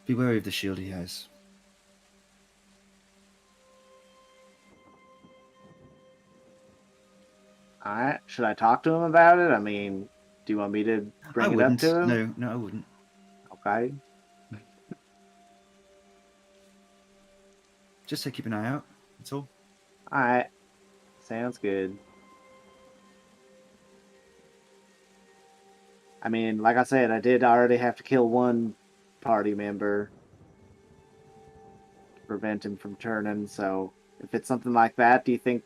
Be wary of the shield he has. all right. Should I talk to him about it? I mean, do you want me to bring I it wouldn't. up to him? No, I wouldn't. Okay. Just to keep an eye out. That's all. All right. Sounds good. I mean, like I said, I did already have to kill one party member to prevent him from turning. So if it's something like that, do you think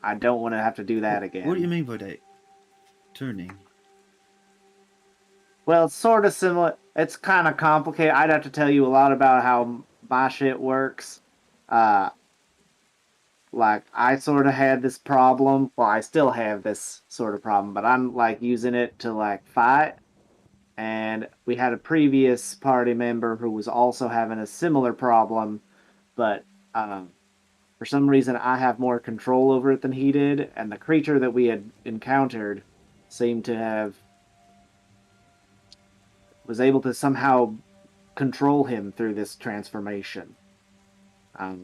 I don't want to have to do that again? What do you mean by that? Turning? Well, it's sort of similar. It's kind of complicated. I'd have to tell you a lot about how my shit works. Like, I sort of had this problem. Well, I still have this sort of problem, but I'm, like, using it to, like, fight. And we had a previous party member who was also having a similar problem, but for some reason I have more control over it than he did, and the creature that we had encountered seemed to have was able to somehow control him through this transformation.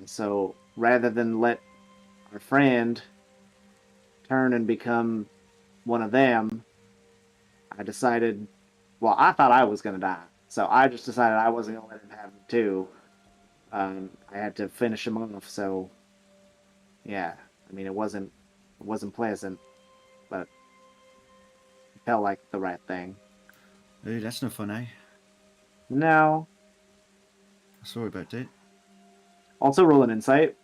So rather than let our friend turn and become one of them, I decided, well, I thought I was going to die. So I just decided I wasn't going to let him have him too. I had to finish him off, so yeah. I mean, it wasn't pleasant, but it felt like the right thing. Hey, that's no fun, eh? No. Sorry about that. Also roll an insight.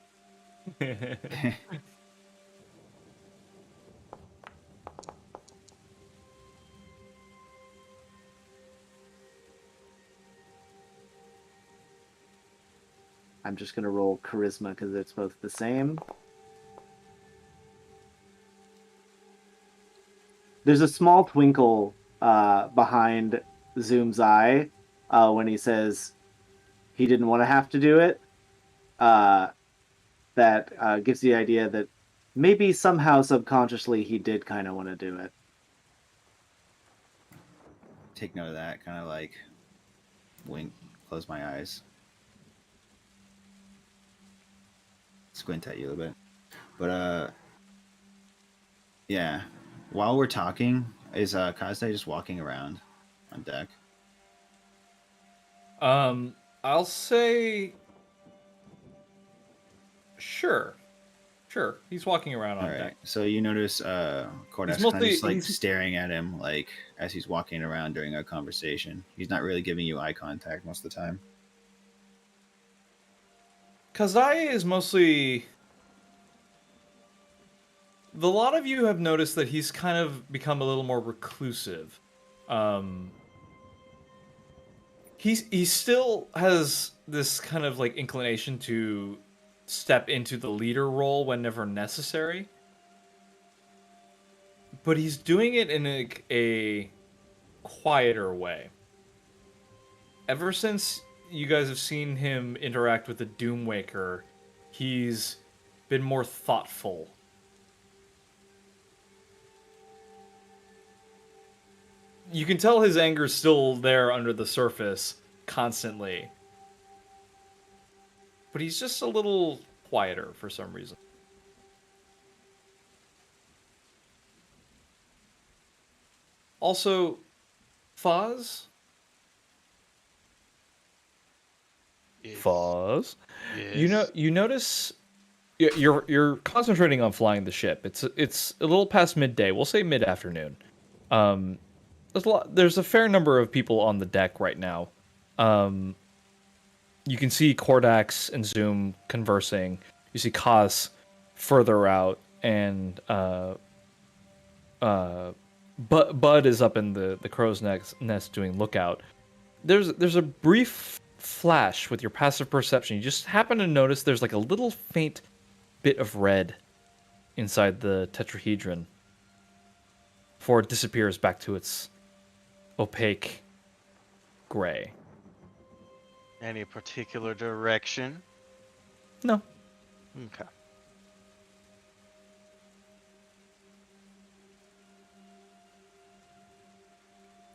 I'm just going to roll charisma because it's both the same. There's a small twinkle behind Zoom's eye when he says he didn't want to have to do it. That gives the idea that maybe somehow subconsciously he did kind of want to do it. Take note of that. Kind of like wink, close my eyes, squint at you a little bit. But yeah. While we're talking, is Kazdae just walking around on deck? I'll say sure. Sure. He's walking around on All right. deck. So you notice Cordash He's kind of just like he's- staring at him, like as he's walking around during a conversation. He's not really giving you eye contact most of the time. Kazai is mostly. A lot of you have noticed that he's kind of become a little more reclusive. He still has this kind of like inclination to step into the leader role whenever necessary, but he's doing it in a quieter way. Ever since you guys have seen him interact with the Doomwaker, he's been more thoughtful. You can tell his anger's still there under the surface, constantly. But he's just a little quieter for some reason. Also, Foz? Foz? You notice you're concentrating on flying the ship. It's a little past midday. We'll say mid-afternoon. There's a fair number of people on the deck right now. You can see Kordax and Zoom conversing. You see Kaz further out, and Bud is up in the crow's nest doing lookout. There's a brief flash with your passive perception. You just happen to notice there's like a little faint bit of red inside the tetrahedron before it disappears back to its opaque gray. Any particular direction? No. Okay.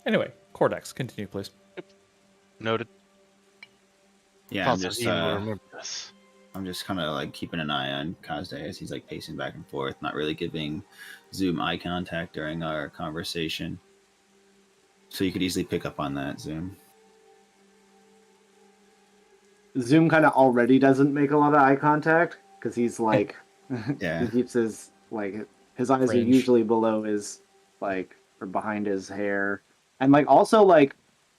Anyway, Kordax, continue, please. Noted. Yeah, I'm Possibly just will remember this. I'm just kind of like keeping an eye on Kazde as he's like pacing back and forth, not really giving Zoom eye contact during our conversation. So you could easily pick up on that, Zoom. Zoom kind of already doesn't make a lot of eye contact because he's like, Yeah. he keeps his his eyes are Fringe. usually below his or behind his hair, and also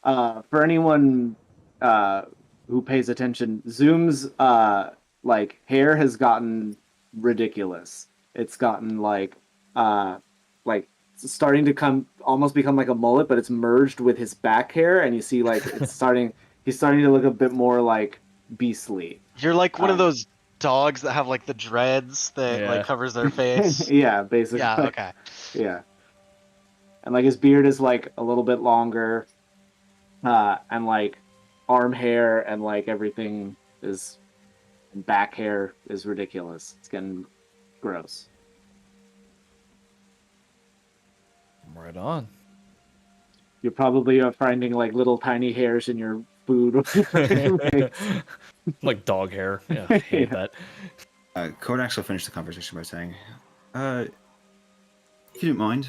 for anyone who pays attention, Zoom's hair has gotten ridiculous. It's gotten starting to almost become like a mullet, but it's merged with his back hair, and you see it's starting. He's starting to look a bit more like beastly. You're like one of those dogs that have like the dreads that Yeah. covers their face. Yeah, basically. Yeah, okay. Yeah. And his beard is a little bit longer. And arm hair and everything is back hair is ridiculous. It's getting gross. Right on. You're probably finding little tiny hairs in your food. Like dog hair. Yeah, I hate that. Kodax will finish the conversation by saying, if you don't mind,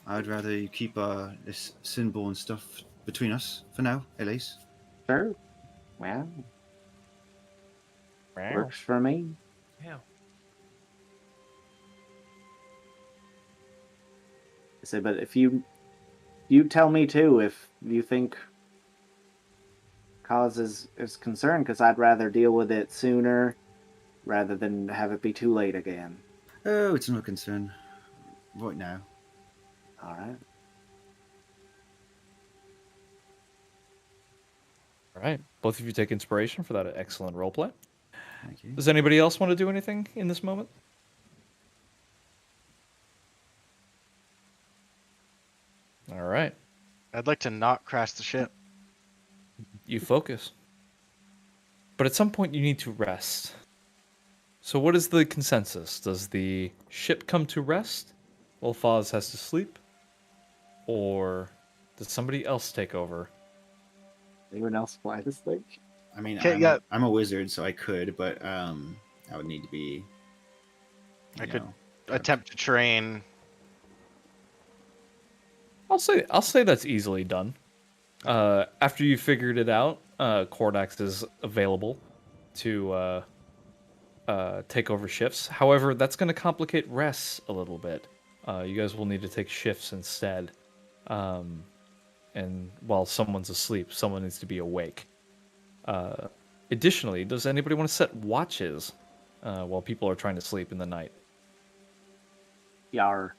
I'd rather you keep this symbol and stuff between us for now, at least. Sure. Well, works for me. Yeah. I say, but if you tell me too if you think cause is concerned, because I'd rather deal with it sooner rather than have it be too late again. Oh, it's no concern. Right now. All right. All right. Both of you take inspiration for that excellent roleplay. Thank you. Does anybody else want to do anything in this moment? All right. I'd like to not crash the ship. You focus. But at some point you need to rest. So what is the consensus? Does the ship come to rest while Foz has to sleep? Or does somebody else take over? Anyone else fly this thing? I mean, Okay, I'm, yeah. I'm a wizard, so I could, but I would need to be. I you could know, attempt to train. I'll say that's easily done. After you figured it out, Kordax is available to take over shifts. However, that's going to complicate rests a little bit. You guys will need to take shifts instead. And while someone's asleep, someone needs to be awake. Additionally, does anybody want to set watches while people are trying to sleep in the night? Yar.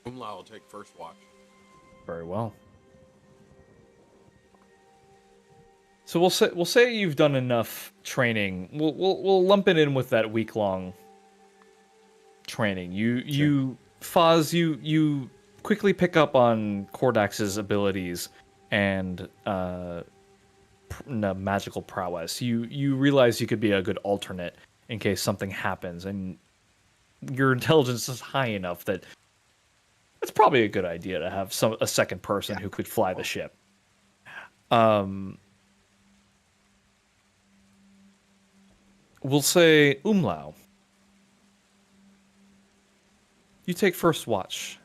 Umla will take first watch. Very well. So we'll say you've done enough training. We'll lump it in with that week-long training. You Foz, you quickly pick up on Kordax's abilities and magical prowess. You realize you could be a good alternate in case something happens, and your intelligence is high enough that it's probably a good idea to have a second person who could fly the ship. We'll say Umlau. You take first watch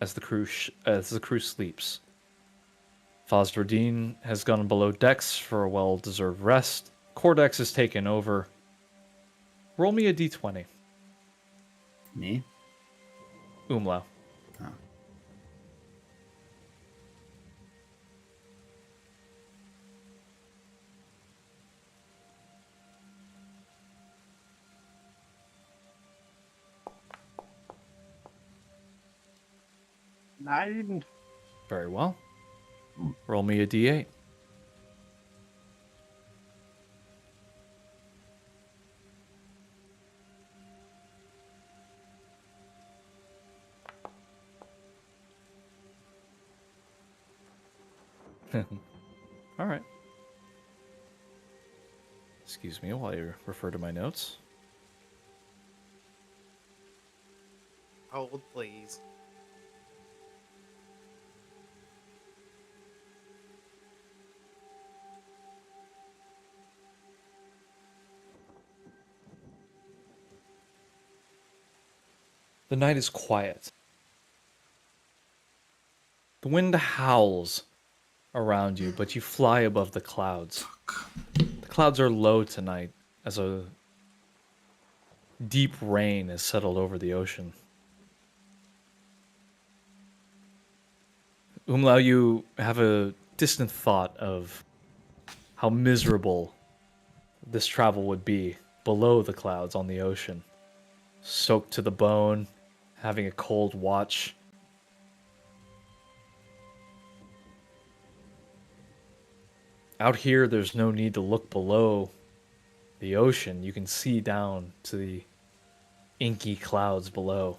as the crew sleeps. Fosdradin has gone below decks for a well-deserved rest. Cordex is taken over. Roll me a d20. Me? Umlau. Oh. Nine. Very well. Roll me a d8. All right. Excuse me while you refer to my notes. Hold, please. The night is quiet. The wind howls around you, but you fly above the clouds. The clouds are low tonight as a deep rain has settled over the ocean. Umlau, you have a distant thought of how miserable this travel would be below the clouds on the ocean. Soaked to the bone, having a cold watch. Out here, there's no need to look below the ocean. You can see down to the inky clouds below.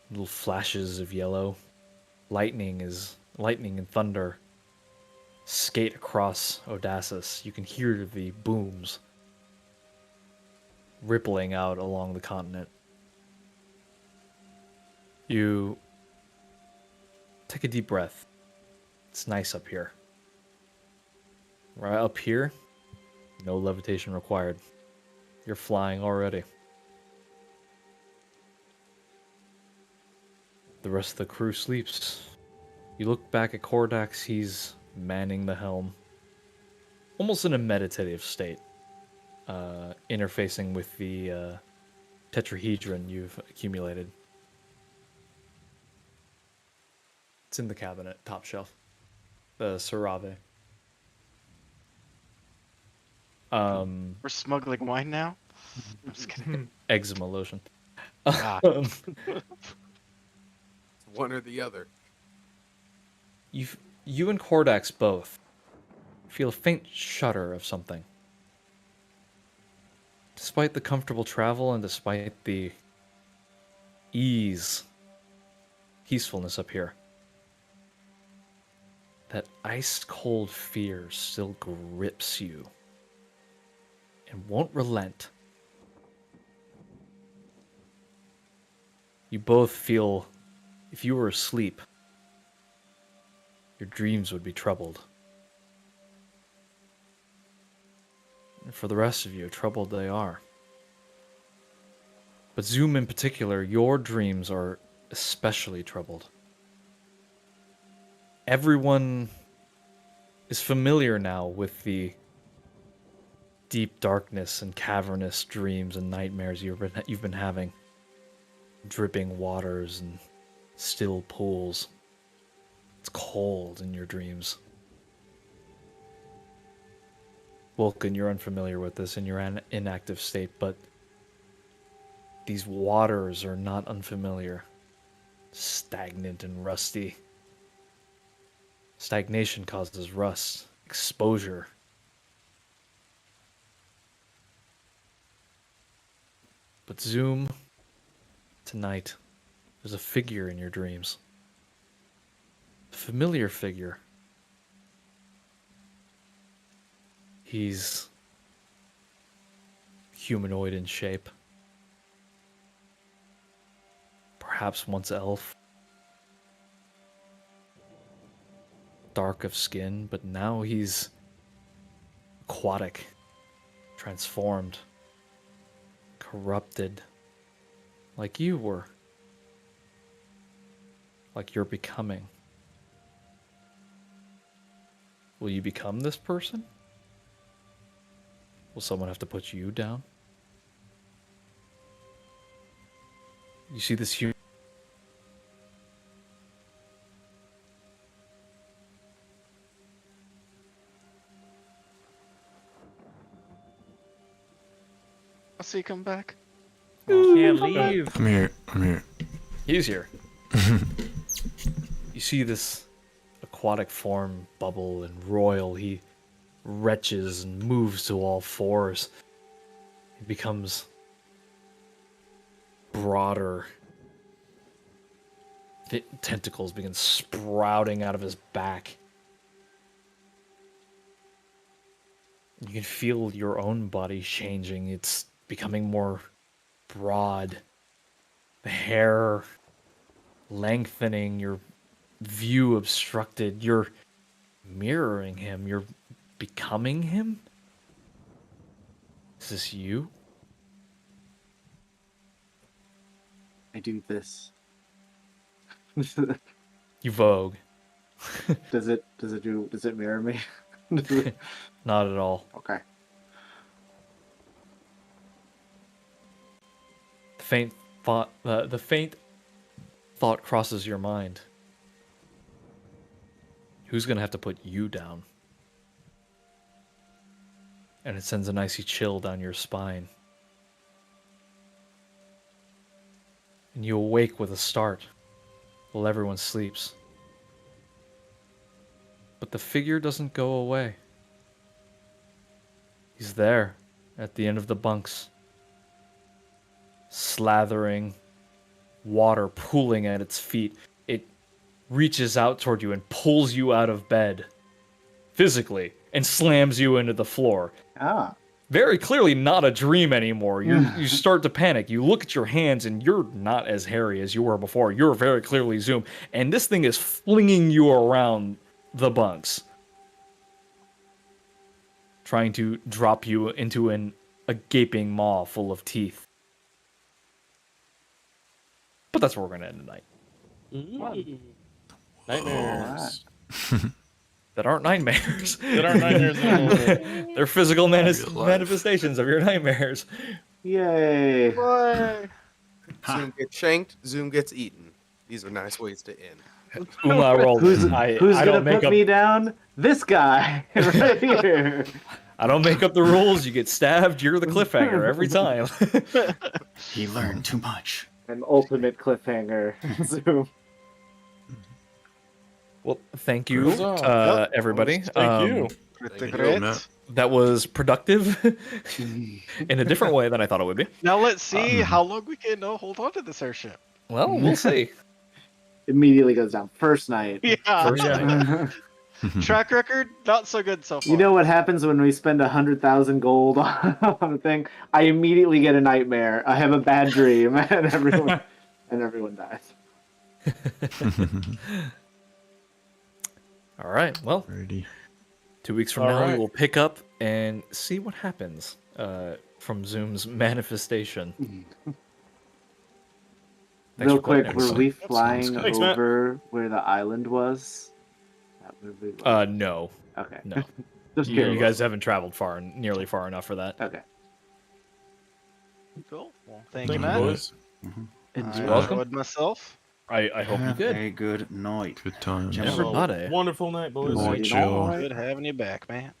Little flashes of yellow. Lightning and thunder skate across Odasses. You can hear the booms rippling out along the continent. You take a deep breath. It's nice up here. Right up here, no levitation required. You're flying already. The rest of the crew sleeps. You look back at Cordax, he's manning the helm. Almost in a meditative state. Interfacing with the tetrahedron you've accumulated. It's in the cabinet, top shelf. The Cerave. We're smuggling wine now? I'm just kidding. Eczema lotion. Ah. One or the other. You and Cordax both feel a faint shudder of something. Despite the comfortable travel and despite the peacefulness up here, that ice-cold fear still grips you and won't relent. You both feel if you were asleep, your dreams would be troubled. And for the rest of you, troubled they are. But Zoom in particular, your dreams are especially troubled. Everyone is familiar now with the deep darkness and cavernous dreams and nightmares you've been having. Dripping waters and still pools. It's cold in your dreams. Vulcan, you're unfamiliar with this in your inactive state, but these waters are not unfamiliar. Stagnant and rusty. Stagnation causes rust, exposure. But Zoom, tonight, there's a figure in your dreams. A familiar figure. He's humanoid in shape. Perhaps once elf. Dark of skin, but now he's aquatic. transformed, corrupted, like you were, like you're becoming. Will you become this person? Will someone have to put you down? You see this human. I'll see you come back. Can't leave. I'm here. I'm here. He's here. You see this aquatic form bubble and roil. He retches and moves to all fours. He becomes broader. The tentacles begin sprouting out of his back. You can feel your own body changing. It's becoming more broad. The hair lengthening, your view obstructed. You're mirroring him. You're becoming him? Is this you? I do this. You vogue. Does it mirror me? Not at all. Okay. The faint thought crosses your mind. Who's gonna have to put you down? And it sends an icy chill down your spine. And you awake with a start while everyone sleeps. But the figure doesn't go away. He's there at the end of the bunks, slathering, water pooling at its feet. It reaches out toward you and pulls you out of bed, physically, and slams you into the floor. Ah. Very clearly not a dream anymore. You start to panic. You look at your hands and you're not as hairy as you were before. You're very clearly Zoom. And this thing is flinging you around the bunks, trying to drop you into a gaping maw full of teeth. But that's where we're going to end tonight. Nightmares. That aren't nightmares. That aren't nightmares anymore. They're physical Real life. manifestations of your nightmares. Yay. Boy. Zoom gets shanked, Zoom gets eaten. These are nice ways to end. Uma rolled. Who's I gonna don't make put up. me down? This guy right here. I don't make up the rules. You get stabbed. You're the cliffhanger every time. He learned too much. An ultimate cliffhanger. Zoom. Well, thank you, Huzzah. everybody. Thank you. Pretty you, great. Matt. That was productive in a different way than I thought it would be. Now let's see how long we can hold on to this airship. Well, we'll see. Immediately goes down. First night. Yeah. First night. Track record, not so good so far. You know what happens when we spend 100,000 gold on a thing? I immediately get a nightmare. I have a bad dream, and everyone dies. All right. Well, Ready. 2 weeks from All now, we right. will pick up and see what happens from Zoom's manifestation. Thanks Real for playing, quick, were everybody. we flying Thanks, Matt. over where the island was? That would be No, okay. no. Just You curious. guys haven't traveled nearly far enough for that. Okay. Cool. Well, thank Thank you, you, Matt. boys. I welcome. enjoyed myself. I hope you Have did. a good night. Good times. Gentlemen. Everybody. Wonderful night, boys. Night. Chill. Good having you back, man.